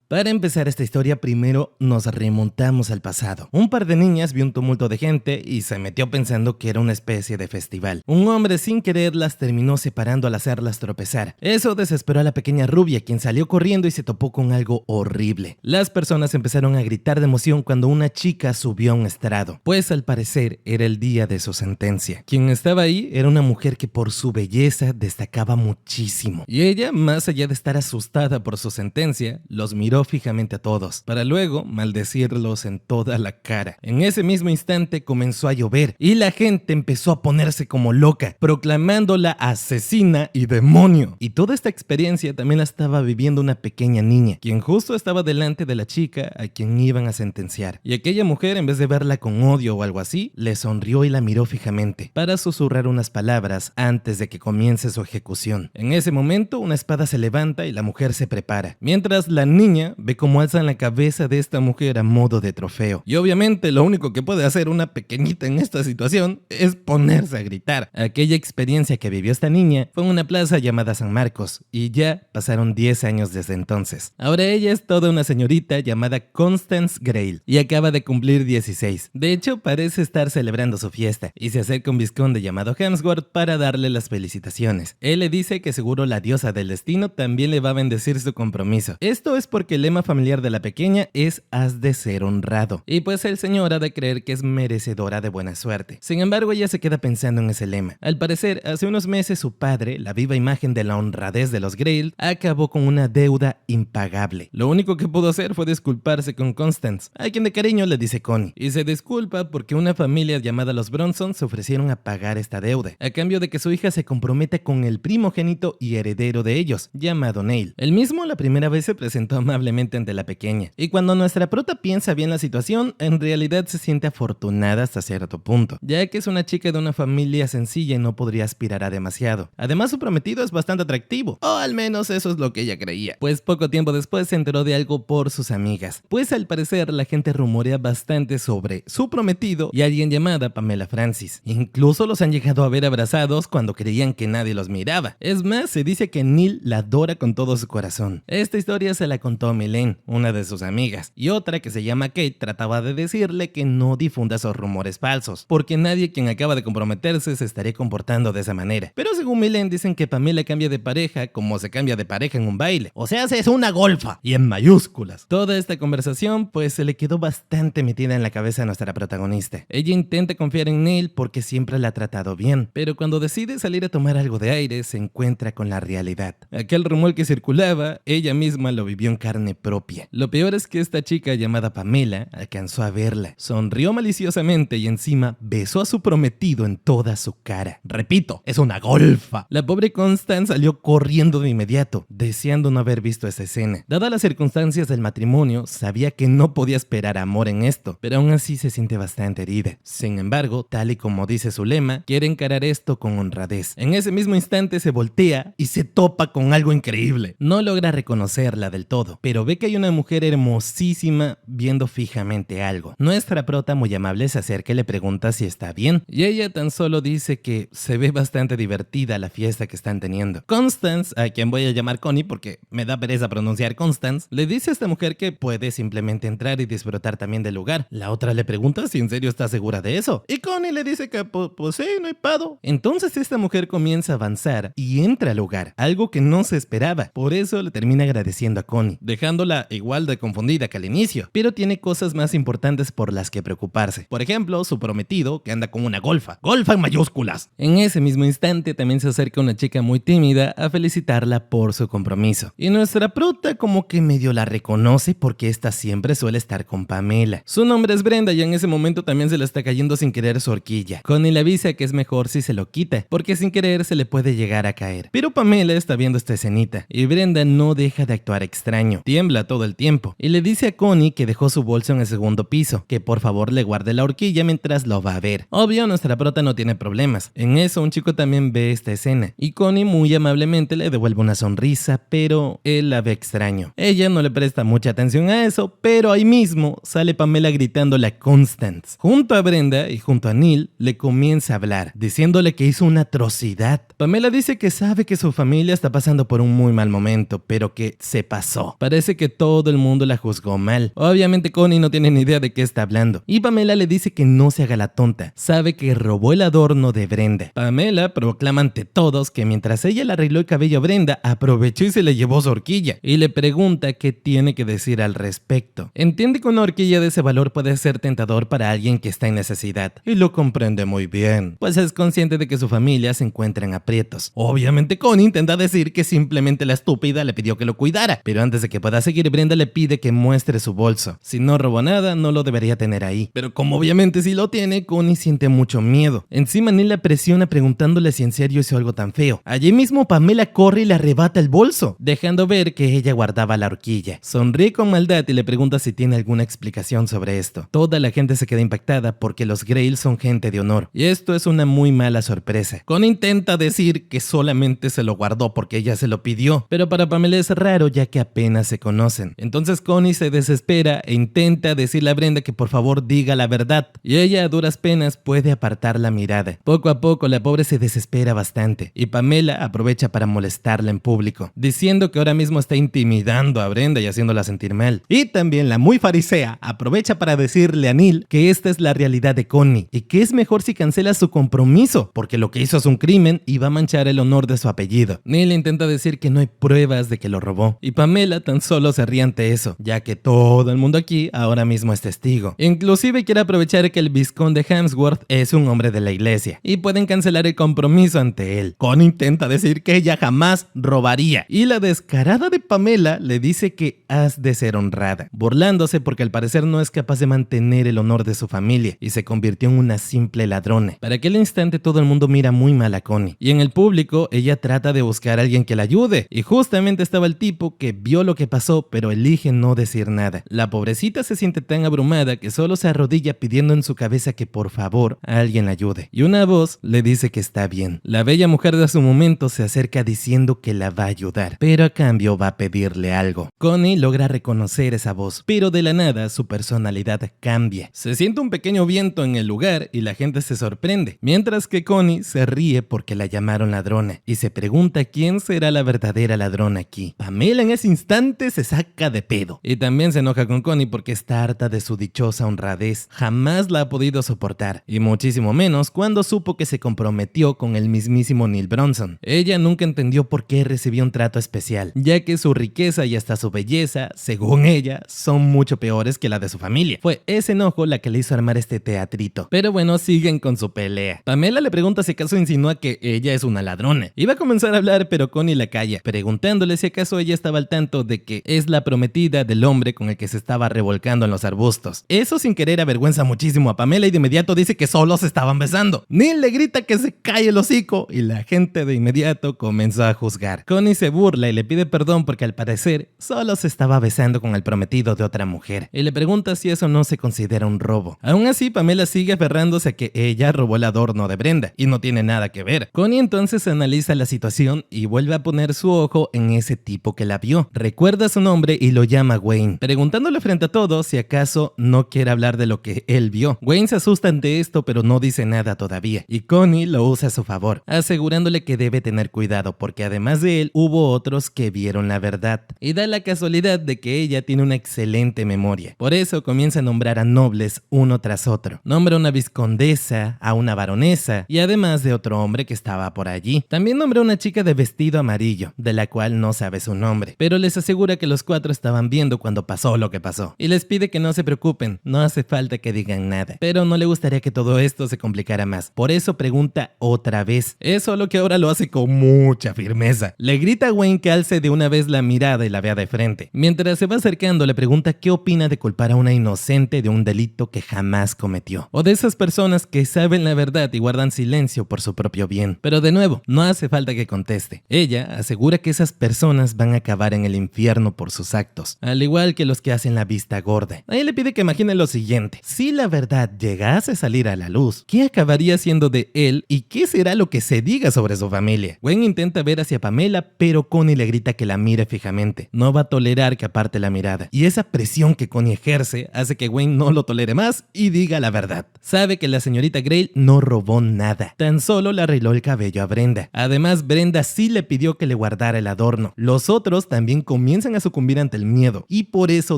Para empezar esta historia, primero nos remontamos al pasado. Un par de niñas vio un tumulto de gente y se metió pensando que era una especie de festival. Un hombre sin querer las terminó separando al hacerlas tropezar. Eso desesperó a la pequeña rubia, quien salió corriendo y se topó con algo horrible. Las personas empezaron a gritar de emoción cuando una chica subió a un estrado, pues al parecer era el día de su sentencia. Quien estaba ahí era una mujer que por su belleza destacaba muchísimo. Y ella, más allá de estar asustada por su sentencia, los miró fijamente a todos, para luego maldecirlos en toda la cara. En ese mismo instante comenzó a llover y la gente empezó a ponerse como loca, proclamándola asesina y demonio. Y toda esta experiencia también la estaba viviendo una pequeña niña, quien justo estaba delante de la chica a quien iban a sentenciar. Y aquella mujer, en vez de verla con odio o algo así, le sonrió y la miró fijamente, para susurrar unas palabras antes de que comience su ejecución. En ese momento, una espada se levanta y la mujer se prepara, mientras la niña ve cómo alzan la cabeza de esta mujer a modo de trofeo. Y obviamente lo único que puede hacer una pequeñita en esta situación es ponerse a gritar. Aquella experiencia que vivió esta niña fue en una plaza llamada San Marcos, y ya pasaron 10 años desde entonces. Ahora ella es toda una señorita llamada Constance Grayle y acaba de cumplir 16. De hecho, parece estar celebrando su fiesta y se acerca un vizconde llamado Hemsworth para darle las felicitaciones. Él le dice que seguro la diosa del destino también le va a bendecir su compromiso. Esto es porque el lema familiar de la pequeña es "has de ser honrado", y pues el señor ha de creer que es merecedora de buena suerte. Sin embargo, ella se queda pensando en ese lema. Al parecer, hace unos meses su padre, la viva imagen de la honradez de los Grayle, acabó con una deuda impagable. Lo único que pudo hacer fue disculparse con Constance, a quien de cariño le dice Connie, y se disculpa porque una familia llamada los Bronson se ofrecieron a pagar esta deuda, a cambio de que su hija se comprometa con el primogénito y heredero de ellos, llamado Neil. El mismo la primera vez se presentó amablemente ante la pequeña, y cuando nuestra prota piensa bien la situación, en realidad se siente afortunada hasta cierto punto, ya que es una chica de una familia sencilla y no podría aspirar a demasiado. Además, su prometido es bastante atractivo, o al menos eso es lo que ella creía, pues poco tiempo después se enteró de algo por sus amigas, pues al parecer la gente rumorea bastante sobre su prometido y alguien llamada Pamela Francis. Incluso los han llegado a ver abrazados cuando creían que nadie los miraba. Es más, se dice que Neil la adora con todo su corazón. Esta historia se la contó Milene, una de sus amigas, y otra que se llama Kate trataba de decirle que no difunda esos rumores falsos, porque nadie quien acaba de comprometerse se estaría comportando de esa manera. Pero según Milene dicen que Pamela cambia de pareja como se cambia de pareja en un baile, o sea, es una golfa, y en mayúsculas. Toda esta conversación pues se le quedó bastante metida en la cabeza a nuestra protagonista. Ella intenta confiar en Neil porque siempre la ha tratado bien, pero cuando decide salir a tomar algo de aire se encuentra con la realidad. Aquel rumor que circulaba, ella misma lo vivió en carne propia. Lo peor es que esta chica llamada Pamela alcanzó a verla, sonrió maliciosamente y encima besó a su prometido en toda su cara. Repito, es una golfa. La pobre Constance salió corriendo de inmediato, deseando no haber visto esa escena. Dadas las circunstancias del matrimonio, sabía que no podía esperar amor en esto, pero aún así se siente bastante herida. Sin embargo, tal y como dice su lema, quiere encarar esto con honradez. En ese mismo instante se voltea y se topa con algo increíble. No logra reconocerla del todo, pero ve que hay una mujer hermosísima viendo fijamente algo. Nuestra prota, muy amable, se acerca y le pregunta si está bien, y ella tan solo dice que se ve bastante divertida la fiesta que están teniendo. Constance, a quien voy a llamar Connie porque me da pereza pronunciar Constance, le dice a esta mujer que puede simplemente entrar y disfrutar también del lugar. La otra le pregunta si en serio está segura de eso, y Connie le dice que pues sí, no hay pedo. Entonces esta mujer comienza a avanzar y entra al lugar, algo que no se esperaba. Por eso le termina agradeciendo a Connie, dejándola igual de confundida que al inicio, pero tiene cosas más importantes por las que preocuparse. Por ejemplo, su prometido, que anda con una golfa en mayúsculas. En ese mismo instante también se acerca una chica muy tímida a felicitarla por su compromiso, y nuestra prota como que medio la reconoce porque esta siempre suele estar con Pamela. Su nombre es Brenda y en ese momento también se le está cayendo sin querer su horquilla. Connie le avisa que es mejor si se lo quita, porque sin querer se le puede llegar a caer. Pero Pamela está viendo esta escenita y Brenda no deja de actuar extraño, tiembla todo el tiempo y le dice a Connie que dejó su bolso en el segundo piso, que por favor le guarde la horquilla mientras lo va a ver. Obvio, nuestra prota no tiene problemas. En eso un chico también ve esta escena y Connie muy amablemente le devuelve una sonrisa, pero él la ve extraño. Ella no le presta mucha atención a eso, pero ahí mismo sale Pamela gritándole a Constance. Junto a Brenda y junto a Neil le comienza a hablar, diciéndole que hizo una atrocidad. Pamela dice que sabe que su familia está pasando por un muy mal momento, pero que se pasó. Para parece que todo el mundo la juzgó mal. Obviamente Connie no tiene ni idea de qué está hablando. Y Pamela le dice que no se haga la tonta. Sabe que robó el adorno de Brenda. Pamela proclama ante todos que mientras ella le arregló el cabello a Brenda, aprovechó y se le llevó su horquilla. Y le pregunta qué tiene que decir al respecto. Entiende que una horquilla de ese valor puede ser tentador para alguien que está en necesidad. Y lo comprende muy bien, pues es consciente de que su familia se encuentra en aprietos. Obviamente Connie intenta decir que simplemente la estúpida le pidió que lo cuidara, pero antes de que pueda seguir, Brenda le pide que muestre su bolso. Si no robó nada, no lo debería tener ahí. Pero como obviamente sí lo tiene, Connie siente mucho miedo. Encima Neil la presiona preguntándole si en serio hizo algo tan feo. Allí mismo Pamela corre y le arrebata el bolso, dejando ver que ella guardaba la horquilla. Sonríe con maldad y le pregunta si tiene alguna explicación sobre esto. Toda la gente se queda impactada porque los Grail son gente de honor, y esto es una muy mala sorpresa. Connie intenta decir que solamente se lo guardó porque ella se lo pidió, pero para Pamela es raro ya que apenas se conocen. Entonces Connie se desespera e intenta decirle a Brenda que por favor diga la verdad, y ella a duras penas puede apartar la mirada. Poco a poco la pobre se desespera bastante, y Pamela aprovecha para molestarla en público, diciendo que ahora mismo está intimidando a Brenda y haciéndola sentir mal. Y también la muy farisea aprovecha para decirle a Neil que esta es la realidad de Connie, y que es mejor si cancela su compromiso, porque lo que hizo es un crimen y va a manchar el honor de su apellido. Neil intenta decir que no hay pruebas de que lo robó, y Pamela tan solo se ríe ante eso, ya que todo el mundo aquí ahora mismo es testigo. Inclusive quiere aprovechar que el vizconde Hemsworth es un hombre de la iglesia, y pueden cancelar el compromiso ante él. Connie intenta decir que ella jamás robaría, y la descarada de Pamela le dice que has de ser honrada, burlándose porque al parecer no es capaz de mantener el honor de su familia, y se convirtió en una simple ladrona. Para aquel instante todo el mundo mira muy mal a Connie, y en el público ella trata de buscar a alguien que la ayude, y justamente estaba el tipo que vio lo que pasó pero elige no decir nada. La pobrecita se siente tan abrumada que solo se arrodilla pidiendo en su cabeza que por favor alguien la ayude, y una voz le dice que está bien. La bella mujer de su momento se acerca diciendo que la va a ayudar, pero a cambio va a pedirle algo. Connie logra reconocer esa voz, pero de la nada su personalidad cambia. Se siente un pequeño viento en el lugar y la gente se sorprende, mientras que Connie se ríe porque la llamaron ladrona y se pregunta quién será la verdadera ladrona aquí. Pamela en ese instante se saca de pedo y también se enoja con Connie porque está harta de su dichosa honradez. Jamás la ha podido soportar, y muchísimo menos cuando supo que se comprometió con el mismísimo Neil Bronson. Ella nunca entendió por qué recibió un trato especial, ya que su riqueza y hasta su belleza, según ella, son mucho peores que la de su familia. Fue ese enojo la que le hizo armar este teatrito. Pero bueno, siguen con su pelea. Pamela le pregunta si acaso insinúa que ella es una ladrona. Iba a comenzar a hablar, pero Connie la calla, preguntándole si acaso ella estaba al tanto de que es la prometida del hombre con el que se estaba revolcando en los arbustos. Eso sin querer avergüenza muchísimo a Pamela y de inmediato dice que solo se estaban besando. Neil le grita que se calle el hocico y la gente de inmediato comenzó a juzgar. Connie se burla y le pide perdón porque al parecer solo se estaba besando con el prometido de otra mujer, y le pregunta si eso no se considera un robo. Aún así, Pamela sigue aferrándose a que ella robó el adorno de Brenda y no tiene nada que ver. Connie entonces analiza la situación y vuelve a poner su ojo en ese tipo que la vio. Recuerda su nombre y lo llama Wayne, preguntándole frente a todos si acaso no quiere hablar de lo que él vio. Wayne se asusta ante esto pero no dice nada todavía, y Connie lo usa a su favor, asegurándole que debe tener cuidado porque además de él hubo otros que vieron la verdad, y da la casualidad de que ella tiene una excelente memoria. Por eso comienza a nombrar a nobles uno tras otro. Nombra a una vizcondesa, a una baronesa y además de otro hombre que estaba por allí. También nombra a una chica de vestido amarillo, de la cual no sabe su nombre, pero les asegura que los cuatro estaban viendo cuando pasó lo que pasó, y les pide que no se preocupen, no hace falta que digan nada, pero no le gustaría que todo esto se complicara más. Por eso pregunta otra vez, es solo que ahora lo hace con mucha firmeza. Le grita a Wayne que alce de una vez la mirada y la vea de frente. Mientras se va acercando, le pregunta qué opina de culpar a una inocente de un delito que jamás cometió, o de esas personas que saben la verdad y guardan silencio por su propio bien. Pero de nuevo, no hace falta que conteste. Ella asegura que esas personas van a acabar en el infierno por sus actos, al igual que los que hacen la vista gorda. Ahí le pide que imagine lo siguiente: si la verdad llegase a salir a la luz, ¿qué acabaría siendo de él y qué será lo que se diga sobre su familia? Wayne intenta ver hacia Pamela, pero Connie le grita que la mire fijamente. No va a tolerar que aparte la mirada, y esa presión que Connie ejerce hace que Wayne no lo tolere más y diga la verdad. Sabe que la señorita Grail no robó nada, tan solo le arregló el cabello a Brenda. Además, Brenda sí le pidió que le guardara el adorno. Los otros también comienzan comienzan a sucumbir ante el miedo y por eso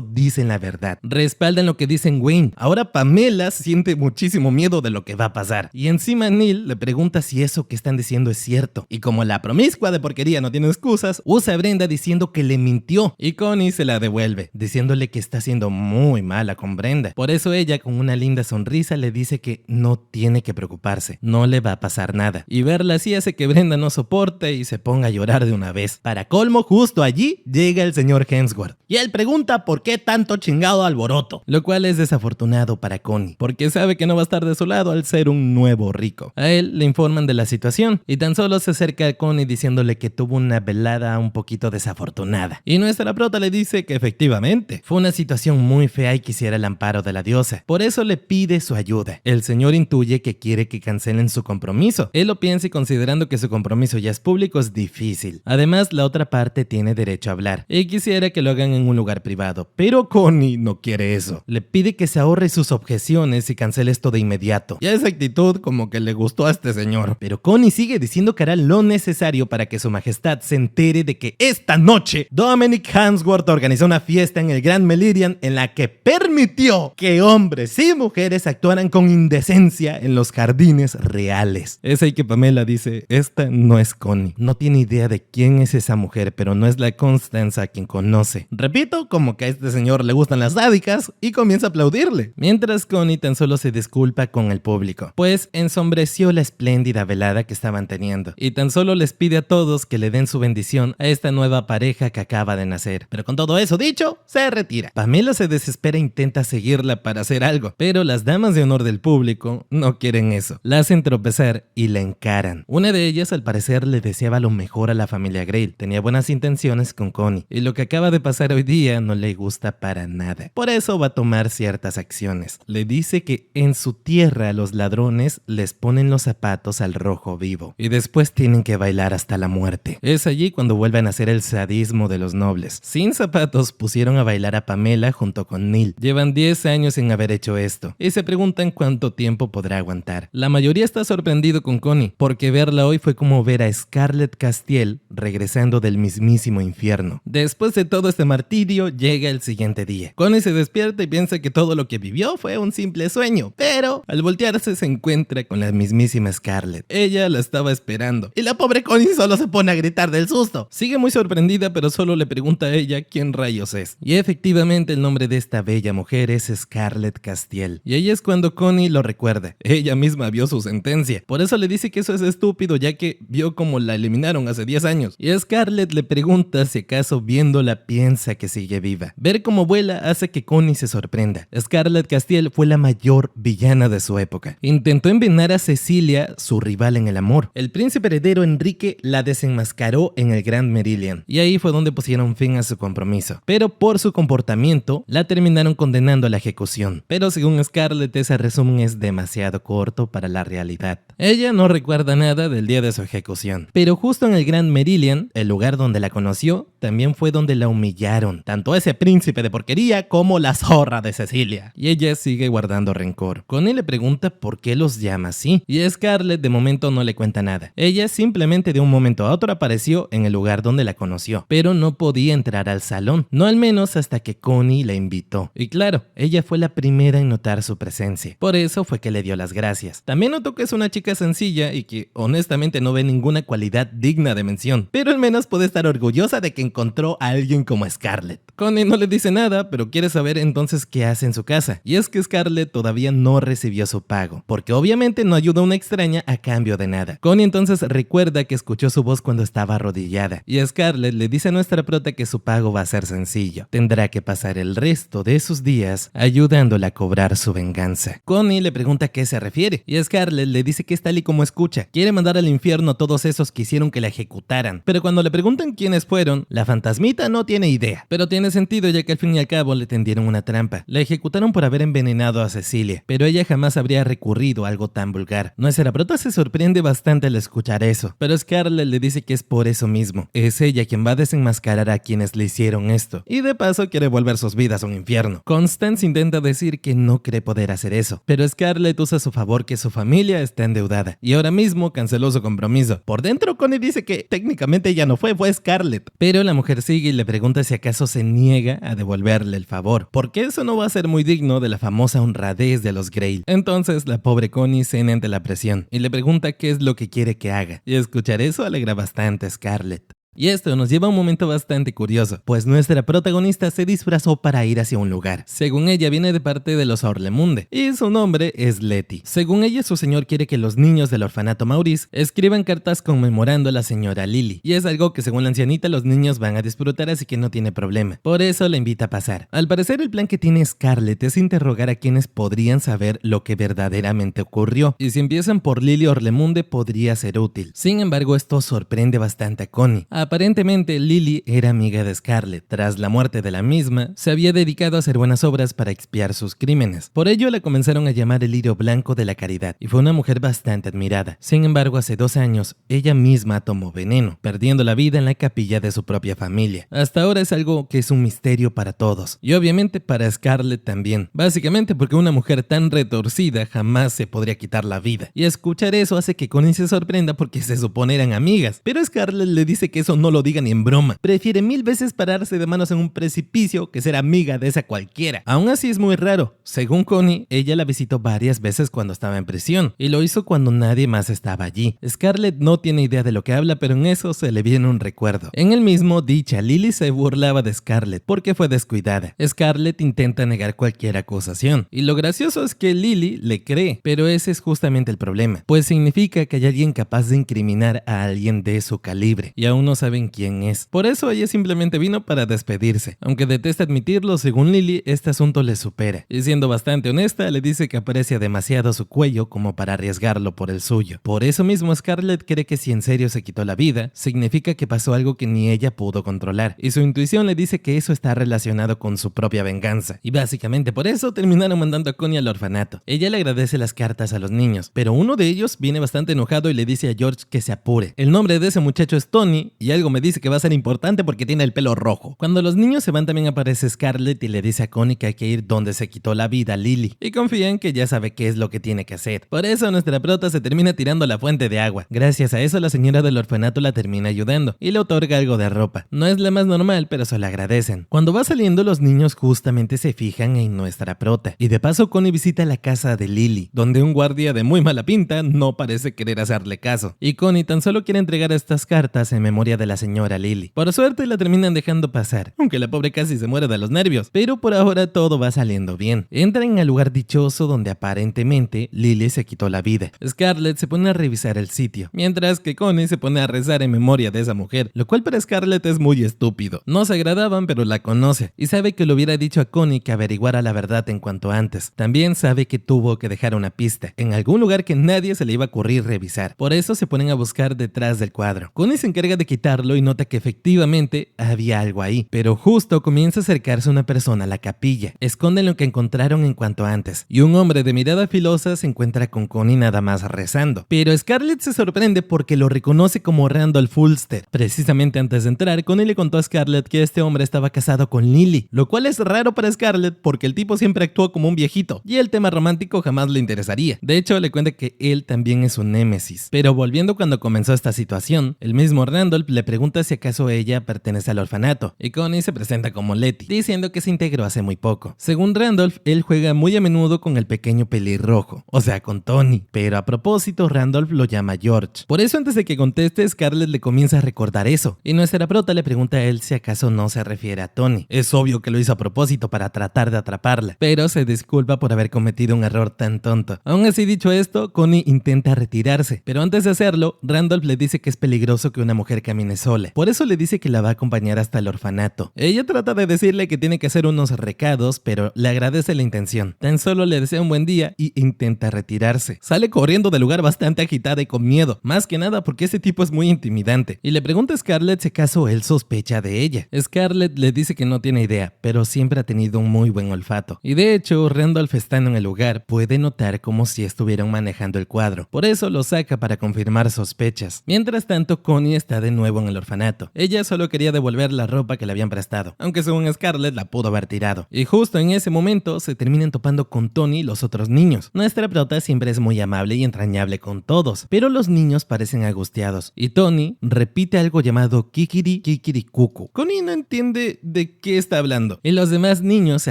dicen la verdad. Respaldan lo que dicen Wayne. Ahora Pamela siente muchísimo miedo de lo que va a pasar. Y encima Neil le pregunta si eso que están diciendo es cierto. Y como la promiscua de porquería no tiene excusas, usa a Brenda diciendo que le mintió. Y Connie se la devuelve, diciéndole que está siendo muy mala con Brenda. Por eso ella, con una linda sonrisa, le dice que no tiene que preocuparse, no le va a pasar nada. Y verla así hace que Brenda no soporte y se ponga a llorar de una vez. Para colmo, justo allí llega el señor Hemsworth. Y él pregunta por qué tanto chingado alboroto. Lo cual es desafortunado para Connie, porque sabe que no va a estar de su lado al ser un nuevo rico. A él le informan de la situación y tan solo se acerca a Connie diciéndole que tuvo una velada un poquito desafortunada. Y nuestra prota le dice que efectivamente fue una situación muy fea y quisiera el amparo de la diosa. Por eso le pide su ayuda. El señor intuye que quiere que cancelen su compromiso. Él lo piensa y considerando que su compromiso ya es público es difícil. Además, la otra parte tiene derecho a hablar y quisiera que lo hagan en un lugar privado. Pero Connie no quiere eso. Le pide que se ahorre sus objeciones y cancele esto de inmediato. Ya esa actitud como que le gustó a este señor. Pero Connie sigue diciendo que hará lo necesario para que su majestad se entere de que esta noche Dominic Hemsworth organizó una fiesta en el Grand Meridian en la que permitió que hombres y mujeres actuaran con indecencia en los jardines reales. Es ahí que Pamela dice, esta no es Connie. No tiene idea de quién es esa mujer, pero no es la Constance a quien conoce. Repito, como que a este señor le gustan las sádicas y comienza a aplaudirle. Mientras Connie tan solo se disculpa con el público, pues ensombreció la espléndida velada que estaban teniendo y tan solo les pide a todos que le den su bendición a esta nueva pareja que acaba de nacer. Pero con todo eso dicho, se retira. Pamela se desespera e intenta seguirla para hacer algo, pero las damas de honor del público no quieren eso. La hacen tropezar y la encaran. Una de ellas al parecer le deseaba lo mejor a la familia Grayle, tenía buenas intenciones con Connie y lo que acaba de pasar hoy día no le gusta para nada. Por eso va a tomar ciertas acciones. Le dice que en su tierra los ladrones les ponen los zapatos al rojo vivo y después tienen que bailar hasta la muerte. Es allí cuando vuelven a hacer el sadismo de los nobles. Sin zapatos pusieron a bailar a Pamela junto con Neil. Llevan 10 años sin haber hecho esto y se preguntan cuánto tiempo podrá aguantar. La mayoría está sorprendido con Connie porque verla hoy fue como ver a Scarlett Castiel regresando del mismísimo infierno. Después de todo este martirio llega el siguiente día. Connie se despierta y piensa que todo lo que vivió fue un simple sueño, pero al voltearse se encuentra con la mismísima Scarlett. Ella la estaba esperando y la pobre Connie solo se pone a gritar del susto. Sigue muy sorprendida, pero solo le pregunta a ella quién rayos es. Y efectivamente el nombre de esta bella mujer es Scarlett Castiel. Y ahí es cuando Connie lo recuerda. Ella misma vio su sentencia. Por eso le dice que eso es estúpido, ya que vio cómo la eliminaron hace 10 años. Y Scarlett le pregunta si acaso viéndola piensa que sigue viva. Ver cómo vuela hace que Connie se sorprenda. Scarlett Castiel fue la mayor villana de su época. Intentó envenenar a Cecilia, su rival en el amor. El príncipe heredero Enrique la desenmascaró en el Grand Meridian. Y ahí fue donde pusieron fin a su compromiso. Pero por su comportamiento, la terminaron condenando a la ejecución. Pero según Scarlett, ese resumen es demasiado corto para la realidad. Ella no recuerda nada del día de su ejecución. Pero justo en el Grand Meridian, el lugar donde la conoció, también fue donde la humillaron. Tanto ese príncipe de porquería como la zorra de Cecilia. Y ella sigue guardando rencor. Connie le pregunta por qué los llama así. Y Scarlett de momento no le cuenta nada. Ella simplemente de un momento a otro apareció en el lugar donde la conoció. Pero no podía entrar al salón. No al menos hasta que Connie la invitó. Y claro, ella fue la primera en notar su presencia. Por eso fue que le dio las gracias. También notó que es una chica sencilla y que honestamente no ve ninguna cualidad digna de mención. Pero al menos puede estar orgullosa de que encontró a alguien como Scarlett. Connie no le dice nada, pero quiere saber entonces qué hace en su casa. Y es que Scarlett todavía no recibió su pago, porque obviamente no ayuda a una extraña a cambio de nada. Connie entonces recuerda que escuchó su voz cuando estaba arrodillada. Y Scarlett le dice a nuestra prota que su pago va a ser sencillo. Tendrá que pasar el resto de sus días ayudándola a cobrar su venganza. Connie le pregunta a qué se refiere. Y Scarlett le dice que es tal y como escucha. Quiere mandar al infierno a todos esos que hicieron que la ejecutaran. Pero cuando le preguntan quiénes fueron, la fantasmita no tiene idea. Pero tiene sentido ya que al fin y al cabo le tendieron una trampa. La ejecutaron por haber envenenado a Cecilia, pero ella jamás habría recurrido a algo tan vulgar. Nuestra prota se sorprende bastante al escuchar eso, pero Scarlett le dice que es por eso mismo. Es ella quien va a desenmascarar a quienes le hicieron esto, y de paso quiere volver sus vidas a un infierno. Constance intenta decir que no cree poder hacer eso, pero Scarlett usa a su favor que su familia está endeudada, y ahora mismo canceló su compromiso. Por dentro Connie dice que técnicamente ella no fue Scarlett, pero la mujer sigue sigue y le pregunta si acaso se niega a devolverle el favor, porque eso no va a ser muy digno de la famosa honradez de los Grey. Entonces la pobre Connie cede ante la presión y le pregunta qué es lo que quiere que haga, y escuchar eso alegra bastante a Scarlett. Y esto nos lleva a un momento bastante curioso, pues nuestra protagonista se disfrazó para ir hacia un lugar. Según ella, viene de parte de los Orlemunde, y su nombre es Letty. Según ella, su señor quiere que los niños del orfanato Maurice escriban cartas conmemorando a la señora Lily, y es algo que según la ancianita los niños van a disfrutar, así que no tiene problema. Por eso la invita a pasar. Al parecer, el plan que tiene Scarlett es interrogar a quienes podrían saber lo que verdaderamente ocurrió, y si empiezan por Lily Orlemunde podría ser útil. Sin embargo, esto sorprende bastante a Connie. Aparentemente, Lily era amiga de Scarlett. Tras la muerte de la misma, se había dedicado a hacer buenas obras para expiar sus crímenes. Por ello, la comenzaron a llamar el lirio blanco de la caridad, y fue una mujer bastante admirada. Sin embargo, hace 2 años, ella misma tomó veneno, perdiendo la vida en la capilla de su propia familia. Hasta ahora es algo que es un misterio para todos, y obviamente para Scarlett también. Básicamente porque una mujer tan retorcida jamás se podría quitar la vida. Y escuchar eso hace que Connie se sorprenda porque se supone eran amigas, pero Scarlett le dice que eso no lo diga ni en broma. Prefiere 1000 veces pararse de manos en un precipicio que ser amiga de esa cualquiera. Aún así es muy raro. Según Connie, ella la visitó varias veces cuando estaba en prisión y lo hizo cuando nadie más estaba allí. Scarlett no tiene idea de lo que habla, pero en eso se le viene un recuerdo. En el mismo, dicha Lily se burlaba de Scarlett porque fue descuidada. Scarlett intenta negar cualquier acusación y lo gracioso es que Lily le cree, pero ese es justamente el problema, pues significa que hay alguien capaz de incriminar a alguien de su calibre y aún no saben quién es. Por eso ella simplemente vino para despedirse. Aunque detesta admitirlo, según Lily, este asunto le supera. Y siendo bastante honesta, le dice que aprecia demasiado su cuello como para arriesgarlo por el suyo. Por eso mismo Scarlett cree que si en serio se quitó la vida, significa que pasó algo que ni ella pudo controlar. Y su intuición le dice que eso está relacionado con su propia venganza. Y básicamente por eso terminaron mandando a Connie al orfanato. Ella le agradece las cartas a los niños, pero uno de ellos viene bastante enojado y le dice a George que se apure. El nombre de ese muchacho es Tony y algo me dice que va a ser importante porque tiene el pelo rojo. Cuando los niños se van también aparece Scarlett y le dice a Connie que hay que ir donde se quitó la vida Lily y confía en que ya sabe qué es lo que tiene que hacer. Por eso nuestra prota se termina tirando a la fuente de agua. Gracias a eso la señora del orfanato la termina ayudando y le otorga algo de ropa. No es la más normal, pero se la agradecen. Cuando va saliendo los niños justamente se fijan en nuestra prota y de paso Connie visita la casa de Lily, donde un guardia de muy mala pinta no parece querer hacerle caso y Connie tan solo quiere entregar estas cartas en memoria de la señora Lily. Por suerte la terminan dejando pasar, aunque la pobre casi se muere de los nervios, pero por ahora todo va saliendo bien. Entran al lugar dichoso donde aparentemente Lily se quitó la vida. Scarlett se pone a revisar el sitio, mientras que Connie se pone a rezar en memoria de esa mujer, lo cual para Scarlett es muy estúpido. No se agradaban, pero la conoce y sabe que le hubiera dicho a Connie que averiguara la verdad en cuanto antes. También sabe que tuvo que dejar una pista en algún lugar que nadie se le iba a ocurrir revisar. Por eso se ponen a buscar detrás del cuadro. Connie se encarga de quitarlo y nota que efectivamente había algo ahí, pero justo comienza a acercarse una persona a la capilla. Esconden lo que encontraron en cuanto antes y un hombre de mirada filosa se encuentra con Connie nada más rezando. Pero Scarlett se sorprende porque lo reconoce como Randolph Fulster. Precisamente antes de entrar, Connie le contó a Scarlett que este hombre estaba casado con Lily, lo cual es raro para Scarlett porque el tipo siempre actuó como un viejito y el tema romántico jamás le interesaría. De hecho, le cuenta que él también es un némesis. Pero volviendo cuando comenzó esta situación, el mismo Randolph le pregunta si acaso ella pertenece al orfanato y Connie se presenta como Letty, diciendo que se integró hace muy poco. Según Randolph, él juega muy a menudo con el pequeño pelirrojo, o sea, con Tony, pero a propósito Randolph lo llama George. Por eso antes de que conteste, Scarlett le comienza a recordar eso y nuestra prota le pregunta a él si acaso no se refiere a Tony. Es obvio que lo hizo a propósito para tratar de atraparla, pero se disculpa por haber cometido un error tan tonto. Aún así, dicho esto, Connie intenta retirarse, pero antes de hacerlo, Randolph le dice que es peligroso que una mujer camine sola. Por eso le dice que la va a acompañar hasta el orfanato. Ella trata de decirle que tiene que hacer unos recados, pero le agradece la intención. Tan solo le desea un buen día y intenta retirarse. Sale corriendo del lugar bastante agitada y con miedo, más que nada porque ese tipo es muy intimidante. Y le pregunta a Scarlett si acaso él sospecha de ella. Scarlett le dice que no tiene idea, pero siempre ha tenido un muy buen olfato. Y de hecho, Randolph estando en el lugar puede notar como si estuvieran manejando el cuadro. Por eso lo saca para confirmar sospechas. Mientras tanto, Connie está de nuevo estuvo en el orfanato. Ella solo quería devolver la ropa que le habían prestado, aunque según Scarlett la pudo haber tirado. Y justo en ese momento se terminan topando con Tony y los otros niños. Nuestra prota siempre es muy amable y entrañable con todos, pero los niños parecen angustiados y Tony repite algo llamado kikiri kikiri kuku. Connie no entiende de qué está hablando y los demás niños se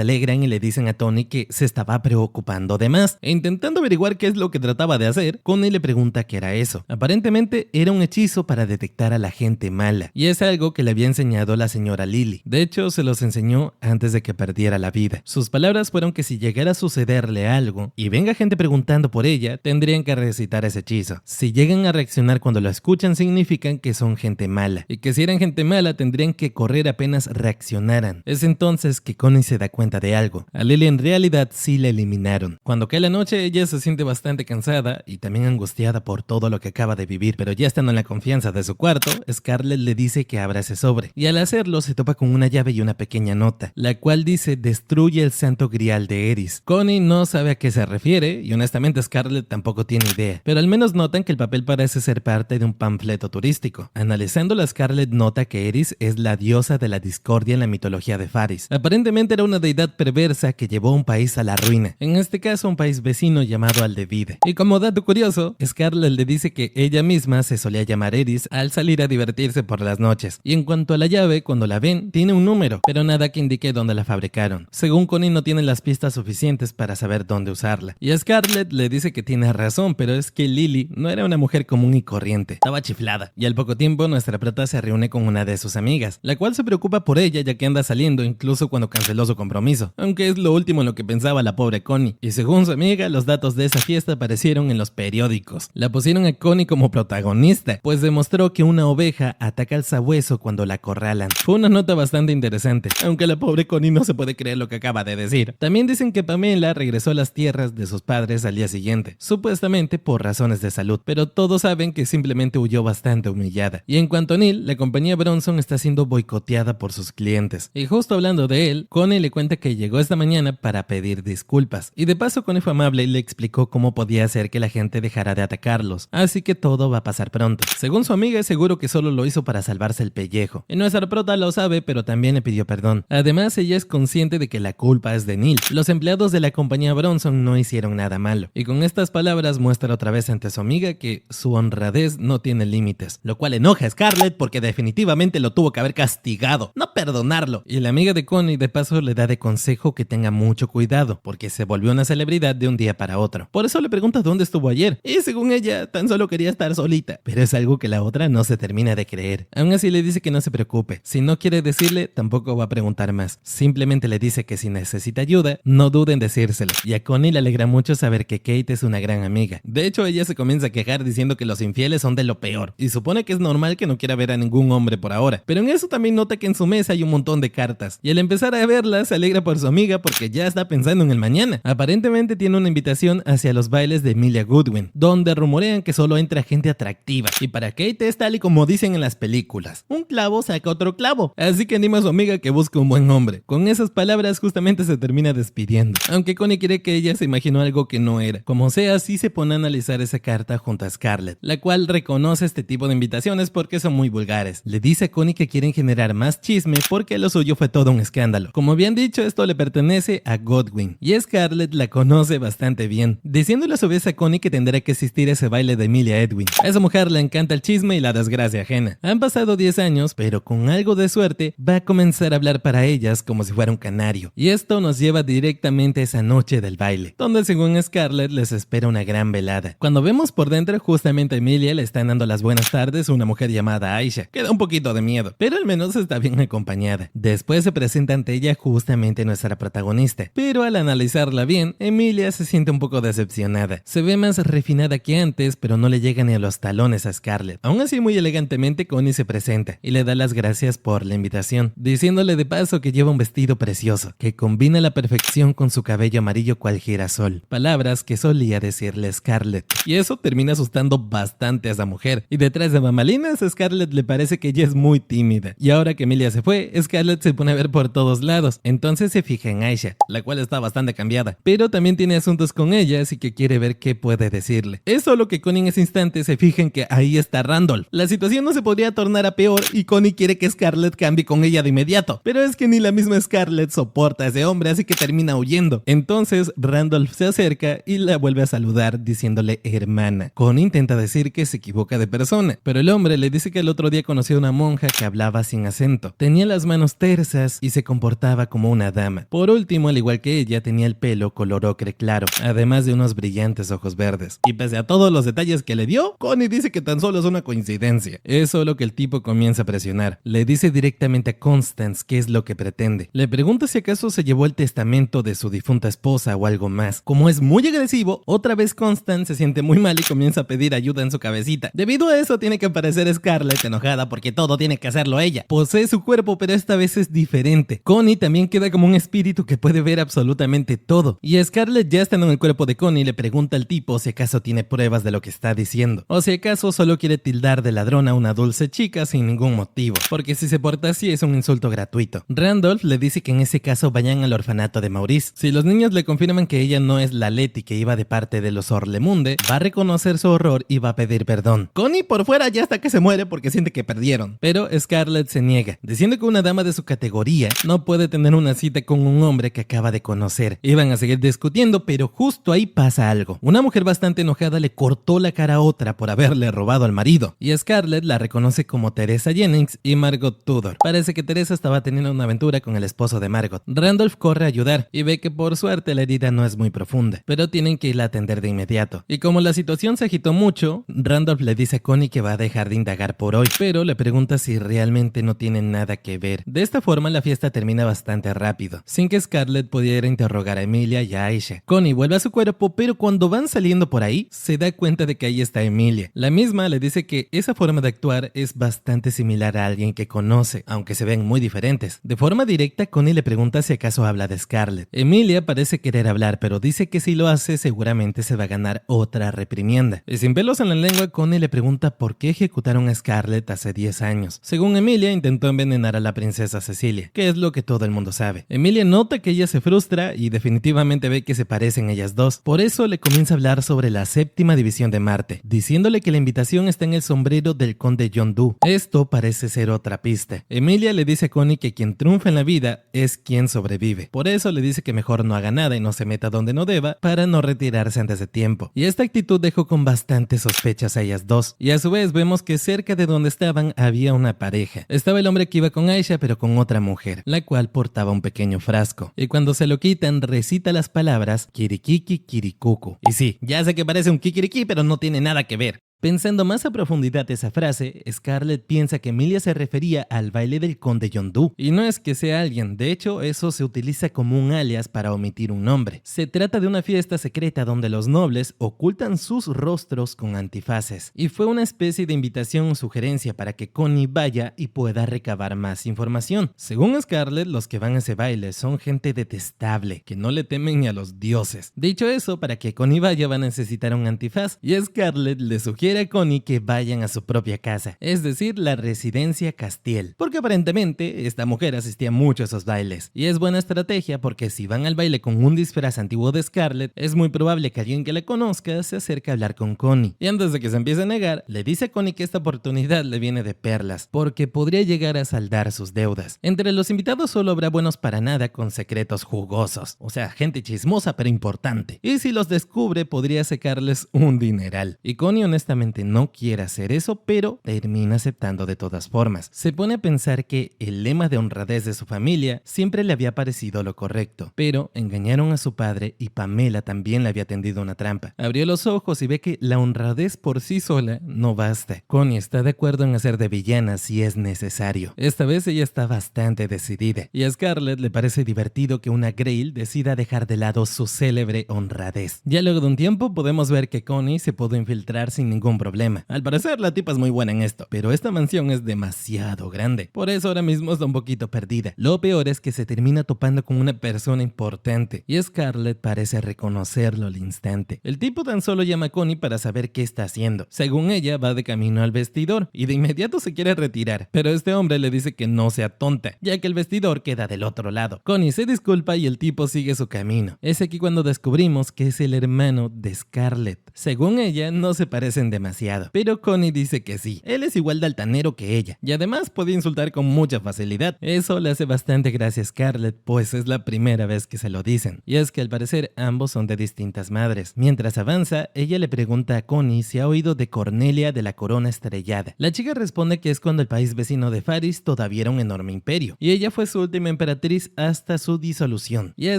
alegran y le dicen a Tony que se estaba preocupando de más. E intentando averiguar qué es lo que trataba de hacer, Connie le pregunta qué era eso. Aparentemente era un hechizo para detectar a la gente mala y es algo que le había enseñado la señora Lily. De hecho, se los enseñó antes de que perdiera la vida. Sus palabras fueron que si llegara a sucederle algo y venga gente preguntando por ella, tendrían que recitar ese hechizo. Si llegan a reaccionar cuando lo escuchan, significan que son gente mala, y que si eran gente mala tendrían que correr apenas reaccionaran. Es entonces que Connie se da cuenta de algo. A Lily en realidad sí la eliminaron. Cuando cae la noche, ella se siente bastante cansada y también angustiada por todo lo que acaba de vivir, pero ya estando en la confianza de su cuarto, Scarlett le dice que abra ese sobre, y al hacerlo se topa con una llave y una pequeña nota, la cual dice: destruye el santo grial de Eris. Connie no sabe a qué se refiere y honestamente Scarlett tampoco tiene idea, pero al menos notan que el papel parece ser parte de un panfleto turístico. Analizándolo, Scarlett nota que Eris es la diosa de la discordia en la mitología de Faris. Aparentemente era una deidad perversa que llevó a un país a la ruina, en este caso un país vecino llamado Aldevide. Y como dato curioso, Scarlett le dice que ella misma se solía llamar Eris al salir a divertirse por las noches. Y en cuanto a la llave, cuando la ven, tiene un número, pero nada que indique dónde la fabricaron. Según Connie, no tienen las pistas suficientes para saber dónde usarla. Y Scarlett le dice que tiene razón, pero es que Lily no era una mujer común y corriente, estaba chiflada. Y al poco tiempo nuestra prota se reúne con una de sus amigas, la cual se preocupa por ella ya que anda saliendo incluso cuando canceló su compromiso, aunque es lo último en lo que pensaba la pobre Connie. Y según su amiga, los datos de esa fiesta aparecieron en los periódicos. La pusieron a Connie como protagonista, pues demostró que una oveja ataca al sabueso cuando la acorralan. Fue una nota bastante interesante, aunque la pobre Connie no se puede creer lo que acaba de decir. También dicen que Pamela regresó a las tierras de sus padres al día siguiente, supuestamente por razones de salud, pero todos saben que simplemente huyó bastante humillada. Y en cuanto a Neil, la compañía Bronson está siendo boicoteada por sus clientes. Y justo hablando de él, Connie le cuenta que llegó esta mañana para pedir disculpas. Y de paso Connie fue amable y le explicó cómo podía hacer que la gente dejara de atacarlos. Así que todo va a pasar pronto. Según su amiga, es seguro que solo lo hizo para salvarse el pellejo. Y nuestra prota lo sabe, pero también le pidió perdón. Además, ella es consciente de que la culpa es de Neil. Los empleados de la compañía Bronson no hicieron nada malo. Y con estas palabras muestra otra vez ante su amiga que su honradez no tiene límites, lo cual enoja a Scarlett porque definitivamente lo tuvo que haber castigado, no perdonarlo. Y la amiga de Connie de paso le da de consejo que tenga mucho cuidado, porque se volvió una celebridad de un día para otro. Por eso le pregunta dónde estuvo ayer, y según ella, tan solo quería estar solita, pero es algo que la otra no se termina de creer. Aún así le dice que no se preocupe, si no quiere decirle, tampoco va a preguntar más. Simplemente le dice que si necesita ayuda, no duden en decírselo. Y a Connie le alegra mucho saber que Kate es una gran amiga. De hecho, ella se comienza a quejar diciendo que los infieles son de lo peor, y supone que es normal que no quiera ver a ningún hombre por ahora. Pero en eso también nota que en su mesa hay un montón de cartas, y al empezar a verlas se alegra por su amiga porque ya está pensando en el mañana. Aparentemente tiene una invitación hacia los bailes de Emilia Goodwin, donde rumorean que solo entra gente atractiva, y para Kate es tal y como dicen en las películas: un clavo saca otro clavo. Así que anima a su amiga que busque un buen hombre. Con esas palabras justamente se termina despidiendo, aunque Connie cree que ella se imaginó algo que no era. Como sea, sí se pone a analizar esa carta junto a Scarlett, la cual reconoce este tipo de invitaciones porque son muy vulgares. Le dice a Connie que quieren generar más chisme porque lo suyo fue todo un escándalo. Como bien dicho, esto le pertenece a Godwin, y Scarlett la conoce bastante bien, diciéndole a su vez a Connie que tendrá que asistir a ese baile de Emilia Edwin. A esa mujer le encanta el chisme y la desgracia ajena. Han pasado 10 años, pero con algo de suerte va a comenzar a hablar para ellas como si fuera un canario. Y esto nos lleva directamente a esa noche del baile, donde según Scarlett les espera una gran velada. Cuando vemos por dentro, justamente a Emilia le están dando las buenas tardes una mujer llamada Aisha, que da un poquito de miedo, pero al menos está bien acompañada. Después se presenta ante ella justamente nuestra protagonista, pero al analizarla bien, Emilia se siente un poco decepcionada. Se ve más refinada que antes, pero no le llega ni a los talones a Scarlett. Aún así, muy elegantemente, Connie se presenta y le da las gracias por la invitación, diciéndole de paso que lleva un vestido precioso, que combina a la perfección con su cabello amarillo cual girasol, palabras que solía decirle Scarlett. Y eso termina asustando bastante a esa mujer, y detrás de bambalinas a Scarlett le parece que ella es muy tímida. Y ahora que Emilia se fue, Scarlett se pone a ver por todos lados, entonces se fija en Aisha, la cual está bastante cambiada, pero también tiene asuntos con ella, así que quiere ver qué puede decirle. Es solo que Connie en ese instante se fija en que ahí está Randolph. La situación no se se podría tornar a peor y Connie quiere que Scarlett cambie con ella de inmediato. Pero es que ni la misma Scarlett soporta a ese hombre, así que termina huyendo. Entonces Randolph se acerca y la vuelve a saludar diciéndole hermana. Connie intenta decir que se equivoca de persona, pero el hombre le dice que el otro día conoció a una monja que hablaba sin acento. Tenía las manos tersas y se comportaba como una dama. Por último, al igual que ella, tenía el pelo color ocre claro, además de unos brillantes ojos verdes. Y pese a todos los detalles que le dio, Connie dice que tan solo es una coincidencia. Es solo que el tipo comienza a presionar. Le dice directamente a Constance qué es lo que pretende. Le pregunta si acaso se llevó el testamento de su difunta esposa o algo más. Como es muy agresivo, otra vez Constance se siente muy mal y comienza a pedir ayuda en su cabecita. Debido a eso tiene que aparecer Scarlett enojada porque todo tiene que hacerlo ella. Posee su cuerpo, pero esta vez es diferente. Connie también queda como un espíritu que puede ver absolutamente todo. Y Scarlett, ya estando en el cuerpo de Connie, le pregunta al tipo si acaso tiene pruebas de lo que está diciendo, o si acaso solo quiere tildar de ladrona a una dulce chica sin ningún motivo, porque si se porta así es un insulto gratuito. Randolph le dice que en ese caso vayan al orfanato de Maurice. Si los niños le confirman que ella no es la Letty que iba de parte de los Orlemunde, va a reconocer su horror y va a pedir perdón. Connie por fuera ya hasta que se muere porque siente que perdieron, pero Scarlett se niega, diciendo que una dama de su categoría no puede tener una cita con un hombre que acaba de conocer. Iban a seguir discutiendo, pero justo ahí pasa algo. Una mujer bastante enojada le cortó la cara a otra por haberle robado al marido, y Scarlett la reconoce como Teresa Jennings y Margot Tudor. Parece que Teresa estaba teniendo una aventura con el esposo de Margot. Randolph corre a ayudar y ve que por suerte la herida no es muy profunda, pero tienen que irla a atender de inmediato. Y como la situación se agitó mucho, Randolph le dice a Connie que va a dejar de indagar por hoy, pero le pregunta si realmente no tienen nada que ver. De esta forma la fiesta termina bastante rápido, sin que Scarlett pudiera interrogar a Emilia y a Aisha. Connie vuelve a su cuerpo, pero cuando van saliendo por ahí, se da cuenta de que ahí está Emilia. La misma le dice que esa forma de actuar es bastante similar a alguien que conoce, aunque se ven muy diferentes. De forma directa, Connie le pregunta si acaso habla de Scarlett. Emilia parece querer hablar, pero dice que si lo hace seguramente se va a ganar otra reprimienda. Y sin pelos en la lengua, Connie le pregunta por qué ejecutaron a Scarlett hace 10 años. Según Emilia, intentó envenenar a la princesa Cecilia, que es lo que todo el mundo sabe. Emilia nota que ella se frustra y definitivamente ve que se parecen ellas dos. Por eso le comienza a hablar sobre la séptima división de Marte, diciéndole que la invitación está en el sombrero del conde John Doe. Esto parece ser otra pista. Emilia le dice a Connie que quien triunfa en la vida es quien sobrevive. Por eso le dice que mejor no haga nada y no se meta donde no deba para no retirarse antes de tiempo. Y esta actitud dejó con bastantes sospechas a ellas dos. Y a su vez vemos que cerca de donde estaban había una pareja. Estaba el hombre que iba con Aisha pero con otra mujer, la cual portaba un pequeño frasco. Y cuando se lo quitan recita las palabras Kirikiki Kirikuku. Y sí, ya sé que parece un kikiriki pero no tiene nada que ver. Pensando más a profundidad esa frase, Scarlett piensa que Emilia se refería al baile del conde John Doe. Y no es que sea alguien, de hecho eso se utiliza como un alias para omitir un nombre. Se trata de una fiesta secreta donde los nobles ocultan sus rostros con antifaces. Y fue una especie de invitación o sugerencia para que Connie vaya y pueda recabar más información. Según Scarlett, los que van a ese baile son gente detestable, que no le temen ni a los dioses. Dicho eso, para que Connie vaya va a necesitar un antifaz, y Scarlett le sugiere a Connie que vayan a su propia casa, es decir, la residencia Castiel, porque aparentemente esta mujer asistía mucho a esos bailes, y es buena estrategia porque si van al baile con un disfraz antiguo de Scarlett, es muy probable que alguien que la conozca se acerque a hablar con Connie, y antes de que se empiece a negar, le dice a Connie que esta oportunidad le viene de perlas, porque podría llegar a saldar sus deudas. Entre los invitados solo habrá buenos para nada con secretos jugosos, o sea, gente chismosa pero importante, y si los descubre podría sacarles un dineral, y Connie honestamente no quiere hacer eso, pero termina aceptando de todas formas. Se pone a pensar que el lema de honradez de su familia siempre le había parecido lo correcto, pero engañaron a su padre y Pamela también le había tendido una trampa. Abrió los ojos y ve que la honradez por sí sola no basta. Connie está de acuerdo en hacer de villana si es necesario. Esta vez ella está bastante decidida, y a Scarlett le parece divertido que una Grail decida dejar de lado su célebre honradez. Ya luego de un tiempo podemos ver que Connie se pudo infiltrar sin ningún problema. Al parecer la tipa es muy buena en esto, pero esta mansión es demasiado grande, por eso ahora mismo está un poquito perdida. Lo peor es que se termina topando con una persona importante, y Scarlett parece reconocerlo al instante. El tipo tan solo llama a Connie para saber qué está haciendo. Según ella, va de camino al vestidor, y de inmediato se quiere retirar, pero este hombre le dice que no sea tonta, ya que el vestidor queda del otro lado. Connie se disculpa y el tipo sigue su camino. Es aquí cuando descubrimos que es el hermano de Scarlett. Según ella, no se parecen demasiado. Pero Connie dice que sí, él es igual de altanero que ella, y además puede insultar con mucha facilidad. Eso le hace bastante gracia a Scarlett, pues es la primera vez que se lo dicen. Y es que al parecer ambos son de distintas madres. Mientras avanza, ella le pregunta a Connie si ha oído de Cornelia de la Corona Estrellada. La chica responde que es cuando el país vecino de Faris todavía era un enorme imperio, y ella fue su última emperatriz hasta su disolución. Y a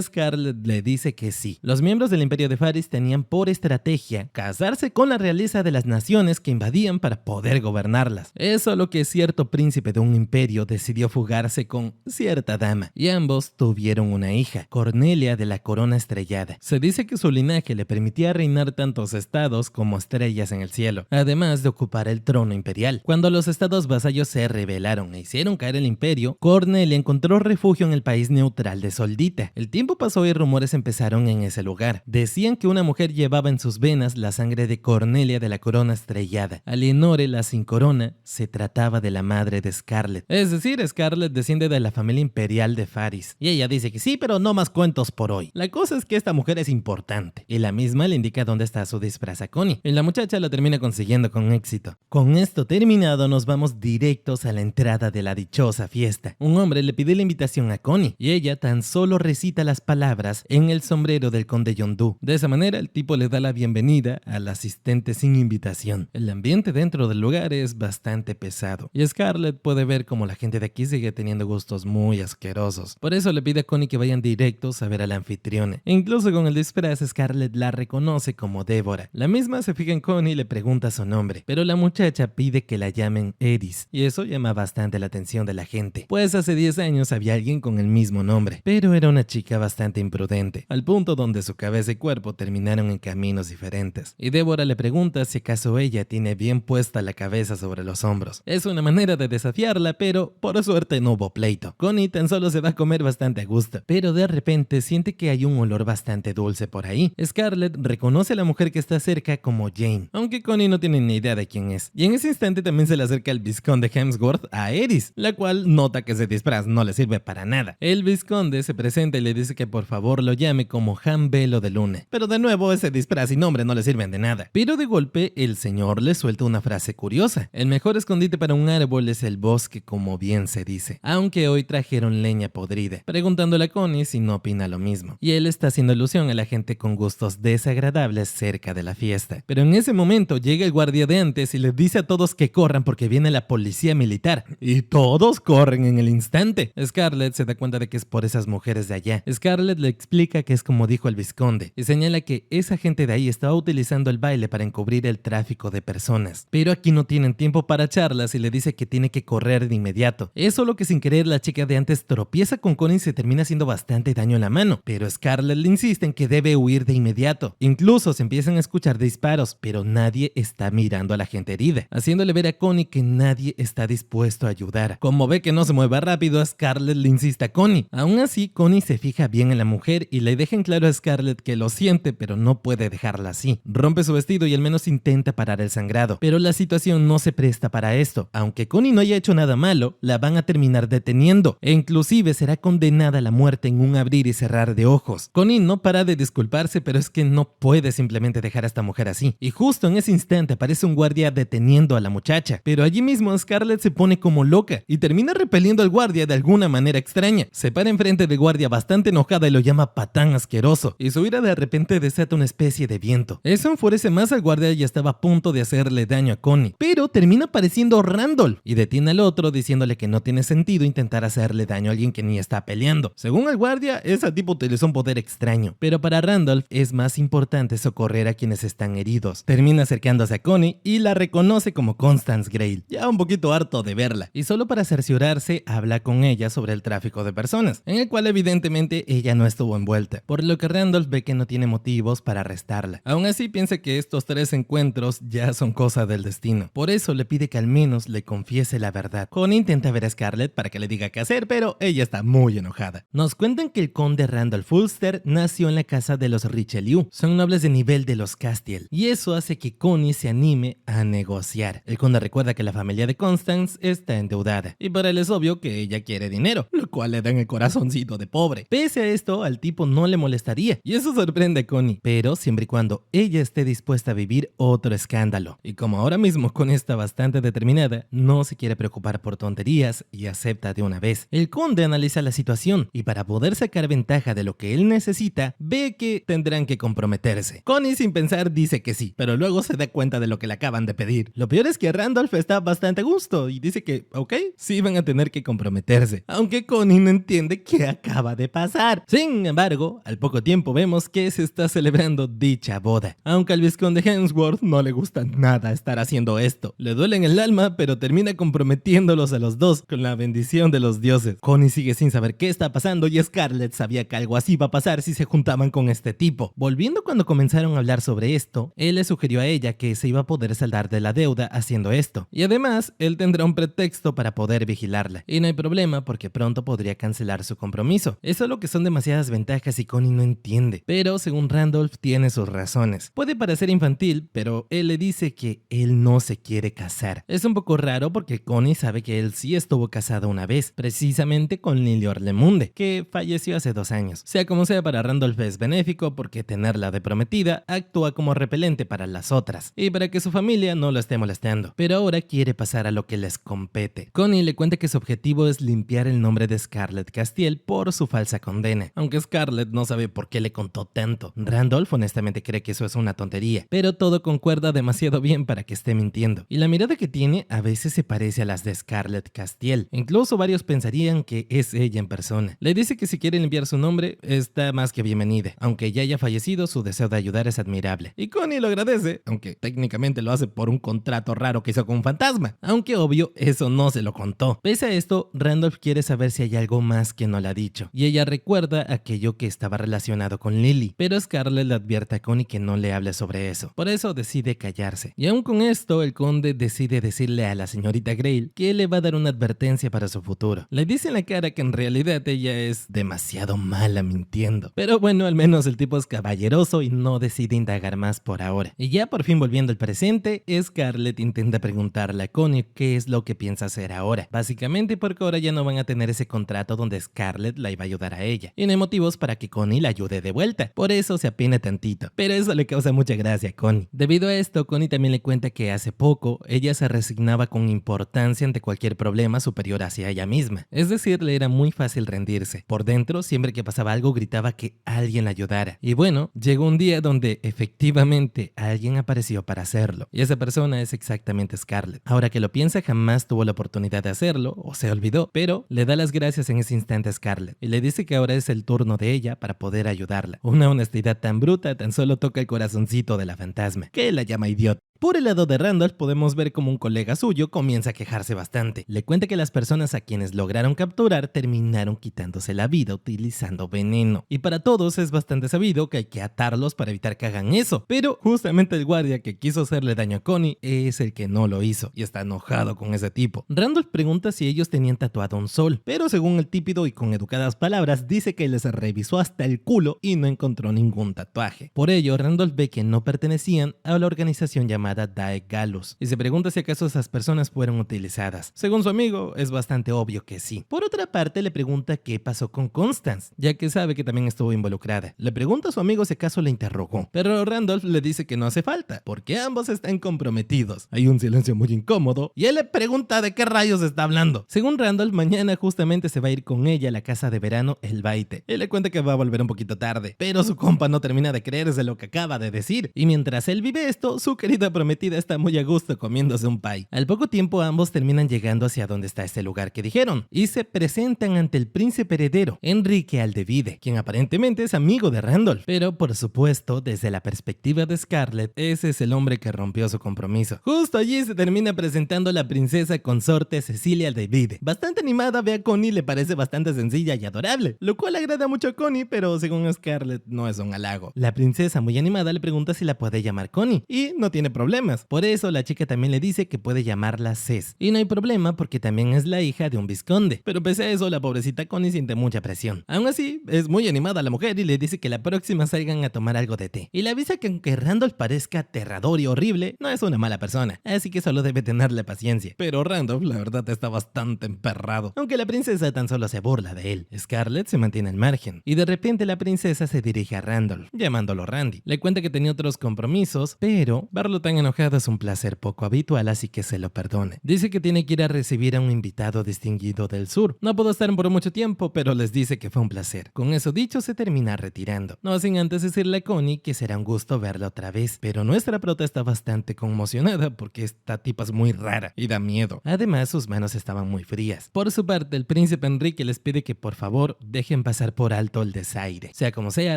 Scarlett le dice que sí. Los miembros del imperio de Faris tenían por estrategia casarse con la realeza de las naciones que invadían para poder gobernarlas. Es solo que cierto príncipe de un imperio decidió fugarse con cierta dama, y ambos tuvieron una hija, Cornelia de la Corona Estrellada. Se dice que su linaje le permitía reinar tantos estados como estrellas en el cielo, además de ocupar el trono imperial. Cuando los estados vasallos se rebelaron e hicieron caer el imperio, Cornelia encontró refugio en el país neutral de Soldita. El tiempo pasó y rumores empezaron en ese lugar. Decían que una mujer llevaba en sus venas la sangre de Cornelia de la Corona Estrellada. Alienore la sin corona se trataba de la madre de Scarlett. Es decir, Scarlett desciende de la familia imperial de Faris. Y ella dice que sí, pero no más cuentos por hoy. La cosa es que esta mujer es importante, y la misma le indica dónde está su disfraz a Connie, y la muchacha lo termina consiguiendo con éxito. Con esto terminado, nos vamos directos a la entrada de la dichosa fiesta. Un hombre le pide la invitación a Connie, y ella tan solo recita las palabras en el sombrero del conde Yondu. De esa manera, el tipo le da la bienvenida al asistente sin invitación. El ambiente dentro del lugar es bastante pesado, y Scarlett puede ver cómo la gente de aquí sigue teniendo gustos muy asquerosos. Por eso le pide a Connie que vayan directos a ver a la anfitriona. Incluso con el disfraz, Scarlett la reconoce como Débora. La misma se fija en Connie y le pregunta su nombre, pero la muchacha pide que la llamen Eris, y eso llama bastante la atención de la gente, pues hace 10 años había alguien con el mismo nombre, pero era una chica bastante imprudente, al punto donde su cabeza y cuerpo terminaron en caminos diferentes. Y Débora le pregunta si acaso ella tiene bien puesta la cabeza sobre los hombros. Es una manera de desafiarla, pero por suerte no hubo pleito. Connie tan solo se va a comer bastante a gusto, pero de repente siente que hay un olor bastante dulce por ahí. Scarlett reconoce a la mujer que está cerca como Jane, aunque Connie no tiene ni idea de quién es. Y en ese instante también se le acerca el vizconde Hemsworth a Eris, la cual nota que ese disfraz no le sirve para nada. El vizconde se presenta y le dice que por favor lo llame como Han Velo de Luna, pero de nuevo ese disfraz y nombre no le sirven de nada. Pero de golpe el señor le suelta una frase curiosa: el mejor escondite para un árbol es el bosque, como bien se dice, aunque hoy trajeron leña podrida, preguntándole a Connie si no opina lo mismo. Y él está haciendo alusión a la gente con gustos desagradables cerca de la fiesta. Pero en ese momento llega el guardia de antes y les dice a todos que corran porque viene la policía militar, y todos corren en el instante. Scarlett se da cuenta de que es por esas mujeres de allá. Scarlett le explica que es como dijo el vizconde, y señala que esa gente de ahí estaba utilizando el baile para encubrir el tráfico de personas. Pero aquí no tienen tiempo para charlas y le dice que tiene que correr de inmediato. Es solo que sin querer la chica de antes tropieza con Connie y se termina haciendo bastante daño en la mano, pero Scarlett le insiste en que debe huir de inmediato. Incluso se empiezan a escuchar disparos, pero nadie está mirando a la gente herida, haciéndole ver a Connie que nadie está dispuesto a ayudar. Como ve que no se mueva rápido, Scarlett le insiste a Connie. Aún así, Connie se fija bien en la mujer y le deja en claro a Scarlett que lo siente, pero no puede dejarla así. Rompe su vestido y al menos intenta parar el sangrado, pero la situación no se presta para esto. Aunque Connie no haya hecho nada malo, la van a terminar deteniendo, e inclusive será condenada a la muerte en un abrir y cerrar de ojos. Connie no para de disculparse, pero es que no puede simplemente dejar a esta mujer así. Y justo en ese instante aparece un guardia deteniendo a la muchacha, pero allí mismo Scarlett se pone como loca y termina repeliendo al guardia de alguna manera extraña. Se para enfrente del guardia bastante enojada y lo llama patán asqueroso, y su ira de repente desata una especie de viento. Eso enfurece más al guardia y estaba a punto de hacerle daño a Connie, pero termina apareciendo Randolph y detiene al otro diciéndole que no tiene sentido intentar hacerle daño a alguien que ni está peleando. Según el guardia, ese tipo utilizó un poder extraño, pero para Randolph es más importante socorrer a quienes están heridos. Termina acercándose a Connie y la reconoce como Constance Grey, ya un poquito harto de verla, y solo para cerciorarse habla con ella sobre el tráfico de personas, en el cual evidentemente ella no estuvo envuelta, por lo que Randolph ve que no tiene motivos para arrestarla. Aún así piensa que estos 3 encuentros ya son cosa del destino, por eso le pide que al menos le confiese la verdad. Connie intenta ver a Scarlett para que le diga qué hacer, pero ella está muy enojada. Nos cuentan que el conde Randolph Ulster nació en la casa de los Richelieu, son nobles de nivel de los Castiel, y eso hace que Connie se anime a negociar. El conde recuerda que la familia de Constance está endeudada, y para él es obvio que ella quiere dinero, lo cual le da en el corazoncito de pobre. Pese a esto, al tipo no le molestaría, y eso sorprende a Connie, pero siempre y cuando ella esté dispuesta a vivir otro otro escándalo. Y como ahora mismo Connie está bastante determinada, no se quiere preocupar por tonterías y acepta de una vez. El conde analiza la situación y para poder sacar ventaja de lo que él necesita, ve que tendrán que comprometerse. Connie sin pensar dice que sí, pero luego se da cuenta de lo que le acaban de pedir. Lo peor es que Randolph está bastante a gusto y dice que, ok, sí van a tener que comprometerse, aunque Connie no entiende qué acaba de pasar. Sin embargo, al poco tiempo vemos que se está celebrando dicha boda, aunque al vizconde Hemsworth no le gusta nada estar haciendo esto. Le duele en el alma, pero termina comprometiéndolos a los dos con la bendición de los dioses. Connie sigue sin saber qué está pasando y Scarlett sabía que algo así iba a pasar si se juntaban con este tipo. Volviendo cuando comenzaron a hablar sobre esto, él le sugirió a ella que se iba a poder saldar de la deuda haciendo esto. Y además, él tendrá un pretexto para poder vigilarla. Y no hay problema porque pronto podría cancelar su compromiso. Eso es lo que son demasiadas ventajas y Connie no entiende. Pero según Randolph tiene sus razones. Puede parecer infantil, pero él le dice que él no se quiere casar. Es un poco raro porque Connie sabe que él sí estuvo casado una vez, precisamente con Lily Orlemunde, que falleció hace 2 años. Sea como sea, para Randolph es benéfico porque tenerla de prometida actúa como repelente para las otras y para que su familia no lo esté molestando. Pero ahora quiere pasar a lo que les compete. Connie le cuenta que su objetivo es limpiar el nombre de Scarlett Castiel por su falsa condena, aunque Scarlett no sabe por qué le contó tanto. Randolph honestamente cree que eso es una tontería, pero todo concuerda demasiado bien para que esté mintiendo. Y la mirada que tiene a veces se parece a las de Scarlett Castiel. Incluso varios pensarían que es ella en persona. Le dice que si quiere limpiar su nombre, está más que bienvenida. Aunque ya haya fallecido, su deseo de ayudar es admirable. Y Connie lo agradece, aunque técnicamente lo hace por un contrato raro que hizo con un fantasma. Aunque obvio, eso no se lo contó. Pese a esto, Randolph quiere saber si hay algo más que no le ha dicho. Y ella recuerda aquello que estaba relacionado con Lily. Pero Scarlett le advierte a Connie que no le hable sobre eso. Por eso decide callarse. Y aún con esto, el conde decide decirle a la señorita Grayle que le va a dar una advertencia para su futuro. Le dice en la cara que en realidad ella es demasiado mala mintiendo. Pero bueno, al menos el tipo es caballeroso y no decide indagar más por ahora. Y ya por fin volviendo al presente, Scarlett intenta preguntarle a Connie qué es lo que piensa hacer ahora. Básicamente porque ahora ya no van a tener ese contrato donde Scarlett la iba a ayudar a ella. Y no hay motivos para que Connie la ayude de vuelta. Por eso se apena tantito. Pero eso le causa mucha gracia a Connie. Debido a esto, Connie también le cuenta que hace poco ella se resignaba con importancia ante cualquier problema superior hacia ella misma. Es decir, le era muy fácil rendirse. Por dentro, siempre que pasaba algo, gritaba que alguien la ayudara. Y bueno, llegó un día donde efectivamente alguien apareció para hacerlo. Y esa persona es exactamente Scarlett. Ahora que lo piensa, jamás tuvo la oportunidad de hacerlo o se olvidó, pero le da las gracias en ese instante a Scarlett y le dice que ahora es el turno de ella para poder ayudarla. Una honestidad tan bruta tan solo toca el corazoncito de la fantasma, que la llama idiota. Por el lado de Randolph podemos ver como un colega suyo comienza a quejarse bastante. Le cuenta que las personas a quienes lograron capturar terminaron quitándose la vida utilizando veneno. Y para todos es bastante sabido que hay que atarlos para evitar que hagan eso. Pero justamente el guardia que quiso hacerle daño a Connie es el que no lo hizo y está enojado con ese tipo. Randolph pregunta si ellos tenían tatuado un sol, pero según el típido y con educadas palabras dice que les revisó hasta el culo y no encontró ningún tatuaje. Por ello, Randolph ve que no pertenecían a la organización llamada Dae Galus y se pregunta si acaso esas personas fueron utilizadas. Según su amigo, es bastante obvio que sí. Por otra parte, le pregunta qué pasó con Constance, ya que sabe que también estuvo involucrada. Le pregunta a su amigo si acaso le interrogó, pero Randolph le dice que no hace falta, porque ambos están comprometidos. Hay un silencio muy incómodo y él le pregunta de qué rayos está hablando. Según Randolph, mañana justamente se va a ir con ella a la casa de verano El Baite. Él le cuenta que va a volver un poquito tarde, pero su compa no termina de creerse lo que acaba de decir. Y mientras él vive esto, su querida prometida está muy a gusto comiéndose un pie. Al poco tiempo ambos terminan llegando hacia donde está este lugar que dijeron y se presentan ante el príncipe heredero, Enrique Aldevide, quien aparentemente es amigo de Randolph. Pero por supuesto, desde la perspectiva de Scarlett, ese es el hombre que rompió su compromiso. Justo allí se termina presentando la princesa consorte Cecilia Aldevide. Bastante animada, ve a Connie, le parece bastante sencilla y adorable, lo cual agrada mucho a Connie, pero según Scarlett no es un halago. La princesa, muy animada, le pregunta si la puede llamar Connie y no tiene problemas. Por eso la chica también le dice que puede llamarla Cés. Y no hay problema porque también es la hija de un vizconde. Pero pese a eso, la pobrecita Connie siente mucha presión. Aún así, es muy animada la mujer y le dice que la próxima salgan a tomar algo de té. Y le avisa que aunque Randolph parezca aterrador y horrible, no es una mala persona. Así que solo debe tenerle paciencia. Pero Randolph, la verdad, está bastante emperrado. Aunque la princesa tan solo se burla de él. Scarlett se mantiene al margen. Y de repente la princesa se dirige a Randolph, llamándolo Randy. Le cuenta que tenía otros compromisos, pero verlo tan tan enojado es un placer poco habitual, así que se lo perdone. Dice que tiene que ir a recibir a un invitado distinguido del sur. No pudo estar por mucho tiempo, pero les dice que fue un placer. Con eso dicho, se termina retirando. No sin antes decirle a Connie que será un gusto verla otra vez, pero nuestra prota está bastante conmocionada porque esta tipa es muy rara y da miedo. Además, sus manos estaban muy frías. Por su parte, el príncipe Enrique les pide que por favor dejen pasar por alto el desaire. Sea como sea,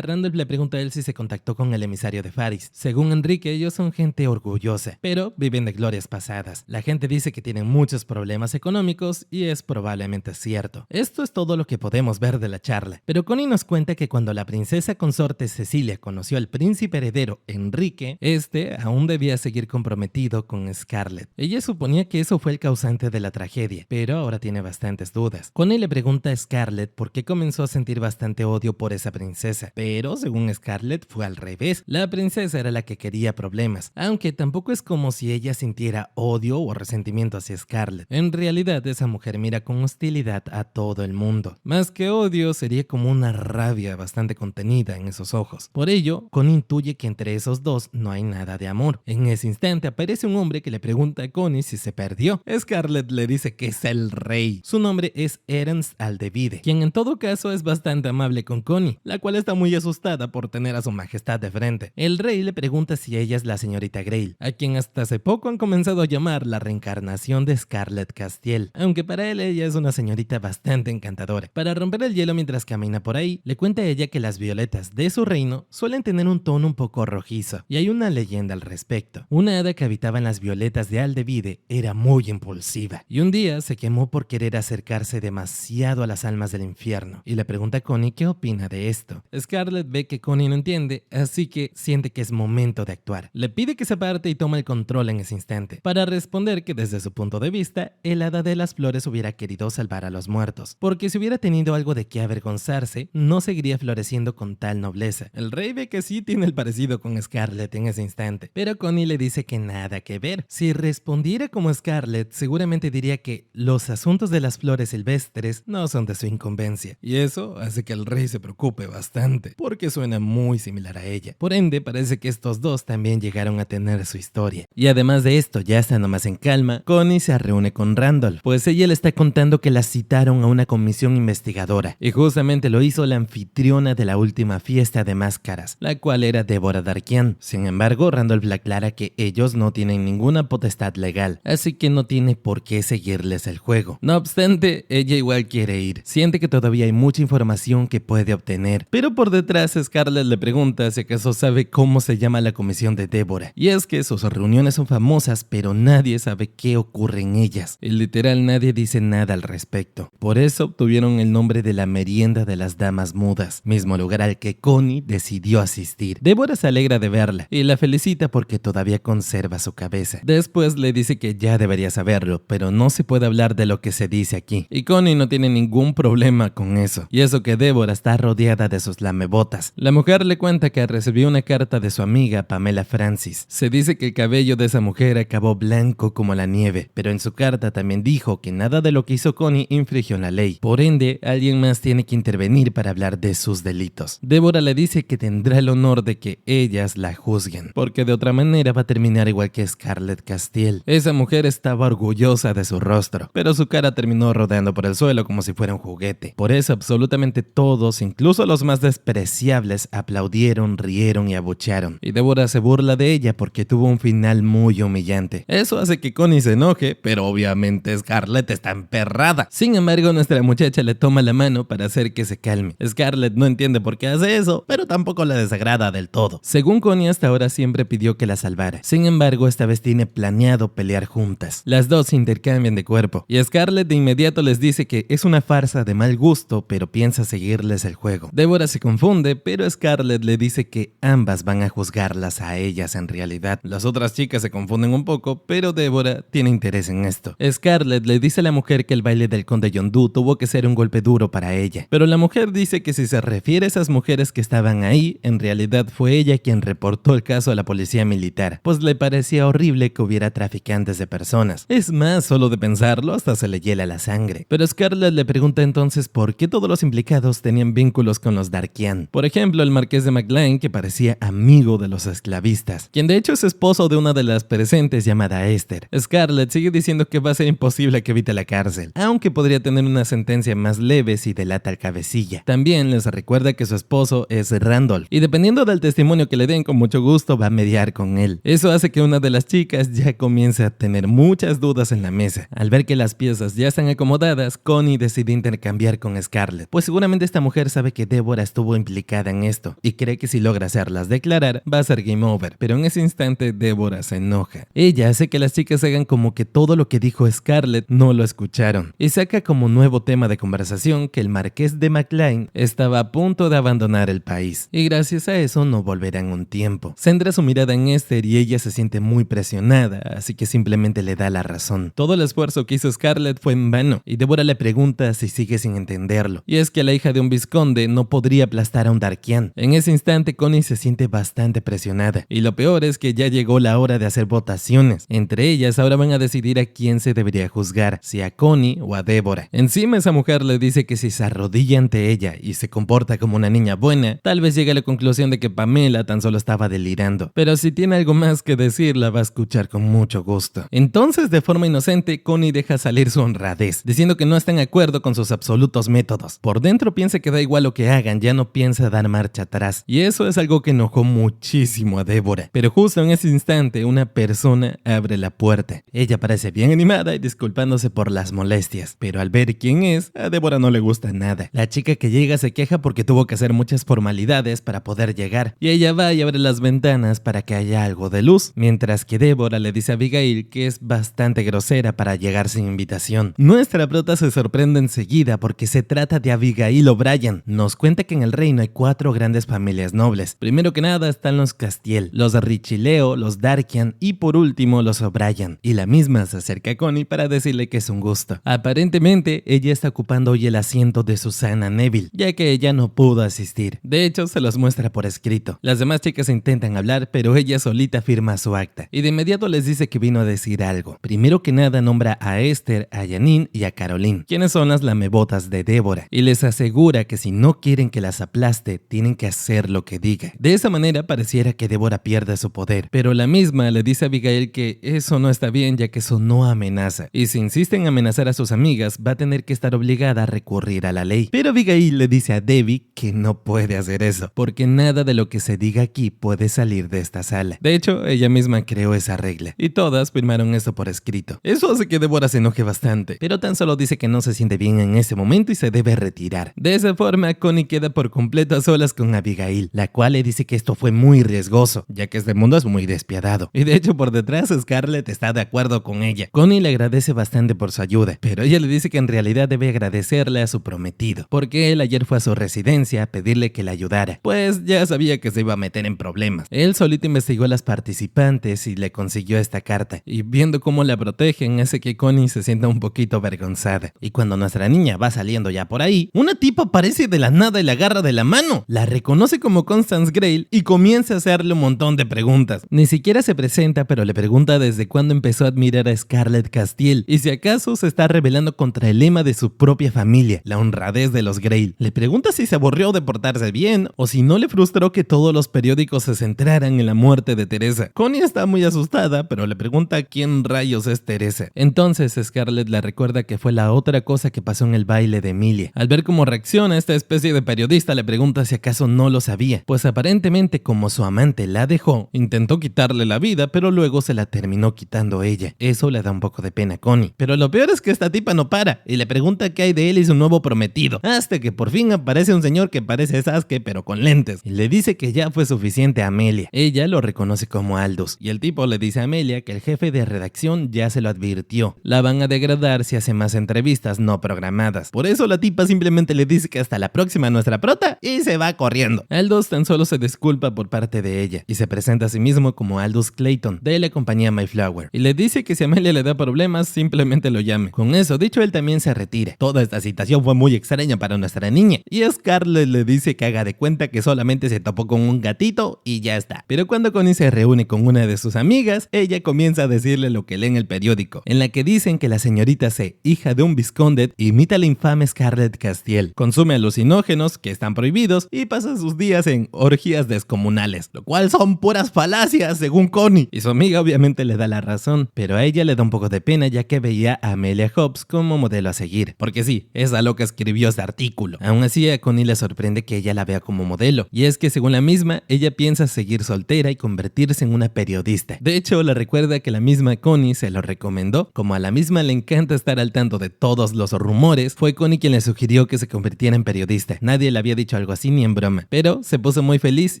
Randolph le pregunta a él si se contactó con el emisario de Faris. Según Enrique, ellos son gente orgullosa, pero viven de glorias pasadas. La gente dice que tienen muchos problemas económicos y es probablemente cierto. Esto es todo lo que podemos ver de la charla, pero Connie nos cuenta que cuando la princesa consorte Cecilia conoció al príncipe heredero Enrique, este aún debía seguir comprometido con Scarlett. Ella suponía que eso fue el causante de la tragedia, pero ahora tiene bastantes dudas. Connie le pregunta a Scarlett por qué comenzó a sentir bastante odio por esa princesa, pero según Scarlett fue al revés. La princesa era la que quería problemas, aunque tampoco es como si ella sintiera odio o resentimiento hacia Scarlett. En realidad, esa mujer mira con hostilidad a todo el mundo. Más que odio, sería como una rabia bastante contenida en esos ojos. Por ello, Connie intuye que entre esos dos no hay nada de amor. En ese instante aparece un hombre que le pregunta a Connie si se perdió. Scarlett le dice que es el rey. Su nombre es Ernst Aldevide, quien en todo caso es bastante amable con Connie, la cual está muy asustada por tener a su majestad de frente. El rey le pregunta si ella es la señorita Grayle, a quien hasta hace poco han comenzado a llamar la reencarnación de Scarlett Castiel, aunque para él ella es una señorita bastante encantadora. Para romper el hielo mientras camina por ahí, le cuenta a ella que las violetas de su reino suelen tener un tono un poco rojizo, y hay una leyenda al respecto. Una hada que habitaba en las violetas de Aldevide era muy impulsiva, y un día se quemó por querer acercarse demasiado a las almas del infierno, y le pregunta a Connie qué opina de esto. Scarlett ve que Connie no entiende, así que siente que es momento de actuar. Le pide que se aparte y tome el control en ese instante, para responder que desde su punto de vista, el hada de las flores hubiera querido salvar a los muertos, porque si hubiera tenido algo de qué avergonzarse, no seguiría floreciendo con tal nobleza. El rey ve que sí tiene el parecido con Scarlett en ese instante, pero Connie le dice que nada que ver. Si respondiera como Scarlett, seguramente diría que los asuntos de las flores silvestres no son de su incumbencia, y eso hace que el rey se preocupe bastante, porque suena muy similar a ella. Por ende, parece que estos dos también llegaron a tener su historia. Y además de esto, ya estando más en calma, Connie se reúne con Randolph, pues ella le está contando que la citaron a una comisión investigadora, y justamente lo hizo la anfitriona de la última fiesta de máscaras, la cual era Deborah Darkian. Sin embargo, Randolph le aclara que ellos no tienen ninguna potestad legal, así que no tiene por qué seguirles el juego. No obstante, ella igual quiere ir. Siente que todavía hay mucha información que puede obtener, pero por detrás Scarlett le pregunta si acaso sabe cómo se llama la comisión de Deborah. Y es que sus reuniones son famosas, pero nadie sabe qué ocurre en ellas. Y literal nadie dice nada al respecto. Por eso obtuvieron el nombre de la merienda de las damas mudas, mismo lugar al que Connie decidió asistir. Deborah se alegra de verla y la felicita porque todavía conserva su cabeza. Después le dice que ya debería saberlo, pero no se puede hablar de lo que se dice aquí. Y Connie no tiene ningún problema con eso. Y eso que Deborah está rodeada de sus lamebotas. La mujer le cuenta que recibió una carta de su amiga Pamela Francis. Se dice que el cabello de esa mujer acabó blanco como la nieve, pero en su carta también dijo que nada de lo que hizo Connie infringió la ley. Por ende, alguien más tiene que intervenir para hablar de sus delitos. Deborah le dice que tendrá el honor de que ellas la juzguen, porque de otra manera va a terminar igual que Scarlett Castiel. Esa mujer estaba orgullosa de su rostro, pero su cara terminó rodando por el suelo como si fuera un juguete. Por eso absolutamente todos, incluso los más despreciables, aplaudieron, rieron y abuchearon. Y Deborah se burla de ella porque tuvo un final muy humillante. Eso hace que Connie se enoje, pero obviamente Scarlett está emperrada. Sin embargo, nuestra muchacha le toma la mano para hacer que se calme. Scarlett no entiende por qué hace eso, pero tampoco la desagrada del todo. Según Connie, hasta ahora siempre pidió que la salvara. Sin embargo, esta vez tiene planeado pelear juntas. Las dos se intercambian de cuerpo, y Scarlett de inmediato les dice que es una farsa de mal gusto, pero piensa seguirles el juego. Deborah se confunde, pero Scarlett le dice que ambas van a juzgarlas a ellas en realidad. Las otras chicas se confunden un poco, pero Deborah tiene interés en esto. Scarlett le dice a la mujer que el baile del conde Yondu tuvo que ser un golpe duro para ella, pero la mujer dice que si se refiere a esas mujeres que estaban ahí, en realidad fue ella quien reportó el caso a la policía militar, pues le parecía horrible que hubiera traficantes de personas. Es más, solo de pensarlo hasta se le hiela la sangre. Pero Scarlett le pregunta entonces por qué todos los implicados tenían vínculos con los Darkian. Por ejemplo, el marqués de McLean, que parecía amigo de los esclavistas, quien de hecho es ex esposo de una de las presentes llamada Esther. Scarlett sigue diciendo que va a ser imposible que evite la cárcel, aunque podría tener una sentencia más leve si delata al cabecilla. También les recuerda que su esposo es Randolph, y dependiendo del testimonio que le den, con mucho gusto va a mediar con él. Eso hace que una de las chicas ya comience a tener muchas dudas en la mesa. Al ver que las piezas ya están acomodadas, Connie decide intercambiar con Scarlett, pues seguramente esta mujer sabe que Deborah estuvo implicada en esto, y cree que si logra hacerlas declarar, va a ser game over. Pero en ese instante, Deborah se enoja. Ella hace que las chicas hagan como que todo lo que dijo Scarlett no lo escucharon, y saca como nuevo tema de conversación que el marqués de McLean estaba a punto de abandonar el país, y gracias a eso no volverán un tiempo. Centra su mirada en Esther y ella se siente muy presionada, así que simplemente le da la razón. Todo el esfuerzo que hizo Scarlett fue en vano, y Deborah le pregunta si sigue sin entenderlo, y es que la hija de un vizconde no podría aplastar a un Darkian. En ese instante Connie se siente bastante presionada, y lo peor es que ya llegó la hora de hacer votaciones. Entre ellas ahora van a decidir a quién se debería juzgar, si a Connie o a Deborah. Encima esa mujer le dice que si se arrodilla ante ella y se comporta como una niña buena, tal vez llegue a la conclusión de que Pamela tan solo estaba delirando, pero si tiene algo más que decir la va a escuchar con mucho gusto. Entonces, de forma inocente, Connie deja salir su honradez, diciendo que no está en acuerdo con sus absolutos métodos. Por dentro piensa que da igual lo que hagan, ya no piensa dar marcha atrás, y eso es algo que enojó muchísimo a Deborah. Pero justo en ese instante una persona abre la puerta. Ella parece bien animada y disculpándose por las molestias, pero al ver quién es, a Deborah no le gusta nada. La chica que llega se queja porque tuvo que hacer muchas formalidades para poder llegar, y ella va y abre las ventanas para que haya algo de luz, mientras que Deborah le dice a Abigail que es bastante grosera para llegar sin invitación. Nuestra prota se sorprende enseguida porque se trata de Abigail O'Brien. Nos cuenta que en el reino hay 4 grandes familias nobles. Primero que nada están los Castiel, los Richileo, los Darkian y por último los O'Brien, y la misma se acerca a Connie para decirle que es un gusto. Aparentemente ella está ocupando hoy el asiento de Susana Neville, ya que ella no pudo asistir. De hecho, se los muestra por escrito. Las demás chicas intentan hablar, pero ella solita firma su acta, y de inmediato les dice que vino a decir algo. Primero que nada nombra a Esther, a Janine y a Caroline, quienes son las lamebotas de Deborah, y les asegura que si no quieren que las aplaste, tienen que hacer lo que diga. De esa manera pareciera que Deborah pierde su poder, pero la misma le dice a Abigail que eso no está bien, ya que eso no amenaza, y si insiste en amenazar a sus amigas, va a tener que estar obligada a recurrir a la ley. Pero Abigail le dice a Debbie que no puede hacer eso, porque nada de lo que se diga aquí puede salir de esta sala. De hecho, ella misma creó esa regla, y todas firmaron eso por escrito. Eso hace que Deborah se enoje bastante, pero tan solo dice que no se siente bien en ese momento y se debe retirar. De esa forma, Connie queda por completo a solas con Abigail, la cual le dice que esto fue muy riesgoso, ya que este mundo es muy despiadado. Y de hecho, por detrás, Scarlett está de acuerdo con ella. Connie le agradece bastante por su ayuda, pero ella le dice que en realidad debe agradecerle a su prometido, porque él ayer fue a su residencia a pedirle que le ayudara, pues ya sabía que se iba a meter en problemas. Él solito investigó a las participantes y le consiguió esta carta, y viendo cómo la protegen hace que Connie se sienta un poquito avergonzada. Y cuando nuestra niña va saliendo ya por ahí, una tipa aparece de la nada y la agarra de la mano. La reconoce como Constance Grayle y comienza a hacerle un montón de preguntas. Ni siquiera se presenta, pero le pregunta desde cuándo empezó a admirar a Scarlett Castiel y si acaso se está rebelando contra el lema de su propia familia, la honradez de los Grayle. Le pregunta si se aburrió de portarse bien o si no le frustró que todos los periódicos se centraran en la muerte de Teresa. Connie está muy asustada, pero le pregunta quién rayos es Teresa. Entonces Scarlett le recuerda que fue la otra cosa que pasó en el baile de Emilia. Al ver cómo reacciona esta especie de periodista, le pregunta si acaso no lo sabía, pues aparentemente como su amante la dejó, intentó quitarle la vida, pero luego se la terminó quitando ella. Eso le da un poco de pena a Connie. Pero lo peor es que esta tipa no para y le pregunta qué hay de él y su nuevo prometido, hasta que por fin aparece un señor que parece Sasuke pero con lentes, y le dice que ya fue suficiente a Amelia. Ella lo reconoce como Aldous, y el tipo le dice a Amelia que el jefe de redacción ya se lo advirtió. La van a degradar si hace más entrevistas no programadas. Por eso la tipa simplemente le dice que hasta la próxima nuestra prota y se va corriendo. Aldous tan solo se disculpa por parte de ella y se presenta a sí mismo como Aldous Clayton de la compañía Mayflower, y le dice que si Amelia le da problemas simplemente lo llame. Con eso dicho, él también se retira. Toda esta situación fue muy extraña para nuestra niña, y Scarlett le dice que haga de cuenta que solamente se topó con un gatito y ya está. Pero cuando Connie se reúne con una de sus amigas, ella comienza a decirle lo que lee en el periódico, en la que dicen que la señorita C, hija de un vizconde, imita a la infame Scarlett Castiel, consume alucinógenos que están prohibidos y pasa sus días en orgías descomunales, lo cual son puras falacias desgracia, según Connie. Y su amiga obviamente le da la razón, pero a ella le da un poco de pena ya que veía a Amelia Hobbs como modelo a seguir. Porque sí, esa loca escribió ese artículo. Aún así a Connie le sorprende que ella la vea como modelo. Y es que según la misma, ella piensa seguir soltera y convertirse en una periodista. De hecho, le recuerda que la misma Connie se lo recomendó. Como a la misma le encanta estar al tanto de todos los rumores, fue Connie quien le sugirió que se convirtiera en periodista. Nadie le había dicho algo así ni en broma, pero se puso muy feliz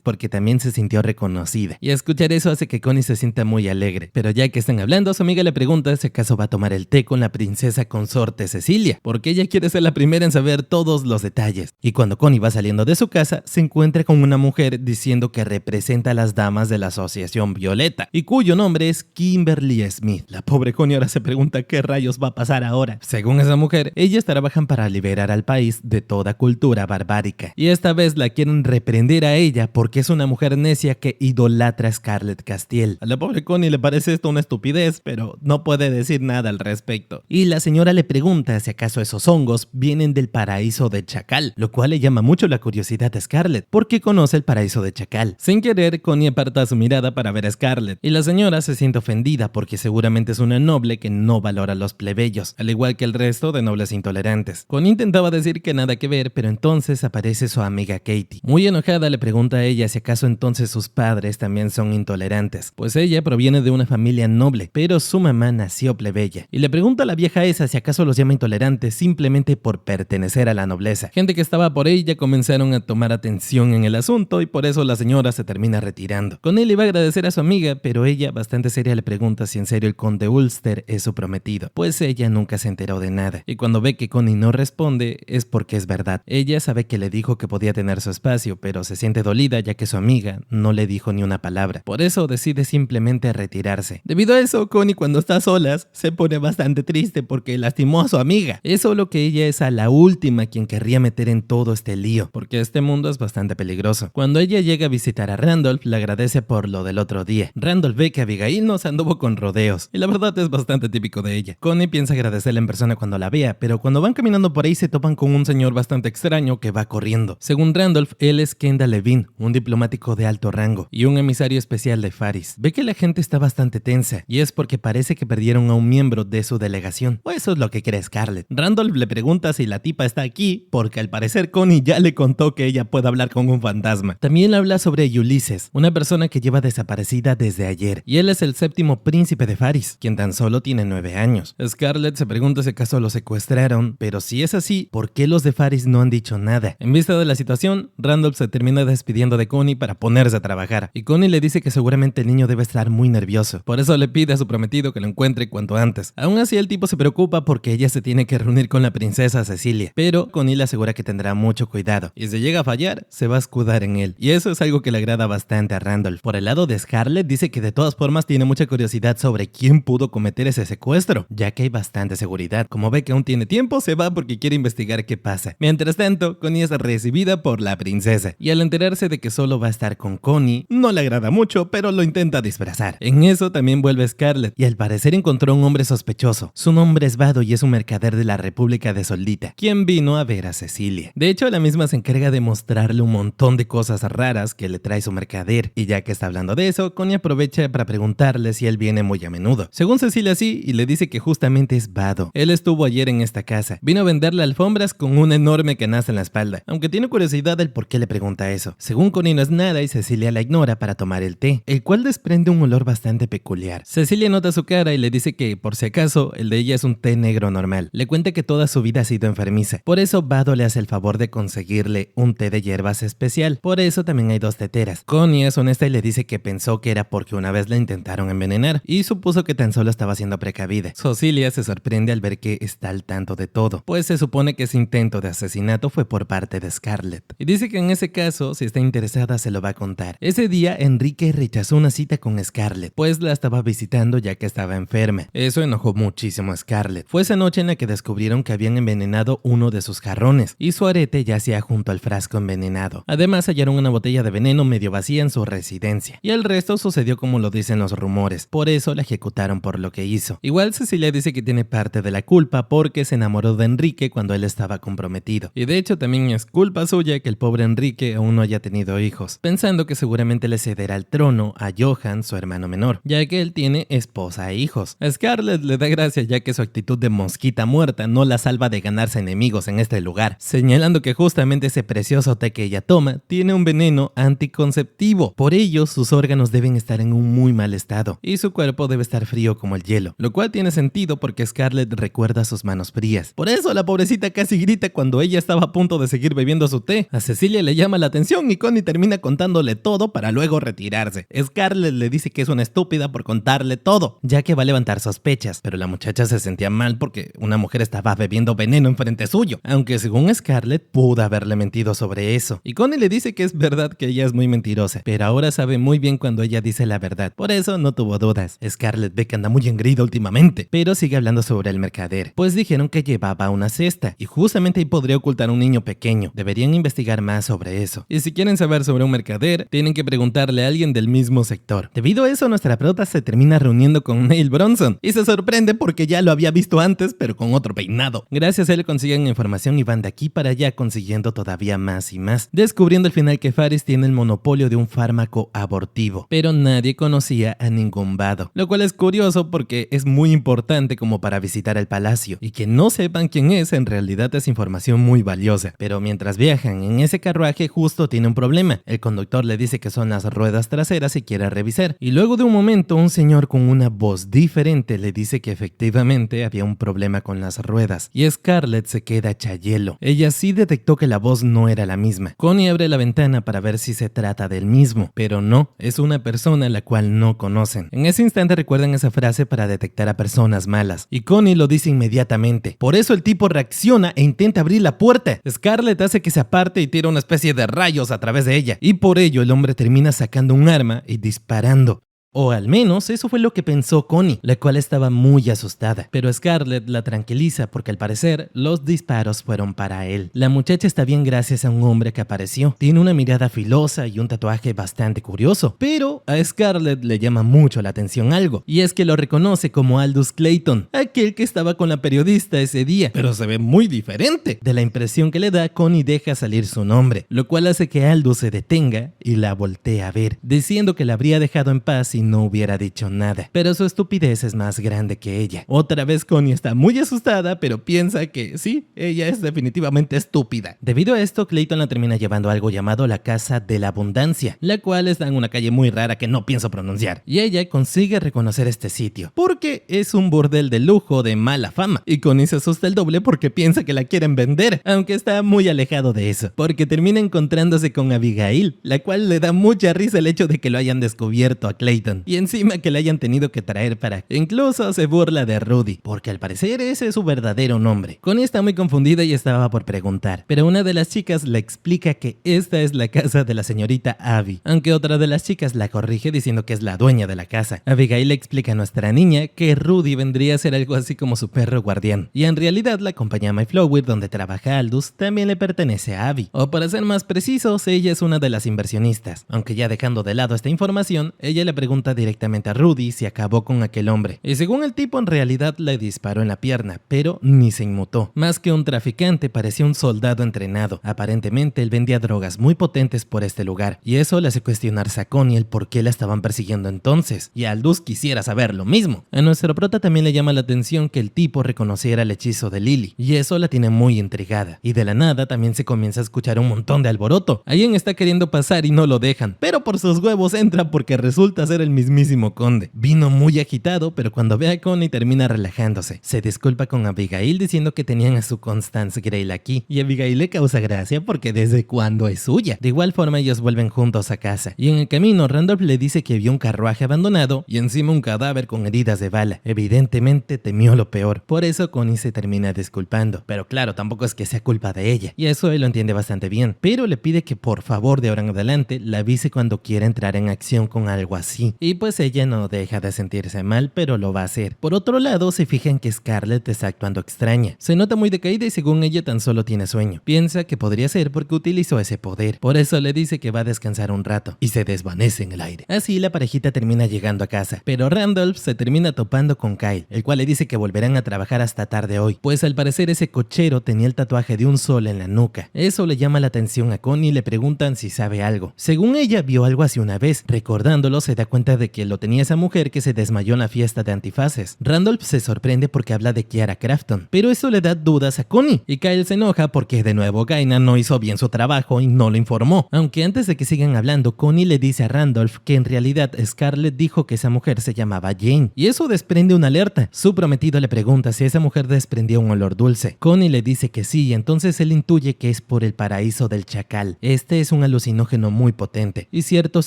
porque también se sintió reconocida. Y escuchar eso hace que Connie se sienta muy alegre. Pero ya que están hablando, su amiga le pregunta si acaso va a tomar el té con la princesa consorte Cecilia, porque ella quiere ser la primera en saber todos los detalles. Y cuando Connie va saliendo de su casa, se encuentra con una mujer diciendo que representa a las damas de la Asociación Violeta, y cuyo nombre es Kimberly Smith. La pobre Connie ahora se pregunta qué rayos va a pasar ahora. Según esa mujer, ellas trabajan para liberar al país de toda cultura barbárica, y esta vez la quieren reprender a ella porque es una mujer necia que idolatra a Scarlett Castiel. A la pobre Connie le parece esto una estupidez, pero no puede decir nada al respecto. Y la señora le pregunta si acaso esos hongos vienen del paraíso de Chacal, lo cual le llama mucho la curiosidad a Scarlett, porque conoce el paraíso de Chacal. Sin querer, Connie aparta su mirada para ver a Scarlett, y la señora se siente ofendida porque seguramente es una noble que no valora a los plebeyos, al igual que el resto de nobles intolerantes. Connie intentaba decir que nada que ver, pero entonces aparece su amiga Katie. Muy enojada le pregunta a ella si acaso entonces sus padres también son intolerantes, pues ella proviene de una familia noble, pero su mamá nació plebeya. Y le pregunta a la vieja esa si acaso los llama intolerantes simplemente por pertenecer a la nobleza. Gente que estaba por ella comenzaron a tomar atención en el asunto y por eso la señora se termina retirando. Con él iba a agradecer a su amiga, pero ella bastante seria le pregunta si en serio el conde Ulster es su prometido, pues ella nunca se enteró de nada. Y cuando ve que Connie no responde es porque es verdad. Ella sabe que le dijo que podía tener su espacio, pero se siente dolida ya que su amiga no le dijo ni una palabra. Por eso decide simplemente retirarse. Debido a eso, Connie cuando está a solas se pone bastante triste porque lastimó a su amiga. Es solo que ella es a la última quien querría meter en todo este lío, porque este mundo es bastante peligroso. Cuando ella llega a visitar a Randolph, le agradece por lo del otro día. Randolph ve que Abigail no se anduvo con rodeos, y la verdad es bastante típico de ella. Connie piensa agradecerle en persona cuando la vea, pero cuando van caminando por ahí se topan con un señor bastante extraño que va corriendo. Según Randolph, él es Kendall Levine, un diplomático de alto rango y un emisario especial de Faris. Ve que la gente está bastante tensa, y es porque parece que perdieron a un miembro de su delegación, o eso es lo que cree Scarlett. Randolph le pregunta si la tipa está aquí, porque al parecer Connie ya le contó que ella puede hablar con un fantasma. También le habla sobre Ulysses, una persona que lleva desaparecida desde ayer, y él es el séptimo príncipe de Faris, quien tan solo tiene 9 años. Scarlett se pregunta si acaso lo secuestraron, pero si es así, ¿por qué los de Faris no han dicho nada? En vista de la situación, Randolph se termina despidiendo de Connie para ponerse a trabajar, y Connie le dice que seguramente el niño debe estar muy nervioso, por eso le pide a su prometido que lo encuentre cuanto antes. Aún así el tipo se preocupa porque ella se tiene que reunir con la princesa Cecilia, pero Connie le asegura que tendrá mucho cuidado, y si llega a fallar, se va a escudar en él, y eso es algo que le agrada bastante a Randolph. Por el lado de Scarlett, dice que de todas formas tiene mucha curiosidad sobre quién pudo cometer ese secuestro, ya que hay bastante seguridad. Como ve que aún tiene tiempo, se va porque quiere investigar qué pasa. Mientras tanto, Connie es recibida por la princesa, y al enterarse de que solo va a estar con Connie, no le agrada mucho, pero lo intenta disfrazar. En eso también vuelve Scarlett, y al parecer encontró a un hombre sospechoso. Su nombre es Vado y es un mercader de la República de Soldita, quien vino a ver a Cecilia. De hecho, la misma se encarga de mostrarle un montón de cosas raras que le trae su mercader, y ya que está hablando de eso, Connie aprovecha para preguntarle si él viene muy a menudo. Según Cecilia sí, y le dice que justamente es Vado. Él estuvo ayer en esta casa, vino a venderle alfombras con una enorme canaza en la espalda, aunque tiene curiosidad del por qué le pregunta eso. Según Connie no es nada y Cecilia la ignora para tomar el té, el cual desprende un olor bastante peculiar. Cecilia nota su cara y le dice que, por si acaso, el de ella es un té negro normal. Le cuenta que toda su vida ha sido enfermiza, por eso Vado le hace el favor de conseguirle un té de hierbas especial, por eso también hay 2 teteras. Connie es honesta y le dice que pensó que era porque una vez la intentaron envenenar, y supuso que tan solo estaba siendo precavida. Cecilia se sorprende al ver que está al tanto de todo, pues se supone que ese intento de asesinato fue por parte de Scarlett, y dice que en ese caso, si está interesada, se lo va a contar. Ese día, Enrique rechazó una cita con Scarlett, pues la estaba visitando ya que estaba enferma. Eso enojó muchísimo a Scarlett. Fue esa noche en la que descubrieron que habían envenenado uno de sus jarrones, y su arete yacía junto al frasco envenenado. Además, hallaron una botella de veneno medio vacía en su residencia, y el resto sucedió como lo dicen los rumores. Por eso la ejecutaron por lo que hizo. Igual Cecilia dice que tiene parte de la culpa porque se enamoró de Enrique cuando él estaba comprometido. Y de hecho también es culpa suya que el pobre Enrique aún no haya tenido hijos, pensando que seguramente le cederá el trono trono a Johan, su hermano menor, ya que él tiene esposa e hijos. A Scarlett le da gracia ya que su actitud de mosquita muerta no la salva de ganarse enemigos en este lugar, señalando que justamente ese precioso té que ella toma tiene un veneno anticonceptivo. Por ello, sus órganos deben estar en un muy mal estado y su cuerpo debe estar frío como el hielo, lo cual tiene sentido porque Scarlett recuerda sus manos frías. Por eso la pobrecita casi grita cuando ella estaba a punto de seguir bebiendo su té. A Cecilia le llama la atención y Connie termina contándole todo para luego retirarse. Scarlett le dice que es una estúpida por contarle todo, ya que va a levantar sospechas, pero la muchacha se sentía mal porque una mujer estaba bebiendo veneno enfrente suyo, aunque según Scarlett pudo haberle mentido sobre eso. Y Connie le dice que es verdad que ella es muy mentirosa, pero ahora sabe muy bien cuando ella dice la verdad, por eso no tuvo dudas. Scarlett ve que anda muy engrida últimamente, pero sigue hablando sobre el mercader, pues dijeron que llevaba una cesta y justamente ahí podría ocultar un niño pequeño. Deberían investigar más sobre eso. Y si quieren saber sobre un mercader, tienen que preguntarle a alguien del mismo sector. Debido a eso, nuestra prota se termina reuniendo con Neil Bronson y se sorprende porque ya lo había visto antes, pero con otro peinado. Gracias a él consiguen información y van de aquí para allá consiguiendo todavía más y más, descubriendo al final que Faris tiene el monopolio de un fármaco abortivo, pero nadie conocía a ningún vado, lo cual es curioso porque es muy importante como para visitar el palacio, y que no sepan quién es en realidad es información muy valiosa. Pero mientras viajan en ese carruaje justo tiene un problema. El conductor le dice que son las ruedas traseras y quiere revisar, y luego de un momento un señor con una voz diferente le dice que efectivamente había un problema con las ruedas, y Scarlett se queda hecha hielo. Ella sí detectó que la voz no era la misma. Connie abre la ventana para ver si se trata del mismo, pero no, es una persona a la cual no conocen. En ese instante recuerdan esa frase para detectar a personas malas, y Connie lo dice inmediatamente. Por eso el tipo reacciona e intenta abrir la puerta. Scarlett hace que se aparte y tira una especie de rayos a través de ella, y por ello el hombre termina sacando un arma y disparando. O al menos eso fue lo que pensó Connie, la cual estaba muy asustada, pero Scarlett la tranquiliza porque al parecer los disparos fueron para él. La muchacha está bien gracias a un hombre que apareció. Tiene una mirada filosa y un tatuaje bastante curioso, pero a Scarlett le llama mucho la atención algo, y es que lo reconoce como Aldous Clayton, aquel que estaba con la periodista ese día, pero se ve muy diferente. De la impresión que le da, Connie deja salir su nombre, lo cual hace que Aldous se detenga y la voltee a ver, diciendo que la habría dejado en paz y no hubiera dicho nada, pero su estupidez es más grande que ella. Otra vez Connie está muy asustada, pero piensa que sí, ella es definitivamente estúpida. Debido a esto, Clayton la termina llevando a algo llamado la Casa de la Abundancia, la cual está en una calle muy rara que no pienso pronunciar, y ella consigue reconocer este sitio, porque es un burdel de lujo de mala fama, y Connie se asusta el doble porque piensa que la quieren vender, aunque está muy alejado de eso, porque termina encontrándose con Abigail, la cual le da mucha risa el hecho de que lo hayan descubierto a Clayton, y encima que le hayan tenido que traer para... Incluso se burla de Rudy, porque al parecer ese es su verdadero nombre. Connie está muy confundida y estaba por preguntar, pero una de las chicas le explica que esta es la casa de la señorita Abby, aunque otra de las chicas la corrige diciendo que es la dueña de la casa. Abigail le explica a nuestra niña que Rudy vendría a ser algo así como su perro guardián, y en realidad la compañía Mayflower donde trabaja Aldous también le pertenece a Abby, o para ser más precisos, ella es una de las inversionistas. Aunque ya dejando de lado esta información, ella le pregunta directamente a Rudy si acabó con aquel hombre, y según el tipo en realidad le disparó en la pierna, pero ni se inmutó. Más que un traficante, parecía un soldado entrenado. Aparentemente él vendía drogas muy potentes por este lugar, y eso le hace cuestionarse a Connie el por qué la estaban persiguiendo entonces, y Aldous quisiera saber lo mismo. A nuestro prota también le llama la atención que el tipo reconociera el hechizo de Lily, y eso la tiene muy intrigada, y de la nada también se comienza a escuchar un montón de alboroto. Alguien está queriendo pasar y no lo dejan, pero por sus huevos entra porque resulta ser el mismísimo conde. Vino muy agitado, pero cuando ve a Connie termina relajándose. Se disculpa con Abigail diciendo que tenían a su Constance Grey aquí, y Abigail le causa gracia porque desde cuándo es suya. De igual forma ellos vuelven juntos a casa, y en el camino Randolph le dice que vio un carruaje abandonado y encima un cadáver con heridas de bala. Evidentemente temió lo peor, por eso Connie se termina disculpando, pero claro, tampoco es que sea culpa de ella, y eso él lo entiende bastante bien, pero le pide que por favor de ahora en adelante la avise cuando quiera entrar en acción con algo así. Connie, y pues ella no deja de sentirse mal, pero lo va a hacer. Por otro lado, se fijan que Scarlett está actuando extraña. Se nota muy decaída y según ella tan solo tiene sueño. Piensa que podría ser porque utilizó ese poder. Por eso le dice que va a descansar un rato y se desvanece en el aire. Así la parejita termina llegando a casa, pero Randolph se termina topando con Kyle, el cual le dice que volverán a trabajar hasta tarde hoy, pues al parecer ese cochero tenía el tatuaje de un sol en la nuca. Eso le llama la atención a Connie y le preguntan si sabe algo. Según ella vio algo hace una vez, recordándolo se da cuenta de que lo tenía esa mujer que se desmayó en la fiesta de antifaces. Randolph se sorprende porque habla de Kiara Crafton, pero eso le da dudas a Connie y Kyle se enoja porque de nuevo Gaina no hizo bien su trabajo y no lo informó. Aunque antes de que sigan hablando, Connie le dice a Randolph que en realidad Scarlett dijo que esa mujer se llamaba Jane y eso desprende una alerta. Su prometido le pregunta si esa mujer desprendía un olor dulce. Connie le dice que sí y entonces él intuye que es por el paraíso del chacal. Este es un alucinógeno muy potente y ciertos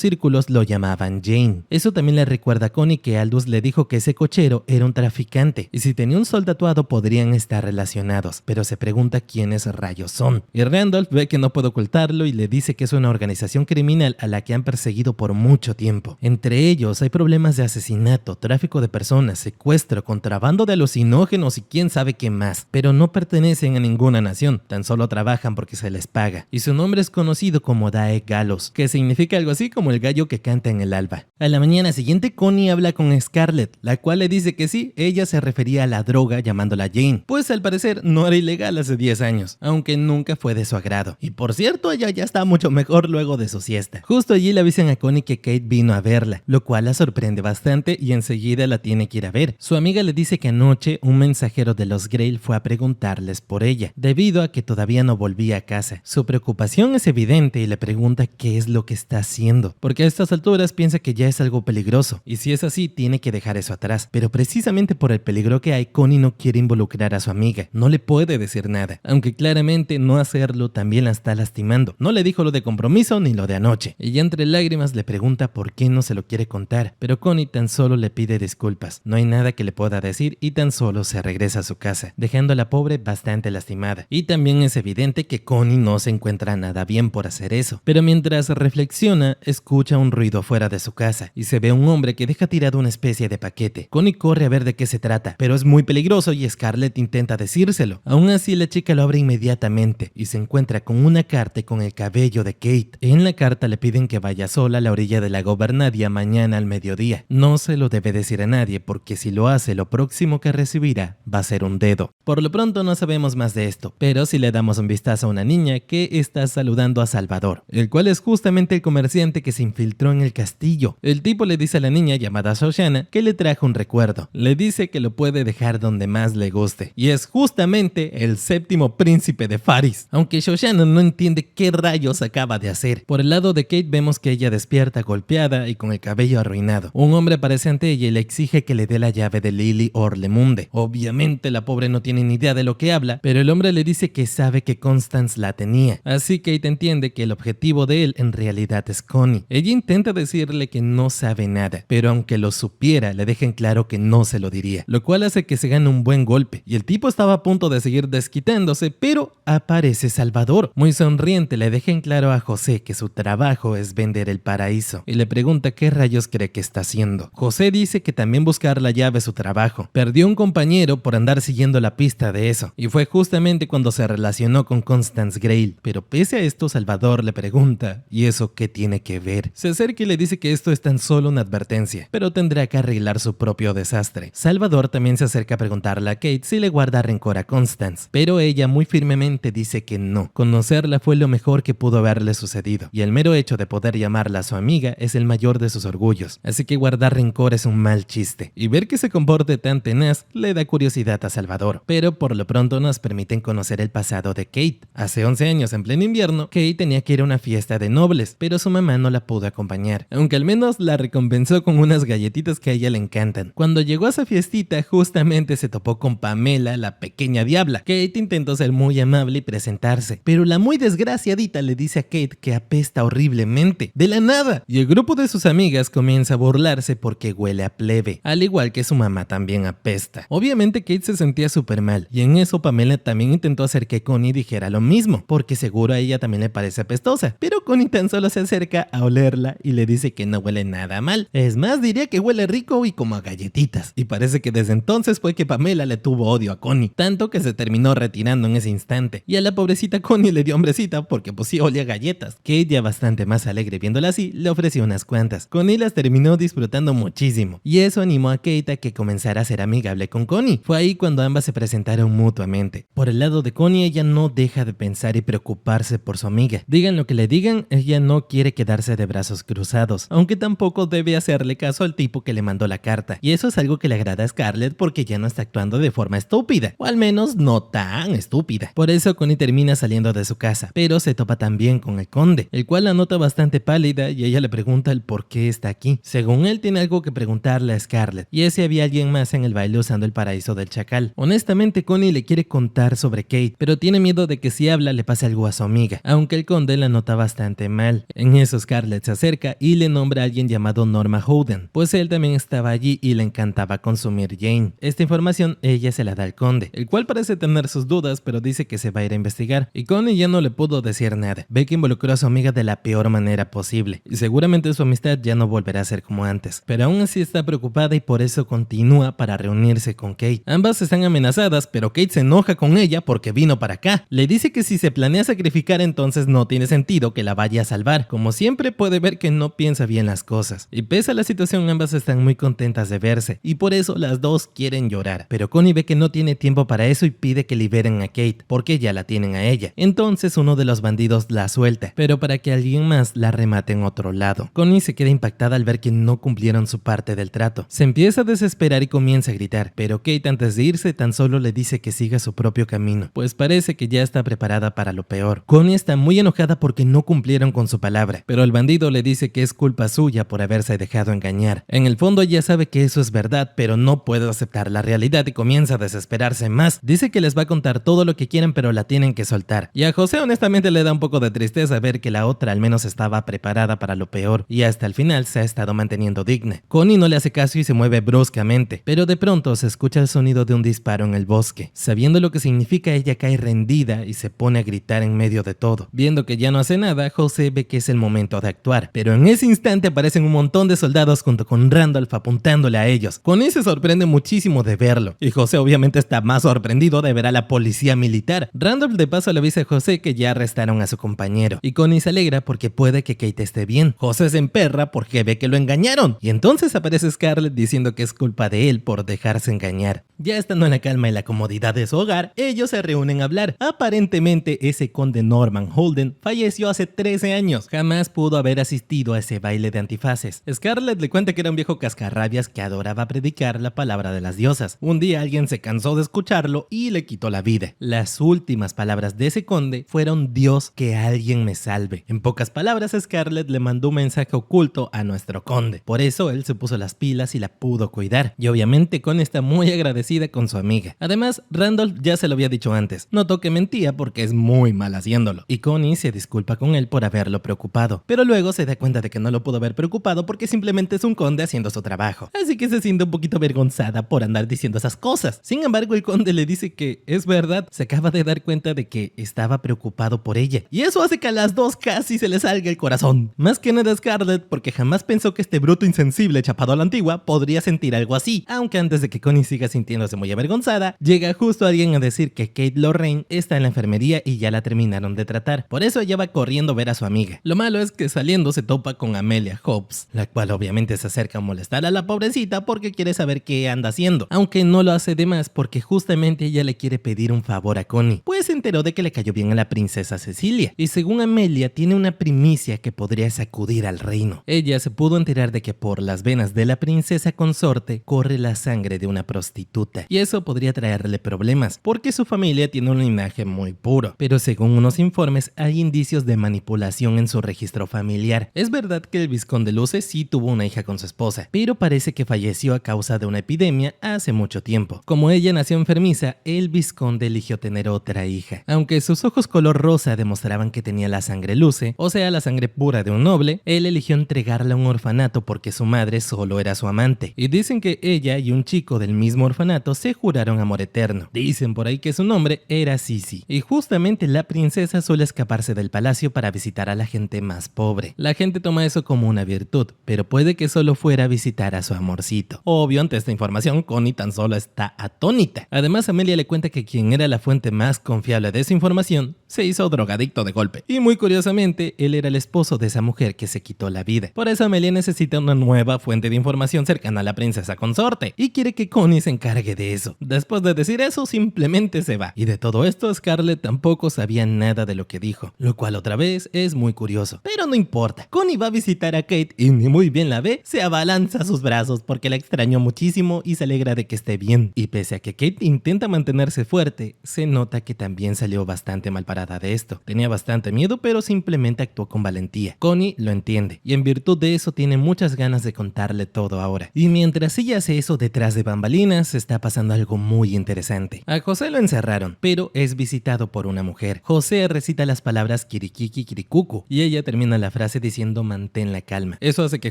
círculos lo llamaban Jane. Eso también le recuerda a Connie que Aldous le dijo que ese cochero era un traficante y si tenía un sol tatuado podrían estar relacionados, pero se pregunta quiénes rayos son. Y Randolph ve que no puede ocultarlo y le dice que es una organización criminal a la que han perseguido por mucho tiempo. Entre ellos hay problemas de asesinato, tráfico de personas, secuestro, contrabando de alucinógenos y quién sabe qué más, pero no pertenecen a ninguna nación, tan solo trabajan porque se les paga. Y su nombre es conocido como Dae Gallows, que significa algo así como el gallo que canta en el alba. A la mañana siguiente Connie habla con Scarlett, la cual le dice que sí, ella se refería a la droga llamándola Jane, pues al parecer no era ilegal hace 10 años, aunque nunca fue de su agrado. Y por cierto, ella ya está mucho mejor luego de su siesta. Justo allí le avisan a Connie que Kate vino a verla, lo cual la sorprende bastante y enseguida la tiene que ir a ver. Su amiga le dice que anoche un mensajero de los Grail fue a preguntarles por ella, debido a que todavía no volvía a casa. Su preocupación es evidente y le pregunta qué es lo que está haciendo, porque a estas alturas piensa que ya es algo peligroso, y si es así tiene que dejar eso atrás. Pero precisamente por el peligro que hay, Connie no quiere involucrar a su amiga, no le puede decir nada, aunque claramente no hacerlo también la está lastimando. No le dijo lo de compromiso ni lo de anoche. Ella entre lágrimas le pregunta por qué no se lo quiere contar, pero Connie tan solo le pide disculpas. No hay nada que le pueda decir y tan solo se regresa a su casa, dejando a la pobre bastante lastimada. Y también es evidente que Connie no se encuentra nada bien por hacer eso. Pero mientras reflexiona, escucha un ruido fuera de su casa y se ve un hombre que deja tirado una especie de paquete. Connie corre a ver de qué se trata, pero es muy peligroso y Scarlett intenta decírselo. Aún así la chica lo abre inmediatamente y se encuentra con una carta con el cabello de Kate. En la carta le piden que vaya sola a la orilla del lago Barnadia mañana al mediodía. No se lo debe decir a nadie porque si lo hace lo próximo que recibirá va a ser un dedo. Por lo pronto no sabemos más de esto, pero si le damos un vistazo a una niña que está saludando a Salvador, el cual es justamente el comerciante que se infiltró en el castillo. El tipo le dice a la niña llamada Shoshana que le trajo un recuerdo. Le dice que lo puede dejar donde más le guste y es justamente el séptimo príncipe de Faris. Aunque Shoshana no entiende qué rayos acaba de hacer. Por el lado de Kate vemos que ella despierta golpeada y con el cabello arruinado. Un hombre aparece ante ella y le exige que le dé la llave de Lily Orlemunde. Obviamente la pobre no tiene ni idea de lo que habla, pero el hombre le dice que sabe que Constance la tenía. Así Kate entiende que el objetivo de él en realidad es Connie. Ella intenta decirle que no sabe nada, pero aunque lo supiera, le deja en claro que no se lo diría, lo cual hace que se gane un buen golpe. Y el tipo estaba a punto de seguir desquitándose, pero aparece Salvador. Muy sonriente le deja en claro a José que su trabajo es vender el paraíso y le pregunta qué rayos cree que está haciendo. José dice que también buscar la llave es su trabajo. Perdió un compañero por andar siguiendo la pista de eso y fue justamente cuando se relacionó con Constance Grail. Pero pese a esto, Salvador le pregunta ¿y eso qué tiene que ver? Se acerca y le dice que esto es tan solo una advertencia, pero tendrá que arreglar su propio desastre. Salvador también se acerca a preguntarle a Kate si le guarda rencor a Constance, pero ella muy firmemente dice que no. Conocerla fue lo mejor que pudo haberle sucedido y el mero hecho de poder llamarla su amiga es el mayor de sus orgullos, así que guardar rencor es un mal chiste y ver que se comporte tan tenaz le da curiosidad a Salvador. Pero por lo pronto nos permiten conocer el pasado de Kate. Hace 11 años en pleno invierno, Kate tenía que ir a una fiesta de nobles, pero su mamá no la pudo acompañar, aunque al menos la recompensó con unas galletitas que a ella le encantan. Cuando llegó a esa fiestita justamente se topó con Pamela, la pequeña diabla. Kate intentó ser muy amable y presentarse, pero la muy desgraciadita le dice a Kate que apesta horriblemente, de la nada, y el grupo de sus amigas comienza a burlarse porque huele a plebe, al igual que su mamá también apesta. Obviamente Kate se sentía súper mal, y en eso Pamela también intentó hacer que Connie dijera lo mismo, porque seguro a ella también le parece apestosa, pero Connie tan solo se acerca a olerla y le dice que no huele nada nada mal. Es más, diría que huele rico y como a galletitas. Y parece que desde entonces fue que Pamela le tuvo odio a Connie, tanto que se terminó retirando en ese instante. Y a la pobrecita Connie le dio hambrecita porque pues sí olía a galletas. Kate, ya bastante más alegre viéndola así, le ofreció unas cuantas. Connie las terminó disfrutando muchísimo, y eso animó a Kate a que comenzara a ser amigable con Connie. Fue ahí cuando ambas se presentaron mutuamente. Por el lado de Connie, ella no deja de pensar y preocuparse por su amiga. Digan lo que le digan, ella no quiere quedarse de brazos cruzados, aunque tampoco debe hacerle caso al tipo que le mandó la carta. Y eso es algo que le agrada a Scarlett porque ya no está actuando de forma estúpida, o al menos no tan estúpida. Por eso Connie termina saliendo de su casa, pero se topa también con el conde, el cual la nota bastante pálida y ella le pregunta el por qué está aquí. Según él, tiene algo que preguntarle a Scarlett, y es si había alguien más en el baile usando el paraíso del chacal. Honestamente, Connie le quiere contar sobre Kate, pero tiene miedo de que si habla le pase algo a su amiga, aunque el conde la nota bastante mal. En eso Scarlett se acerca y le nombra a alguien llamado Norman Howden, pues él también estaba allí y le encantaba consumir Jane. Esta información ella se la da al conde, el cual parece tener sus dudas, pero dice que se va a ir a investigar, y Connie ya no le pudo decir nada. Ve que involucró a su amiga de la peor manera posible, y seguramente su amistad ya no volverá a ser como antes, pero aún así está preocupada y por eso continúa para reunirse con Kate. Ambas están amenazadas, pero Kate se enoja con ella porque vino para acá. Le dice que si se planea sacrificar, entonces no tiene sentido que la vaya a salvar. Como siempre, puede ver que no piensa bien las cosas, y pese a la situación, ambas están muy contentas de verse, y por eso las dos quieren llorar. Pero Connie ve que no tiene tiempo para eso y pide que liberen a Kate, porque ya la tienen a ella. Entonces uno de los bandidos la suelta, pero para que alguien más la remate en otro lado. Connie se queda impactada al ver que no cumplieron su parte del trato. Se empieza a desesperar y comienza a gritar, pero Kate antes de irse tan solo le dice que siga su propio camino, pues parece que ya está preparada para lo peor. Connie está muy enojada porque no cumplieron con su palabra, pero el bandido le dice que es culpa suya por haberse dejado engañar. En el fondo ella sabe que eso es verdad, pero no puede aceptar la realidad y comienza a desesperarse más. Dice que les va a contar todo lo que quieren, pero la tienen que soltar. Y a José honestamente le da un poco de tristeza ver que la otra al menos estaba preparada para lo peor, y hasta el final se ha estado manteniendo digna. Connie no le hace caso y se mueve bruscamente, pero de pronto se escucha el sonido de un disparo en el bosque. Sabiendo lo que significa, ella cae rendida y se pone a gritar en medio de todo. Viendo que ya no hace nada, José ve que es el momento de actuar, pero en ese instante aparecen un montón de soldados junto con Randolph apuntándole a ellos. Connie se sorprende muchísimo de verlo, y José obviamente está más sorprendido de ver a la policía militar. Randolph de paso le avisa a José que ya arrestaron a su compañero, y Connie se alegra porque puede que Kate esté bien. José se emperra porque ve que lo engañaron, y entonces aparece Scarlett diciendo que es culpa de él por dejarse engañar. Ya estando en la calma y la comodidad de su hogar, ellos se reúnen a hablar. Aparentemente ese conde Norman Howden falleció hace 13 años. Jamás pudo haber asistido a ese baile de antifaces. Scarlett le cuenta que era un viejo cascarrabias que adoraba predicar la palabra de las diosas. Un día alguien se cansó de escucharlo y le quitó la vida. Las últimas palabras de ese conde fueron: Dios, que alguien me salve. En pocas palabras, Scarlett le mandó un mensaje oculto a nuestro conde. Por eso él se puso las pilas y la pudo cuidar. Y obviamente Connie está muy agradecida con su amiga. Además, Randolph ya se lo había dicho antes. Notó que mentía porque es muy mal haciéndolo. Y Connie se disculpa con él por haberlo preocupado. Pero luego se da cuenta de que no lo pudo haber preocupado porque simplemente es un conde haciendo su trabajo. Así que se siente un poquito avergonzada por andar diciendo esas cosas. Sin embargo, el conde le dice que es verdad. Se acaba de dar cuenta de que estaba preocupado por ella. Y eso hace que a las dos casi se le salga el corazón. Más que nada Scarlett, porque jamás pensó que este bruto insensible chapado a la antigua podría sentir algo así. Aunque antes de que Connie siga sintiéndose muy avergonzada, llega justo alguien a decir que Kate Lorraine está en la enfermería y ya la terminaron de tratar. Por eso ella va corriendo a ver a su amiga. Lo malo es que saliendo se topa con Amelia Hobbs, la cual obviamente se acerca a molestar a la pobrecita porque quiere saber qué anda haciendo, aunque no lo hace de más porque justamente ella le quiere pedir un favor a Connie, pues se enteró de que le cayó bien a la princesa Cecilia, y según Amelia tiene una primicia que podría sacudir al reino. Ella se pudo enterar de que por las venas de la princesa consorte corre la sangre de una prostituta, y eso podría traerle problemas porque su familia tiene un linaje muy puro, pero según unos informes hay indicios de manipulación en su registro familiar. Es verdad que el vizconde Luce sí tuvo una hija con su esposa, pero parece que falleció a causa de una epidemia hace mucho tiempo. Como ella nació enfermiza, el vizconde eligió tener otra hija. Aunque sus ojos color rosa demostraban que tenía la sangre Luce, o sea la sangre pura de un noble, él eligió entregarla a un orfanato porque su madre solo era su amante, y dicen que ella y un chico del mismo orfanato se juraron amor eterno. Dicen por ahí que su nombre era Sisi, y justamente la princesa suele escaparse del palacio para visitar a la gente más pobre. La gente toma eso como una virtud virtud, pero puede que solo fuera a visitar a su amorcito. Obvio, ante esta información, Connie tan solo está atónita. Además, Amelia le cuenta que quien era la fuente más confiable de esa información se hizo drogadicto de golpe. Y muy curiosamente, él era el esposo de esa mujer que se quitó la vida. Por eso Amelia necesita una nueva fuente de información cercana a la princesa consorte y quiere que Connie se encargue de eso. Después de decir eso, simplemente se va. Y de todo esto, Scarlett tampoco sabía nada de lo que dijo, lo cual otra vez es muy curioso. Pero no importa, Connie va a visitar a Kate y ni muy bien la ve, se abalanza a sus brazos porque la extrañó muchísimo y se alegra de que esté bien. Y pese a que Kate intenta mantenerse fuerte, se nota que también salió bastante mal parada de esto. Tenía bastante miedo, pero simplemente actuó con valentía. Connie lo entiende y en virtud de eso tiene muchas ganas de contarle todo ahora. Y mientras ella hace eso detrás de bambalinas, está pasando algo muy interesante. A José lo encerraron, pero es visitado por una mujer. José recita las palabras kirikiki kirikuku y ella termina la frase diciendo mantén la calma. Eso hace que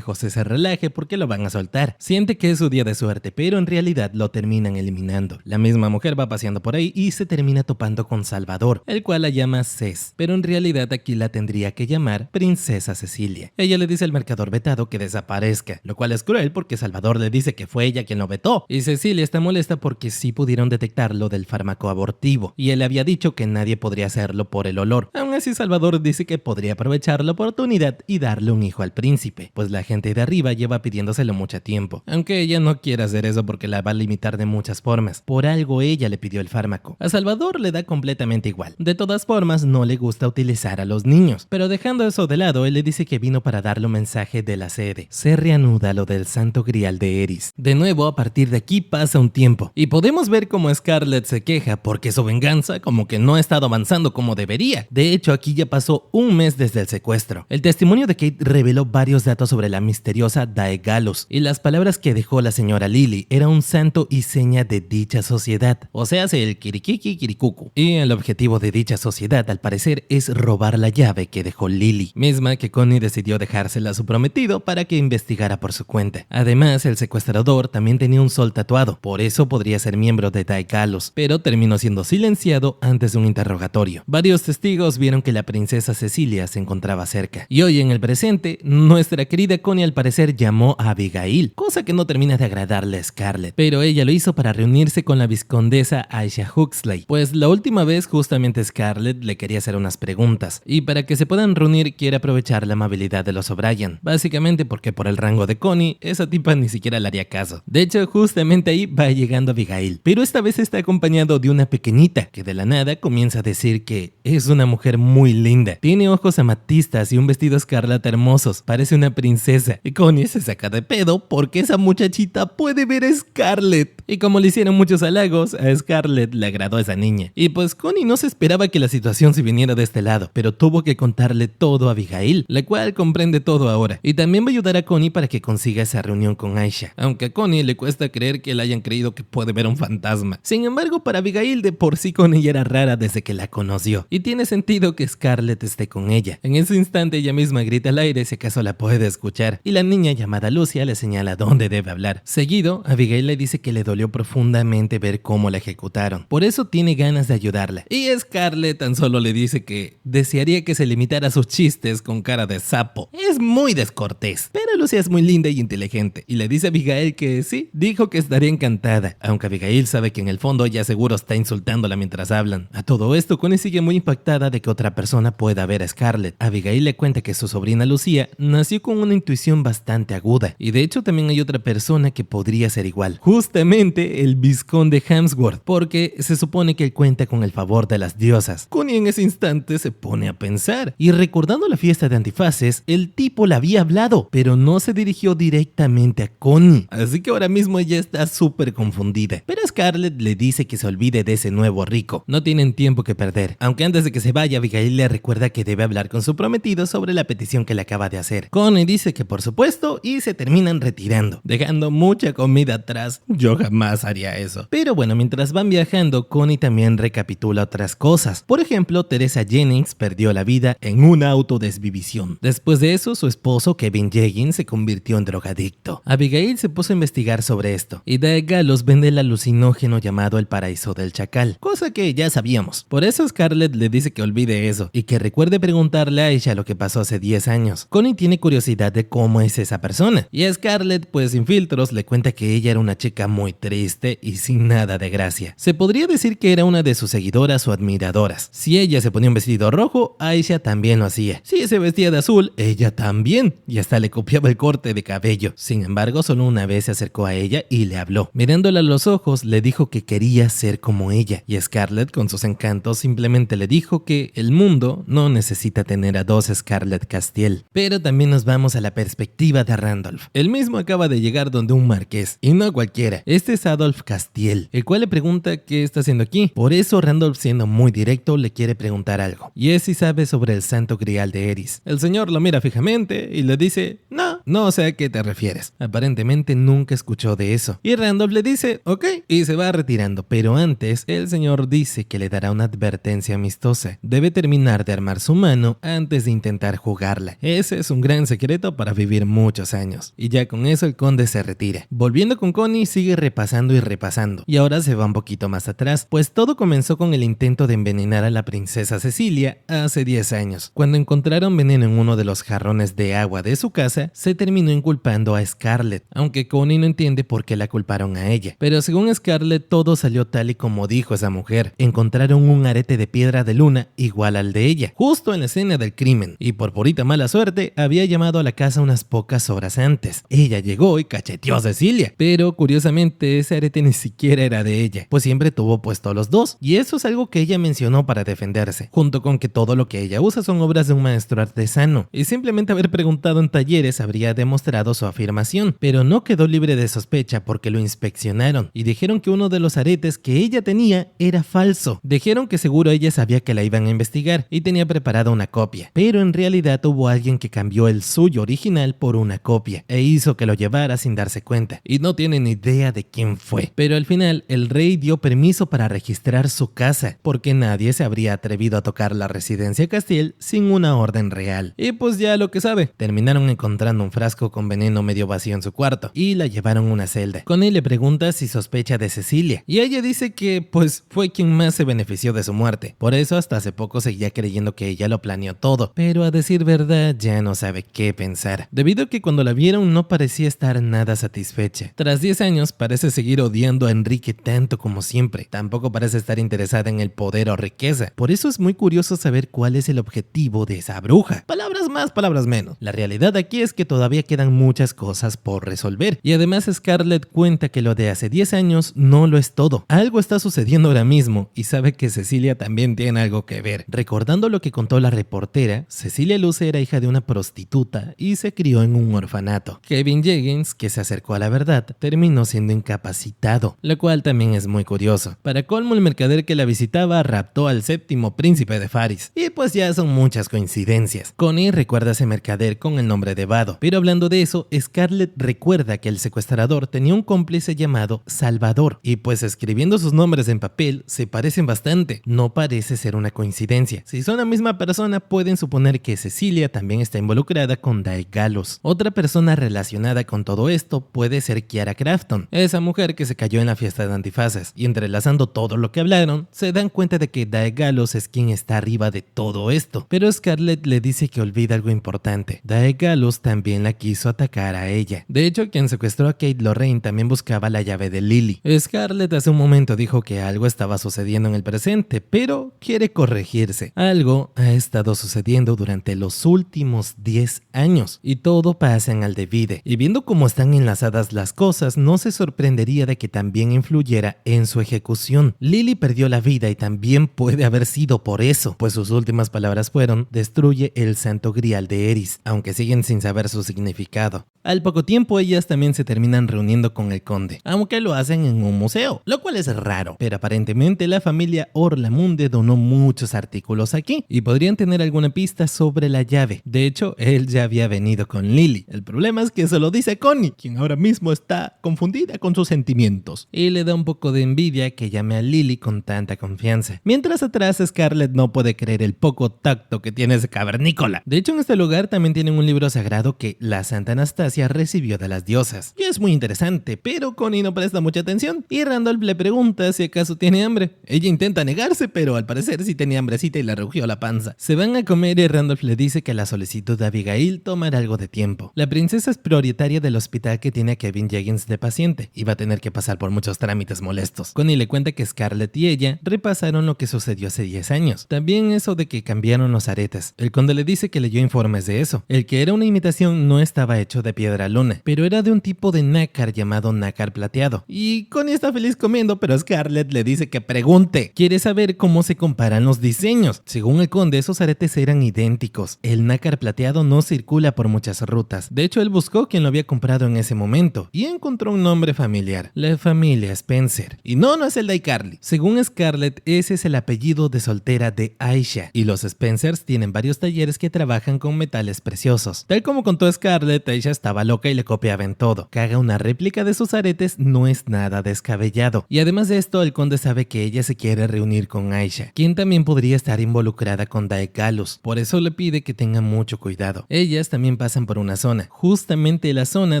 José se relaje porque lo van a soltar. Siente que es su día de suerte, pero en realidad lo terminan eliminando. La misma mujer va paseando por ahí y se termina topando con Salvador, el cual la llama Cés, pero en realidad aquí la tendría que llamar Princesa Cecilia. Ella le dice al mercador vetado que desaparezca, lo cual es cruel porque Salvador le dice que fue ella quien lo vetó, y Cecilia está molesta porque sí pudieron detectar lo del fármaco abortivo, y él había dicho que nadie podría hacerlo por el olor. Aún así Salvador dice que podría aprovechar la oportunidad y darle un hijo al príncipe, pues la gente de arriba lleva pidiéndoselo mucho tiempo, aunque ella no quiere hacer eso porque la va a limitar de muchas formas. Por algo ella le pidió el fármaco. A Salvador le da completamente igual. De todas formas, no le gusta utilizar a los niños, pero dejando eso de lado, él le dice que vino para darle un mensaje de la sede. Se reanuda lo del santo grial de Eris. De nuevo, a partir de aquí pasa un tiempo, y podemos ver cómo Scarlett se queja porque su venganza como que no ha estado avanzando como debería. De hecho, aquí ya pasó un mes desde el secuestro. El testimonio de Kate reveló varios datos sobre la misteriosa Daegalus, y las palabras que dejó la señora Lily era un santo y seña de dicha sociedad, o sea, el kirikiki kirikuku. Y el objetivo de dicha sociedad, al parecer, es robar la llave que dejó Lily, misma que Connie decidió dejársela a su prometido para que investigara por su cuenta. Además, el secuestrador también tenía un sol tatuado, por eso podría ser miembro de Daegalus, pero terminó siendo silenciado antes de un interrogatorio. Varios testigos vieron que la princesa Cecilia se encontraba cerca. Y hoy en el presente, nuestra querida Connie al parecer llamó a Abigail, cosa que no termina de agradarle a Scarlett, pero ella lo hizo para reunirse con la vizcondesa Aisha Huxley, pues la última vez justamente Scarlett le quería hacer unas preguntas, y para que se puedan reunir quiere aprovechar la amabilidad de los O'Brien, básicamente porque por el rango de Connie, esa tipa ni siquiera le haría caso. De hecho, justamente ahí va llegando Abigail, pero esta vez está acompañado de una pequeñita, que de la nada comienza a decir que es una mujer muy linda, tiene ojos amatistas y un vestido escarlata hermosos, parece una princesa, y Connie se saca de pedo porque esa muchachita puede ver a Scarlett, y como le hicieron muchos halagos, a Scarlett le agradó a esa niña, y pues Connie no se esperaba que la situación se viniera de este lado, pero tuvo que contarle todo a Abigail, la cual comprende todo ahora, y también va a ayudar a Connie para que consiga esa reunión con Aisha, aunque a Connie le cuesta creer que le hayan creído que puede ver un fantasma. Sin embargo, para Abigail de por sí Connie ya era rara desde que la conoció, y tiene sentido que Scarlett esté con ella. En ese instante ella misma grita al aire si acaso la puede escuchar, y la niña llamada Lucia le señala dónde debe hablar. Seguido, Abigail le dice que le dolió profundamente ver cómo la ejecutaron, por eso tiene ganas de ayudarla, y Scarlett tan solo le dice que desearía que se limitara a sus chistes con cara de sapo. Es muy descortés, pero Lucia es muy linda y inteligente, y le dice a Abigail que sí, dijo que estaría encantada, aunque Abigail sabe que en el fondo ella seguro está insultándola mientras hablan. A todo esto, Connie sigue muy impactada de que otra persona pueda ver a Scarlett. Abigail le cuenta que su sobrina Lucía nació con una intuición bastante aguda, y de hecho también hay otra persona que podría ser igual, justamente el vizconde Hemsworth, porque se supone que él cuenta con el favor de las diosas. Connie en ese instante se pone a pensar, y recordando la fiesta de antifaces, el tipo le había hablado, pero no se dirigió directamente a Connie, así que ahora mismo ella está súper confundida. Pero Scarlett le dice que se olvide de ese nuevo rico, no tienen tiempo que perder, aunque antes de que se vaya, Abigail le recuerda que debe hablar con su prometido sobre la petición que le acaba de hacer. Connie dice que por supuesto, y se terminan retirando, dejando mucha comida atrás. Yo jamás jamás haría eso. Pero bueno, mientras van viajando, Connie también recapitula otras cosas. Por ejemplo, Teresa Jennings perdió la vida en una autodesvivisión. Después de eso, su esposo Kevin Jeggins se convirtió en drogadicto. Abigail se puso a investigar sobre esto y Dae Gallows vende el alucinógeno llamado el paraíso del chacal, cosa que ya sabíamos. Por eso Scarlett le dice que olvide eso y que recuerde preguntarle a ella lo que pasó hace 10 años. Connie tiene curiosidad de cómo es esa persona y a Scarlett, pues sin filtros, le cuenta que ella era una chica muy triste y sin nada de gracia. Se podría decir que era una de sus seguidoras o admiradoras. Si ella se ponía un vestido rojo, Aisha también lo hacía. Si se vestía de azul, ella también, y hasta le copiaba el corte de cabello. Sin embargo, solo una vez se acercó a ella y le habló. Mirándola a los ojos, le dijo que quería ser como ella, y Scarlett, con sus encantos, simplemente le dijo que el mundo no necesita tener a dos Scarlett Castiel. Pero también nos vamos a la perspectiva de Randolph. Él mismo acaba de llegar donde un marqués, y no cualquiera. Este es Adolph Castiel, el cual le pregunta qué está haciendo aquí. Por eso Randolph, siendo muy directo, le quiere preguntar algo, y es si sabe sobre el santo grial de Eris. El señor lo mira fijamente y le dice, no sé a qué te refieres. Aparentemente nunca escuchó de eso. Y Randolph le dice, ok, y se va retirando. Pero antes, el señor dice que le dará una advertencia amistosa. Debe terminar de armar su mano antes de intentar jugarla. Ese es un gran secreto para vivir muchos años. Y ya con eso el conde se retira. Volviendo con Connie, sigue repasando y repasando. Y ahora se va un poquito más atrás, pues todo comenzó con el intento de envenenar a la princesa Cecilia hace 10 años. Cuando encontraron veneno en uno de los jarrones de agua de su casa, se terminó inculpando a Scarlett, aunque Connie no entiende por qué la culparon a ella. Pero según Scarlett, todo salió tal y como dijo esa mujer. Encontraron un arete de piedra de luna igual al de ella, justo en la escena del crimen, y por purita mala suerte, había llamado a la casa unas pocas horas antes. Ella llegó y cacheteó a Cecilia, pero curiosamente ese arete ni siquiera era de ella, pues siempre tuvo puesto los dos, y eso es algo que ella mencionó para defenderse, junto con que todo lo que ella usa son obras de un maestro artesano, y simplemente haber preguntado en talleres habría demostrado su afirmación, pero no quedó libre de sospecha porque lo inspeccionaron y dijeron que uno de los aretes que ella tenía era falso. Dijeron que seguro ella sabía que la iban a investigar y tenía preparada una copia, pero en realidad hubo alguien que cambió el suyo original por una copia e hizo que lo llevara sin darse cuenta, y no tienen idea de quién fue. Pero al final el rey dio permiso para registrar su casa, porque nadie se habría atrevido a tocar la residencia Castiel sin una orden real. Y pues ya lo que sabe, terminaron encontrando un frasco con veneno medio vacío en su cuarto y la llevaron a una celda. Connie le pregunta si sospecha de Cecilia y ella dice que pues fue quien más se benefició de su muerte. Por eso hasta hace poco seguía creyendo que ella lo planeó todo, pero a decir verdad ya no sabe qué pensar, debido a que cuando la vieron no parecía estar nada satisfecha. Tras 10 años parece seguir odiando a Enrique tanto como siempre. Tampoco parece estar interesada en el poder o riqueza. Por eso es muy curioso saber cuál es el objetivo de esa bruja. Palabras más, palabras menos. La realidad aquí es que todavía quedan muchas cosas por resolver. Y además Scarlett cuenta que lo de hace 10 años no lo es todo. Algo está sucediendo ahora mismo y sabe que Cecilia también tiene algo que ver. Recordando lo que contó la reportera, Cecilia Luce era hija de una prostituta y se crió en un orfanato. Kevin Jeggins, que se acercó a la verdad, terminó siendo incapacitado, lo cual también es muy curioso. Para colmo, el mercader que la visitaba raptó al séptimo príncipe de Faris. Y pues ya son muchas coincidencias. Connie recuerda a ese mercader con el nombre de Vado. Pero hablando de eso, Scarlett recuerda que el secuestrador tenía un cómplice llamado Salvador. Y pues escribiendo sus nombres en papel, se parecen bastante. No parece ser una coincidencia. Si son la misma persona, pueden suponer que Cecilia también está involucrada con Dae Gallows. Otra persona relacionada con todo esto puede ser Kiara Crafton, esa mujer que se cayó en la fiesta de antifaces. Y entrelazando todo lo que hablaron, se dan cuenta de que Dae Gallows es quien está arriba de todo esto. Pero Scarlett le dice que olvida algo importante. Dae Gallows también la quiso atacar a ella. De hecho, quien secuestró a Kate Lorraine también buscaba la llave de Lily. Scarlett hace un momento dijo que algo estaba sucediendo en el presente, pero quiere corregirse. Algo ha estado sucediendo durante los últimos 10 años y todo pasa en Aldevide. Y viendo cómo están enlazadas las cosas, no se sorprendería de que también influyera en su ejecución. Lily perdió la vida y también puede haber sido por eso, pues sus últimas palabras fueron: destruye el santo grial de Eris. Aunque siguen sin saber sus significado. Al poco tiempo ellas también se terminan reuniendo con el conde, aunque lo hacen en un museo, lo cual es raro, pero aparentemente la familia Orlamunde donó muchos artículos aquí y podrían tener alguna pista sobre la llave. De hecho, él ya había venido con Lily. El problema es que se lo dice Connie, quien ahora mismo está confundida con sus sentimientos, y le da un poco de envidia que llame a Lily con tanta confianza. Mientras atrás Scarlett no puede creer el poco tacto que tiene ese cavernícola. De hecho, en este lugar también tienen un libro sagrado que la Santa Anastasia recibió de las diosas. Y es muy interesante, pero Connie no presta mucha atención y Randolph le pregunta si acaso tiene hambre. Ella intenta negarse, pero al parecer sí tenía hambrecita y le rugió la panza. Se van a comer y Randolph le dice que la solicitud de Abigail tomará algo de tiempo. La princesa es prioritaria del hospital que tiene a Kevin Jaggins de paciente y va a tener que pasar por muchos trámites molestos. Connie le cuenta que Scarlett y ella repasaron lo que sucedió hace 10 años. También eso de que cambiaron los aretes. El conde le dice que leyó informes de eso. El que era una imitación no estaba hecho de piedra luna, pero era de un tipo de nácar llamado nácar plateado. Y Connie está feliz comiendo, pero Scarlett le dice que pregunte. Quiere saber cómo se comparan los diseños. Según el conde, esos aretes eran idénticos. El nácar plateado no circula por muchas rutas. De hecho, él buscó quien lo había comprado en ese momento y encontró un nombre familiar: la familia Spencer. Y no es el de iCarly. Según Scarlett, ese es el apellido de soltera de Aisha, y los Spencers tienen varios talleres que trabajan con metales preciosos. Tal como contó Scarlett, Aisha estaba loca y le copiaba en todo. Que haga una réplica de sus aretes no es nada descabellado. Y además de esto, el conde sabe que ella se quiere reunir con Aisha, quien también podría estar involucrada con Daedalus. Por eso le pide que tenga mucho cuidado. Ellas también pasan por una zona, justamente la zona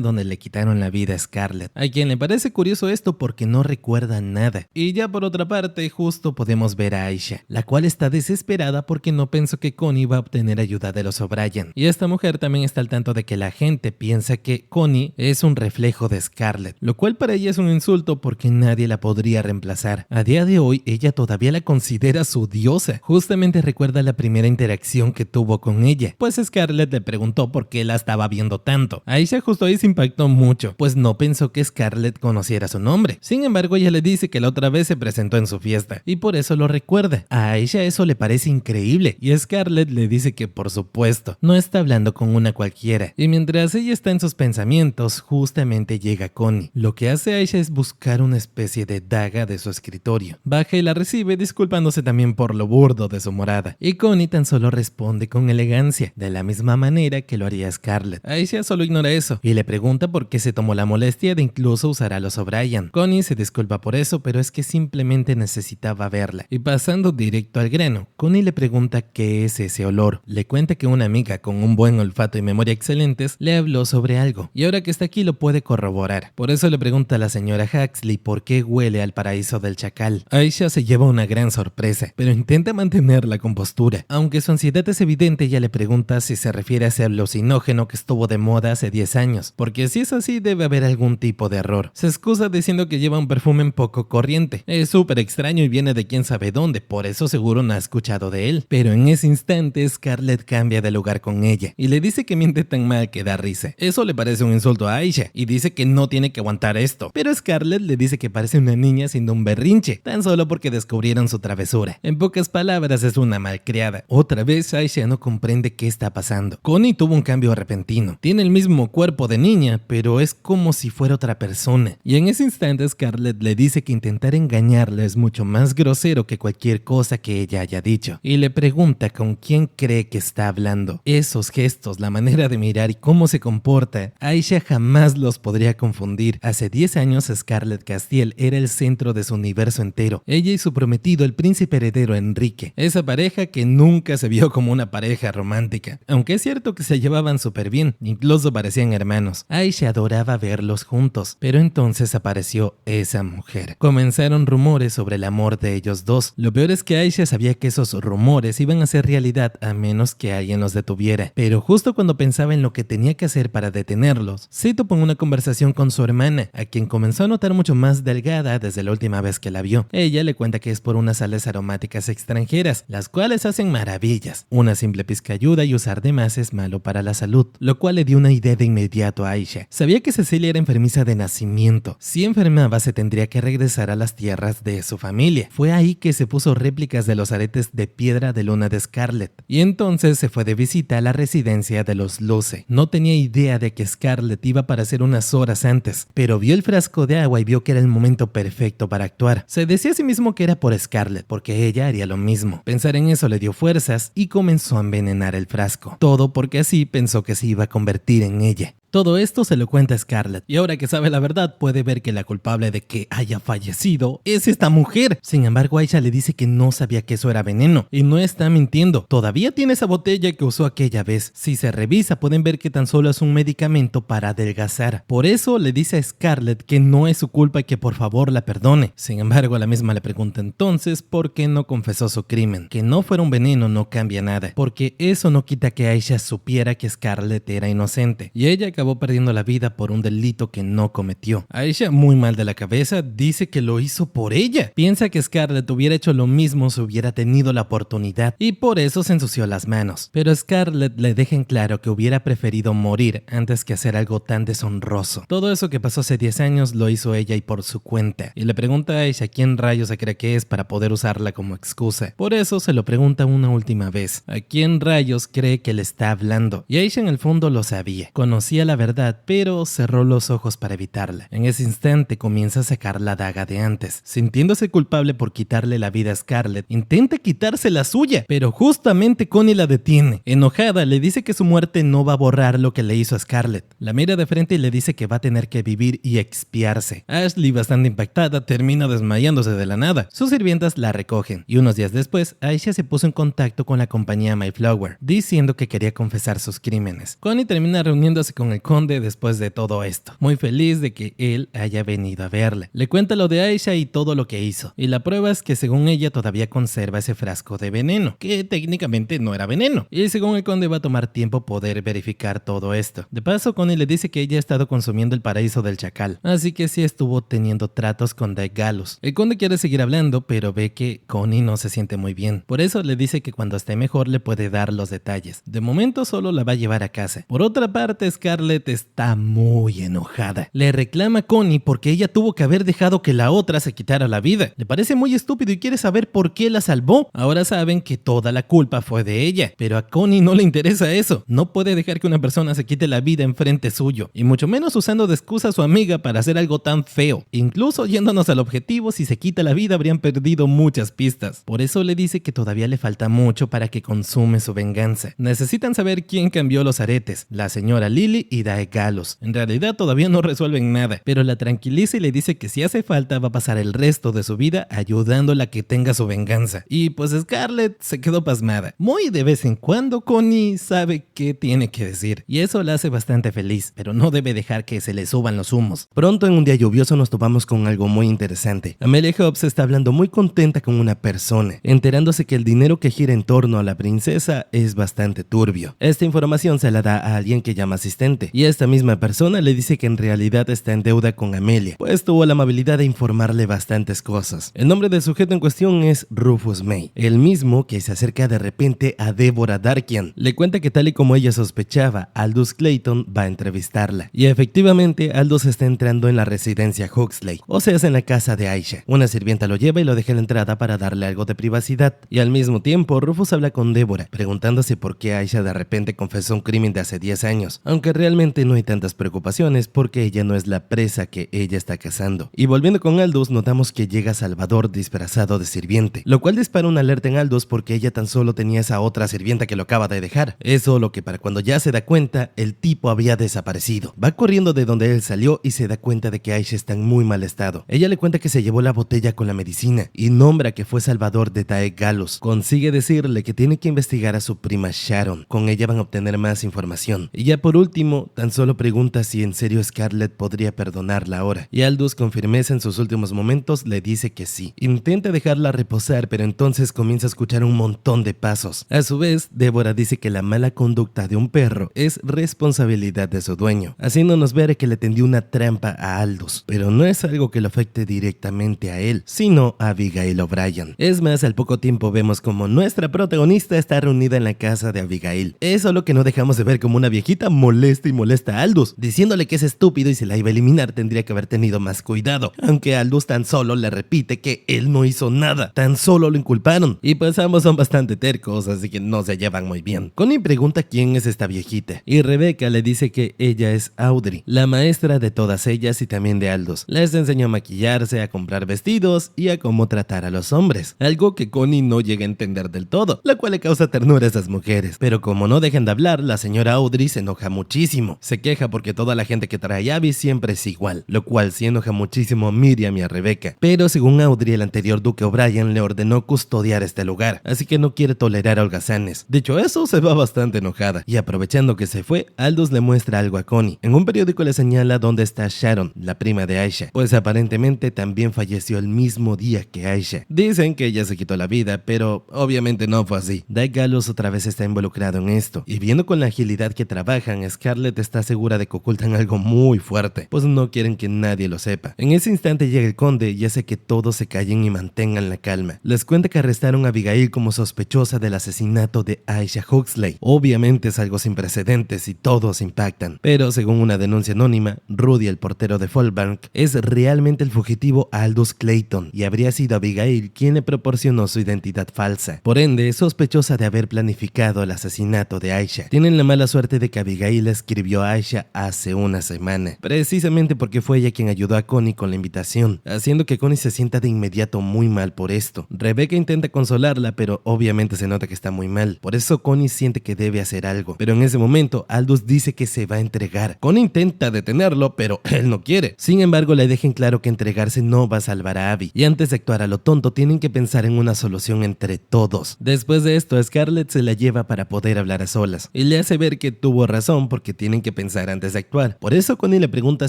donde le quitaron la vida a Scarlett, a quien le parece curioso esto porque no recuerda nada. Y ya por otra parte, justo podemos ver a Aisha, la cual está desesperada porque no pensó que Connie va a obtener ayuda de los O'Brien. Y esta mujer también está al tanto de que la gente piensa que Connie es un reflejo de Scarlett, lo cual para ella es un insulto porque nadie la podría reemplazar. A día de hoy, ella todavía la considera su diosa. Justamente recuerda la primera interacción que tuvo con ella, pues Scarlett le preguntó por qué la estaba viendo tanto. Aisha justo ahí se impactó mucho, pues no pensó que Scarlett conociera su nombre. Sin embargo, ella le dice que la otra vez se presentó en su fiesta y por eso lo recuerda. A Aisha eso le parece increíble y Scarlett le dice que por supuesto no está hablando con una cualquiera. Y mientras ella está en sus pensamientos, justamente llega Connie. Lo que hace Aisha es buscar una especie de daga de su escritorio. Baja y la recibe, disculpándose también por lo burdo de su morada. Y Connie tan solo responde con elegancia, de la misma manera que lo haría Scarlett. Aisha solo ignora eso y le pregunta por qué se tomó la molestia de incluso usar a los O'Brien. Connie se disculpa por eso, pero es que simplemente necesitaba verla. Y pasando directo al grano, Connie le pregunta qué es ese olor. Le cuenta que una amiga con un buen olfato y memoria excelentes le habló sobre algo, y ahora que está aquí lo puede corroborar. Por eso le pregunta a la señora Huxley por qué huele al paraíso del chacal. Aisha se lleva una gran sorpresa, pero intenta mantener la compostura. Aunque su ansiedad es evidente, ella le pregunta si se refiere a ese alucinógeno que estuvo de moda hace 10 años, porque si es así debe haber algún tipo de error. Se excusa diciendo que lleva un perfume poco corriente. Es súper extraño y viene de quién sabe dónde, por eso seguro no ha escuchado de él. Pero en ese instante Scarlett cambia de lugar con ella y le dice que miente tan mal que da risa. Eso le parece un insulto a Aisha y dice que no tiene que aguantar esto, pero Scarlett le dice que parece una niña haciendo un berrinche, tan solo porque descubrieron su travesura. En pocas palabras, es una malcriada. Otra vez Aisha no comprende qué está pasando. Connie tuvo un cambio repentino. Tiene el mismo cuerpo de niña, pero es como si fuera otra persona. Y en ese instante Scarlett le dice que intentar engañarla es mucho más grosero que cualquier cosa que ella haya dicho. Y le pregunta con quién cree que está hablando. Esos gestos, la manera de mirar y cómo se comporta, Aisha jamás los podría confundir. Hace 10 años Scarlett Castiel era el centro de su universo entero. Ella y su prometido, el príncipe heredero Enrique. Esa pareja que nunca se vio como una pareja romántica. Aunque es cierto que se llevaban súper bien, incluso parecían hermanos. Aisha adoraba verlos juntos, pero entonces apareció esa mujer. Comenzaron rumores sobre el amor de ellos dos. Lo peor es que Aisha sabía que esos rumores iban a ser realidad a menos que alguien los detuviera. Pero justo cuando pensaba en lo que tenía que hacer para detenerlos, se topó en una conversación con su hermana, a quien comenzó a notar mucho más delgada desde la última vez que la vio. Ella le cuenta que es por unas sales aromáticas extranjeras, las cuales hacen maravillas. Una simple pizca ayuda y usar de más es malo para la salud, lo cual le dio una idea de inmediato a Aisha. Sabía que Cecilia era enfermiza de nacimiento. Si enfermaba, se tendría que regresar a las tierras de su familia. Fue ahí que se puso réplicas de los aretes de piedra de luna de Scarlett, y entonces se fue de visita a la residencia de los Luce. bañándose. No tenía idea de que Scarlett iba a aparecer unas horas antes, pero vio el frasco de agua y vio que era el momento perfecto para actuar. Se decía a sí mismo que era por Scarlett, porque ella haría lo mismo. Pensar en eso le dio fuerzas y comenzó a envenenar el frasco. Todo porque así pensó que se iba a convertir en ella. Todo esto se lo cuenta Scarlett, y ahora que sabe la verdad puede ver que la culpable de que haya fallecido es esta mujer. Sin embargo, Aisha le dice que no sabía que eso era veneno, y no está mintiendo. Todavía tiene esa botella que usó aquella vez. Si se revisa pueden ver que tan solo es un medicamento para adelgazar. Por eso le dice a Scarlett que no es su culpa y que por favor la perdone. Sin embargo, la misma le pregunta entonces por qué no confesó su crimen. Que no fuera un veneno no cambia nada, porque eso no quita que Aisha supiera que Scarlett era inocente, y ella acabó perdiendo la vida por un delito que no cometió. Aisha, muy mal de la cabeza, dice que lo hizo por ella. Piensa que Scarlett hubiera hecho lo mismo si hubiera tenido la oportunidad, y por eso se ensució las manos. Pero Scarlett le deja en claro que hubiera preferido morir antes que hacer algo tan deshonroso. Todo eso que pasó hace 10 años lo hizo ella y por su cuenta. Y le pregunta a Aisha quién rayos se cree que es para poder usarla como excusa. Por eso se lo pregunta una última vez. ¿A quién rayos cree que le está hablando? Y Aisha en el fondo lo sabía. Conocía la verdad, pero cerró los ojos para evitarla. En ese instante comienza a sacar la daga de antes. Sintiéndose culpable por quitarle la vida a Scarlett, intenta quitarse la suya, pero justamente Connie la detiene. Enojada, le dice que su muerte no va a borrar lo que le hizo a Scarlett. La mira de frente y le dice que va a tener que vivir y expiarse. Ashley, bastante impactada, termina desmayándose de la nada. Sus sirvientas la recogen, y unos días después, Aisha se puso en contacto con la compañía Mayflower, diciendo que quería confesar sus crímenes. Connie termina reuniéndose con el conde después de todo esto, muy feliz de que él haya venido a verle. Le cuenta lo de Aisha y todo lo que hizo, y la prueba es que según ella todavía conserva ese frasco de veneno, que técnicamente no era veneno, y según el conde va a tomar tiempo poder verificar todo esto. De paso, Connie le dice que ella ha estado consumiendo el paraíso del chacal, así que sí estuvo teniendo tratos con Dyke Gallus. El conde quiere seguir hablando, pero ve que Connie no se siente muy bien, por eso le dice que cuando esté mejor le puede dar los detalles. De momento solo la va a llevar a casa. Por otra parte, Scarlett está muy enojada. Le reclama a Connie porque ella tuvo que haber dejado que la otra se quitara la vida. Le parece muy estúpido y quiere saber por qué la salvó. Ahora saben que toda la culpa fue de ella, pero a Connie no le interesa eso. No puede dejar que una persona se quite la vida enfrente suyo, y mucho menos usando de excusa a su amiga para hacer algo tan feo. Incluso yéndonos al objetivo, si se quita la vida habrían perdido muchas pistas. Por eso le dice que todavía le falta mucho para que consume su venganza. Necesitan saber quién cambió los aretes, la señora Lily y Dyke Gallus. En realidad todavía no resuelven nada, pero la tranquiliza y le dice que si hace falta va a pasar el resto de su vida ayudándola a que tenga su venganza. Y pues Scarlett se quedó pasmada. Muy de vez en cuando Connie sabe qué tiene que decir, y eso la hace bastante feliz, pero no debe dejar que se le suban los humos. Pronto en un día lluvioso nos topamos con algo muy interesante. Amelia Hobbs está hablando muy contenta con una persona, enterándose que el dinero que gira en torno a la princesa es bastante turbio. Esta información se la da a alguien que llama asistente, y esta misma persona le dice que en realidad está en deuda con Amelia, pues tuvo la amabilidad de informarle bastantes cosas. El nombre del sujeto en cuestión es Rufus May, el mismo que se acerca de repente a Deborah Darkian. Le cuenta que tal y como ella sospechaba, Aldous Clayton va a entrevistarla, y efectivamente Aldous está entrando en la residencia Huxley, o sea, en la casa de Aisha. Una sirvienta lo lleva y lo deja en la entrada para darle algo de privacidad, y al mismo tiempo Rufus habla con Deborah, preguntándose por qué Aisha de repente confesó un crimen de hace 10 años, aunque realmente no hay tantas preocupaciones porque ella no es la presa que ella está cazando. Y volviendo con Aldous, notamos que llega Salvador disfrazado de sirviente, lo cual dispara una alerta en Aldous porque ella tan solo tenía esa otra sirvienta que lo acaba de dejar. Es solo que para cuando ya se da cuenta, el tipo había desaparecido. Va corriendo de donde él salió y se da cuenta de que Aisha está en muy mal estado. Ella le cuenta que se llevó la botella con la medicina y nombra que fue Salvador de Dyke Gallus. Consigue decirle que tiene que investigar a su prima Sharon. Con ella van a obtener más información. Y ya por último, tan solo pregunta si en serio Scarlett podría perdonarla ahora. Y Aldous, con firmeza en sus últimos momentos, le dice que sí. Intenta dejarla reposar, pero entonces comienza a escuchar un montón de pasos. A su vez, Deborah dice que la mala conducta de un perro es responsabilidad de su dueño, haciéndonos ver que le tendió una trampa a Aldous. Pero no es algo que lo afecte directamente a él, sino a Abigail O'Brien. Es más, al poco tiempo vemos como nuestra protagonista está reunida en la casa de Abigail. Es solo que no dejamos de ver como una viejita molesta y molesta a Aldous, diciéndole que es estúpido y si la iba a eliminar tendría que haber tenido más cuidado, aunque Aldous tan solo le repite que él no hizo nada, tan solo lo inculparon, y pues ambos son bastante tercos, así que no se llevan muy bien. Connie pregunta quién es esta viejita, y Rebecca le dice que ella es Audrey, la maestra de todas ellas y también de Aldous. Les enseñó a maquillarse, a comprar vestidos y a cómo tratar a los hombres, algo que Connie no llega a entender del todo, la cual le causa ternura a esas mujeres. Pero como no dejan de hablar, la señora Audrey se enoja muchísimo. Se queja porque toda la gente que trae a Abby siempre es igual, lo cual sí enoja muchísimo a Miriam y a Rebecca. Pero según Audrey, el anterior duque O'Brien le ordenó custodiar este lugar, así que no quiere tolerar a holgazanes. De hecho, eso se va bastante enojada, y aprovechando que se fue, Aldous le muestra algo a Connie. En un periódico le señala dónde está Sharon, la prima de Aisha, pues aparentemente también falleció el mismo día que Aisha. Dicen que ella se quitó la vida, pero obviamente no fue así. Dyke Gallows otra vez está involucrado en esto, y viendo con la agilidad que trabajan, Scarlett está segura de que ocultan algo muy fuerte, pues no quieren que nadie lo sepa. En ese instante llega el conde y hace que todos se callen y mantengan la calma. Les cuenta que arrestaron a Abigail como sospechosa del asesinato de Aisha Huxley. Obviamente es algo sin precedentes y todos impactan, pero según una denuncia anónima, Rudy, el portero de Fallbank, es realmente el fugitivo Aldous Clayton y habría sido Abigail quien le proporcionó su identidad falsa. Por ende, es sospechosa de haber planificado el asesinato de Aisha. Tienen la mala suerte de que Abigail escribió a Aisha hace una semana, precisamente porque fue ella quien ayudó a Connie con la invitación, haciendo que Connie se sienta de inmediato muy mal por esto. Rebecca intenta consolarla, pero obviamente se nota que está muy mal. Por eso Connie siente que debe hacer algo. Pero en ese momento, Aldous dice que se va a entregar. Connie intenta detenerlo, pero él no quiere. Sin embargo, le dejan claro que entregarse no va a salvar a Abby. Y antes de actuar a lo tonto, tienen que pensar en una solución entre todos. Después de esto, Scarlett se la lleva para poder hablar a solas. Y le hace ver que tuvo razón porque tienen que pensar antes de actuar. Por eso Connie le pregunta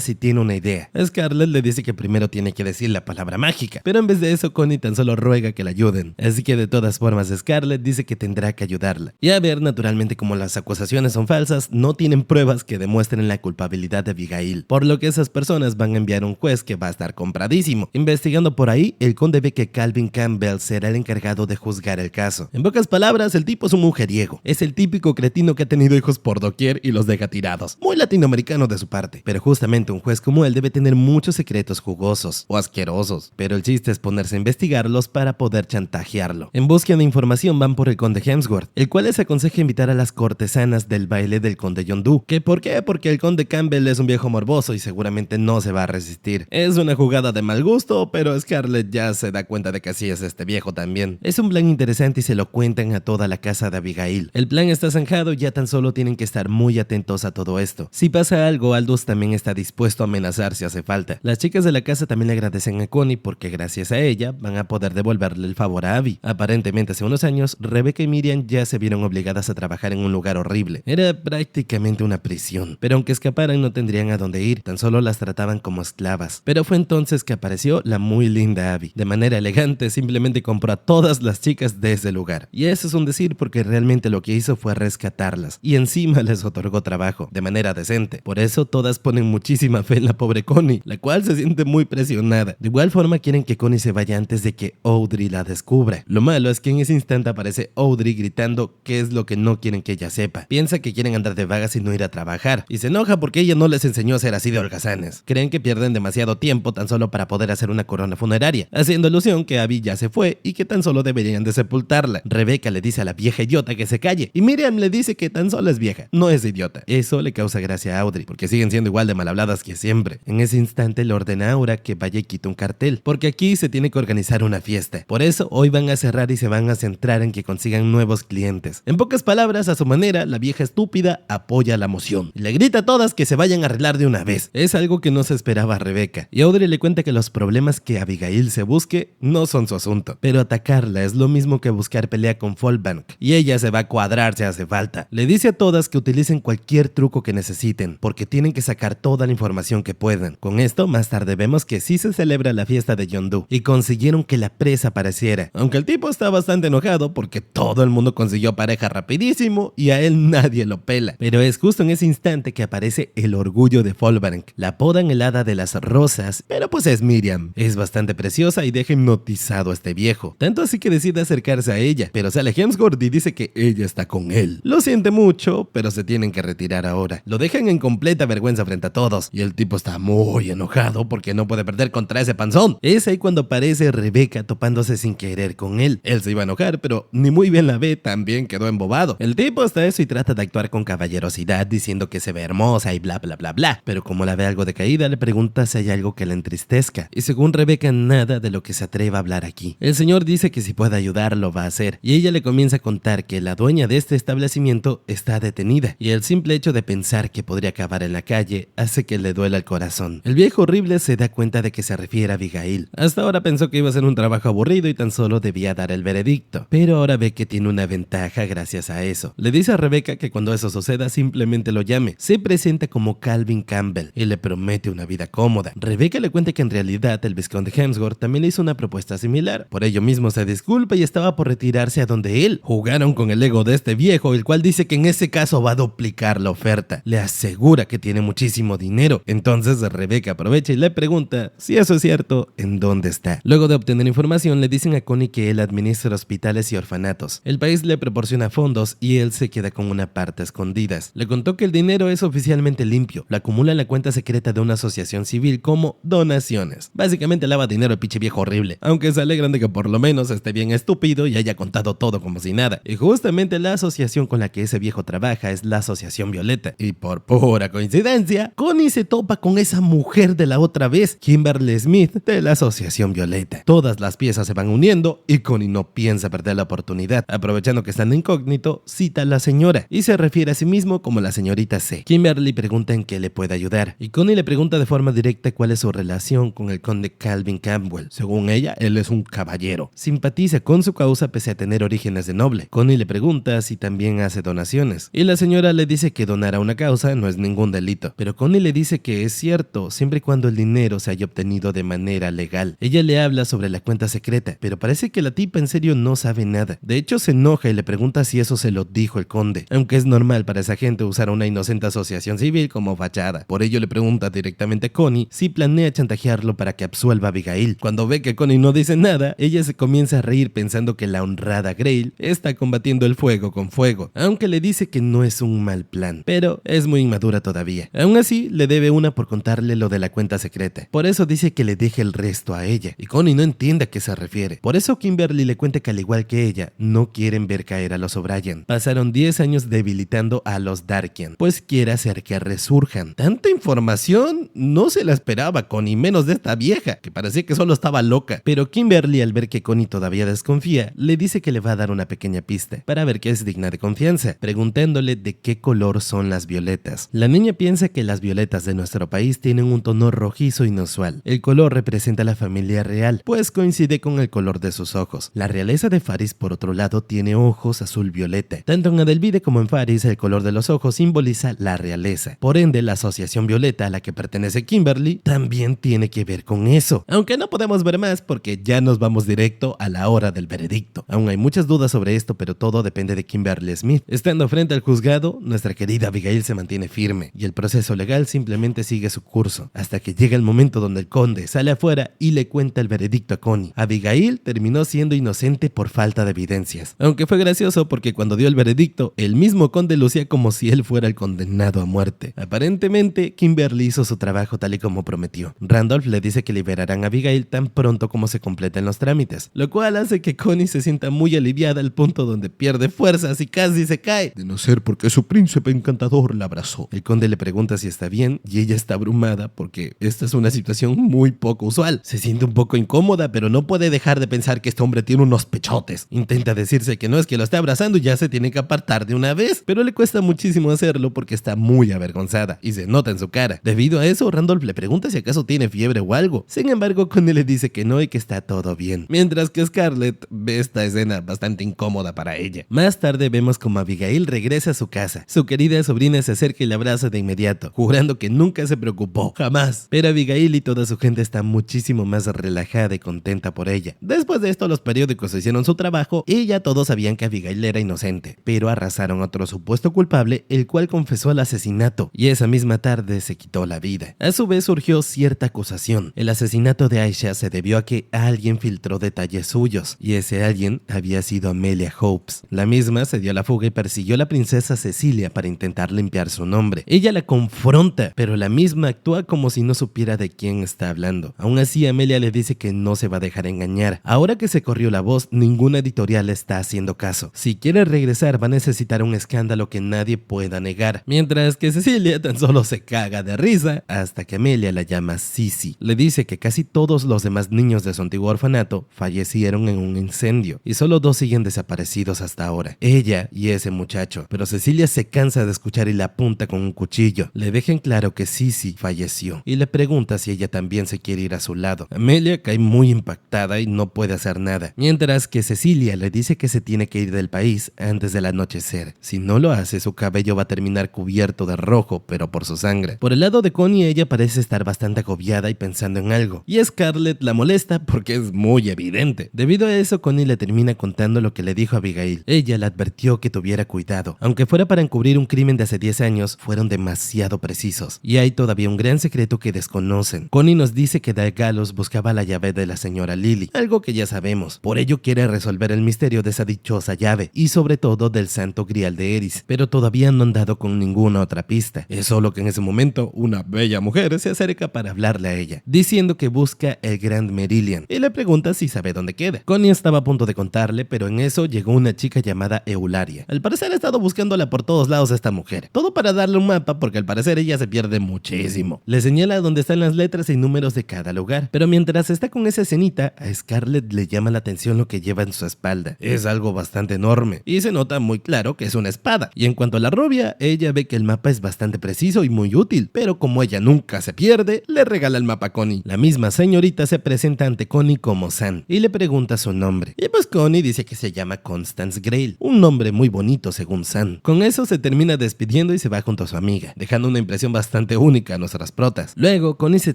si tiene una idea. Scarlett le dice que primero tiene que decir la palabra mágica. Pero en vez de eso, Connie tan solo ruega que la ayuden. Así que de todas formas, Scarlett dice que tendrá que ayudarla. Y a ver, naturalmente, como las acusaciones son falsas, no tienen pruebas que demuestren la culpabilidad de Abigail, por lo que esas personas van a enviar a un juez que va a estar compradísimo. Investigando por ahí, el conde ve que Calvin Campbell será el encargado de juzgar el caso. En pocas palabras, el tipo es un mujeriego. Es el típico cretino que ha tenido hijos por doquier y los deja tirados. Muy latinoamericano de su parte. Pero justamente un juez como él debe tener muchos secretos jugosos o asquerosos. Pero el chiste es ponerse a investigarlos para poder chantajearlo. En búsqueda de información van por el conde Hemsworth, el cual les aconseja invitar a las cortesanas del baile del conde Yondu. ¿Qué por qué? Porque el conde Campbell es un viejo morboso y seguramente no se va a resistir. Es una jugada de mal gusto, pero Scarlett ya se da cuenta de que así es este viejo también. Es un plan interesante y se lo cuentan a toda la casa de Abigail. El plan está zanjado y ya tan solo tienen que estar muy atentos a todo esto. Si pasa algo, Aldous también está dispuesto a amenazar si hace falta. Las chicas de la casa también le agradecen a Connie porque gracias a ella van a poder devolverle el favor a Abby. Aparentemente hace unos años, Rebecca y Miriam ya se vieron obligadas a trabajar en un lugar horrible. Era prácticamente una prisión, pero aunque escaparan no tendrían a dónde ir, tan solo las trataban como esclavas. Pero fue entonces que apareció la muy linda Abby. De manera elegante simplemente compró a todas las chicas de ese lugar. Y eso es un decir porque realmente lo que hizo fue rescatarlas y encima les otorgó trabajo de manera decente. Por eso todas ponen muchísima fe en la pobre Connie, la cual se siente muy presionada. De igual forma quieren que Connie se vaya antes de que Audrey la descubra. Lo malo es que en ese instante aparece Audrey gritando qué es lo que no quieren que ella sepa. Piensa que quieren andar de vagas y no ir a trabajar, y se enoja porque ella no les enseñó a ser así de holgazanes. Creen que pierden demasiado tiempo tan solo para poder hacer una corona funeraria, haciendo alusión que Abby ya se fue y que tan solo deberían de sepultarla. Rebecca le dice a la vieja idiota que se calle, y Miriam le dice que tan solo es vieja, no es idiota. Eso le causa gracia a Audrey, porque siguen siendo igual de mal habladas que siempre. En ese instante le ordena a Aura que vaya y quite un cartel, porque aquí se tiene que organizar una fiesta. Por eso hoy van a cerrar y se van a centrar en que consigan nuevos clientes. En pocas palabras, a su manera, la vieja estúpida apoya la moción y le grita a todas que se vayan a arreglar de una vez. Es algo que no se esperaba a Rebecca, y Audrey le cuenta que los problemas que Abigail se busque no son su asunto, pero atacarla es lo mismo que buscar pelea con Fallbank, y ella se va a cuadrar si hace falta. Le dice a todas que utilicen cualquier truco que necesiten, porque tienen que sacar toda la información que puedan. Con esto, más tarde vemos que sí se celebra la fiesta de Yondu, y consiguieron que la presa apareciera, aunque el tipo está bastante enojado porque todo el mundo consiguió pareja rapidísimo y a él nadie lo pela. Pero es justo en ese instante que aparece el orgullo de Fallbank. La apodan el hada de las rosas, pero pues es Miriam. Es bastante preciosa y deja hipnotizado a este viejo, tanto así que decide acercarse a ella, pero sale Hemsworth y dice que ella está con él. Lo siente mucho, pero se tienen que retirar ahora. Lo dejan en completa vergüenza frente a todos y el tipo está muy enojado porque no puede perder contra ese panzón. Es ahí cuando aparece Rebecca topándose sin querer con él. Él se iba a enojar, pero ni muy bien la ve, también quedó embobado. El tipo está eso y trata de actuar con caballerosidad diciendo que se ve hermosa y bla bla bla bla, pero como la ve algo decaída le pregunta si hay algo que la entristezca y según Rebecca nada de lo que se atreva a hablar aquí. El señor dice que si puede ayudarlo va a hacer y ella le comienza a contar que la dueña de este establecimiento está detenida y el simple hecho de pensar que podría acabar en la calle hace que le duela el corazón. El viejo horrible se da cuenta de que se refiere a Abigail. Hasta ahora pensó que iba a ser un trabajo aburrido y tan solo debía dar el veredicto, pero ahora ve que tiene una ventaja gracias a eso. Le dice a Rebecca que cuando eso suceda simplemente lo llame. Se presenta como Calvin Campbell y le promete una vida cómoda. Rebecca le cuenta que en realidad el vizconde Hemsworth también le hizo una propuesta similar. Por ello mismo se disculpa y estaba por retirarse a donde él. Jugaron con el ego de este viejo, el cual dice que en ese caso va a duplicar la oferta. Le asegura que tiene muchísimo dinero. Entonces Rebecca aprovecha y le pregunta si eso es cierto, ¿en dónde está? Luego de obtener información le dicen a Connie que él administra hospitales y orfanatos. El país le proporciona fondos y él se queda con una parte a escondidas. Le contó que el dinero es oficialmente limpio, lo acumula en la cuenta secreta de una asociación civil como donaciones. Básicamente lava dinero el pinche viejo horrible, aunque se alegran de que por lo menos esté bien estúpido y haya contado todo como si nada. Y justamente la asociación con la que ese viejo trabaja es la Asociación Violeta. Y por pura coincidencia, Connie se topa con esa mujer de la otra vez, Kimberly Smith de la Asociación Violeta. Todas las piezas se van uniendo y Connie no piensa perder la oportunidad. Aprovechando que está en incógnito, cita a la señora y se refiere a sí mismo como la señorita C. Kimberly pregunta en qué le puede ayudar y Connie le pregunta de forma directa cuál es su relación con el conde Calvin Campbell. Según ella, él es un caballero. Simpatiza con su causa pese a tener orígenes de noble. Connie le pregunta si también hace donaciones y la señora le dice que donar a una causa no es ningún delito, pero Connie le dice que es cierto siempre y cuando el dinero se haya obtenido de manera legal. Ella le habla sobre la cuenta secreta, pero parece que la tipa en serio no sabe nada. De hecho se enoja y le pregunta si eso se lo dijo el conde, aunque es normal para esa gente usar una inocente asociación civil como fachada. Por ello le pregunta directamente a Connie si planea chantajearlo para que absuelva a Abigail. Cuando ve que Connie no dice nada, ella se comienza a reír pensando que la honrada Grail está combatiendo el fuego con fuego, aunque le dice que no es un mal plan, pero es muy inmadura todavía. Aún así, le debe una por contarle lo de la cuenta secreta. Por eso dice que le deje el resto a ella, y Connie no entiende a qué se refiere. Por eso Kimberly le cuenta que al igual que ella, no quieren ver caer a los O'Brien. Pasaron 10 años debilitando a los Darkian, pues quiere hacer que resurjan. Tanta información no se la esperaba Connie, menos de esta vieja, que parecía que solo estaba loca. Pero Kimberly, al ver que Connie todavía desconfía, le dice que le va a dar una pequeña pista para ver que es digna de confianza, preguntándole de qué color son las violetas. La niña piensa que las violetas de nuestro país tienen un tono rojizo inusual. El color representa a la familia real, pues coincide con el color de sus ojos. La realeza de Faris, por otro lado, tiene ojos azul violeta. Tanto en Adelvide como en Faris, el color de los ojos simboliza la realeza. Por ende, la Asociación Violeta a la que pertenece Kimberly también tiene que ver con eso. Aunque no podemos ver más porque ya nos vamos directo a la hora del veredicto. Aún hay muchas dudas sobre esto, pero todo depende de Kimberly Smith. Estando frente al juzgado, nuestra querida Abigail se mantiene firme y el proceso legal simplemente sigue su curso, hasta que llega el momento donde el conde sale afuera y le cuenta el veredicto a Connie. Abigail terminó siendo inocente por falta de evidencias, aunque fue gracioso porque cuando dio el veredicto, el mismo conde lucía como si él fuera el condenado a muerte. Aparentemente, Kimberly hizo su trabajo tal y como prometió. Randolph le dice que liberarán a Abigail tan pronto como se completen los trámites, lo cual hace que Connie se sienta muy aliviada al punto donde pierde fuerzas y casi se cae, de no ser porque su príncipe encantador la abrazó. El conde le pregunta si está bien y ella está abrumada porque esta es una situación muy poco usual. Se siente un poco incómoda, pero no puede dejar de pensar que este hombre tiene unos pechotes. Intenta decirse que no es que lo esté abrazando y ya se tiene que apartar de una vez, pero le cuesta muchísimo hacerlo porque está muy avergonzada y se nota en su cara. Debido a eso, Randolph le pregunta si acaso tiene fiebre o algo. Sin embargo, Connie le dice que no y que está todo bien, mientras que Scarlett ve esta escena bastante incómoda para ella. Más tarde vemos como Abigail regresa a su casa. Su querida sobrina se acerca y la abraza de inmediato, jurando que nunca se preocupó, jamás. Pero Abigail y toda su gente está muchísimo más relajada y contenta por ella. Después de esto, los periódicos hicieron su trabajo y ya todos sabían que Abigail era inocente, pero arrasaron a otro supuesto culpable, el cual confesó el asesinato y esa misma tarde se quitó la vida. A su vez surgió cierta acusación. El asesinato de Aisha se debió a que alguien filtró detalles suyos y ese alguien había sido Amelia Hopes. La misma se dio a la fuga y persiguió a la princesa Cecilia para intentar intentar limpiar su nombre. Ella la confronta, pero la misma actúa como si no supiera de quién está hablando. Aún así, Amelia le dice que no se va a dejar engañar. Ahora que se corrió la voz, ninguna editorial le está haciendo caso. Si quiere regresar, va a necesitar un escándalo que nadie pueda negar. Mientras que Cecilia tan solo se caga de risa hasta que Amelia la llama Sisi. Le dice que casi todos los demás niños de su antiguo orfanato fallecieron en un incendio y solo 2 siguen desaparecidos hasta ahora, ella y ese muchacho. Pero Cecilia se cansa de escuchar y le apunta con un cuchillo. Le dejan claro que Sisi falleció y le pregunta si ella también se quiere ir a su lado. Amelia cae muy impactada y no puede hacer nada, mientras que Cecilia le dice que se tiene que ir del país antes del anochecer. Si no lo hace, su cabello va a terminar cubierto de rojo, pero por su sangre. Por el lado de Connie, ella parece estar bastante agobiada y pensando en algo, y Scarlett la molesta porque es muy evidente. Debido a eso, Connie le termina contando lo que le dijo a Abigail. Ella le advirtió que tuviera cuidado. Aunque fuera para encubrir un crimen de hace 10 años, fueron demasiado precisos, y hay todavía un gran secreto que desconocen. Connie nos dice que Dag Gallows buscaba la llave de la señora Lily, algo que ya sabemos. Por ello quiere resolver el misterio de esa dichosa llave, y sobre todo del santo grial de Eris, pero todavía no han dado con ninguna otra pista. Es solo que en ese momento una bella mujer se acerca para hablarle a ella, diciendo que busca el Grand Merillian, y le pregunta si sabe dónde queda. Connie estaba a punto de contarle, pero en eso llegó una chica llamada Eularia. Al parecer ha estado buscándola por todos lados a esta mujer, todo para darle un mapa porque al parecer ella se pierde muchísimo. Le señala dónde están las letras y números de cada lugar, pero mientras está con esa escenita, a Scarlett le llama la atención lo que lleva en su espalda. Es algo bastante enorme y se nota muy claro que es una espada. Y en cuanto a la rubia, ella ve que el mapa es bastante preciso y muy útil, pero como ella nunca se pierde, le regala el mapa a Connie. La misma señorita se presenta ante Connie como San y le pregunta su nombre. Y pues Connie dice que se llama Constance Grail, un nombre muy bonito según San. Con eso se termina despidiendo y se va junto a su amiga, dejando una impresión bastante única a nuestras protas. Luego, Connie se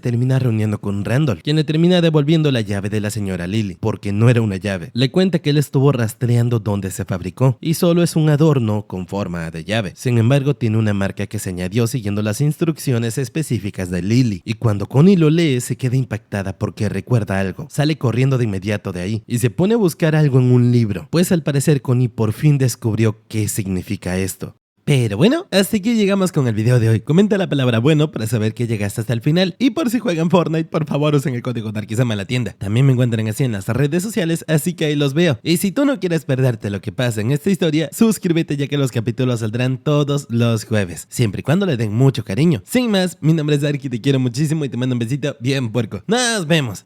termina reuniendo con Randall, quien le termina devolviendo la llave de la señora Lily, porque no era una llave. Le cuenta que él estuvo rastreando dónde se fabricó y solo es un adorno con forma de llave. Sin embargo, tiene una marca que se añadió siguiendo las instrucciones específicas de Lily, y cuando Connie lo lee se queda impactada porque recuerda algo. Sale corriendo de inmediato de ahí y se pone a buscar algo en un libro, pues al parecer Connie por fin descubrió qué significa esto. Pero bueno, hasta aquí llegamos con el video de hoy. Comenta la palabra bueno para saber que llegaste hasta el final. Y por si juegan Fortnite, por favor usen el código Darkizama en la tienda. También me encuentran así en las redes sociales, así que ahí los veo. Y si tú no quieres perderte lo que pasa en esta historia, suscríbete ya que los capítulos saldrán todos los jueves, siempre y cuando le den mucho cariño. Sin más, mi nombre es Darky, te quiero muchísimo y te mando un besito bien puerco. ¡Nos vemos!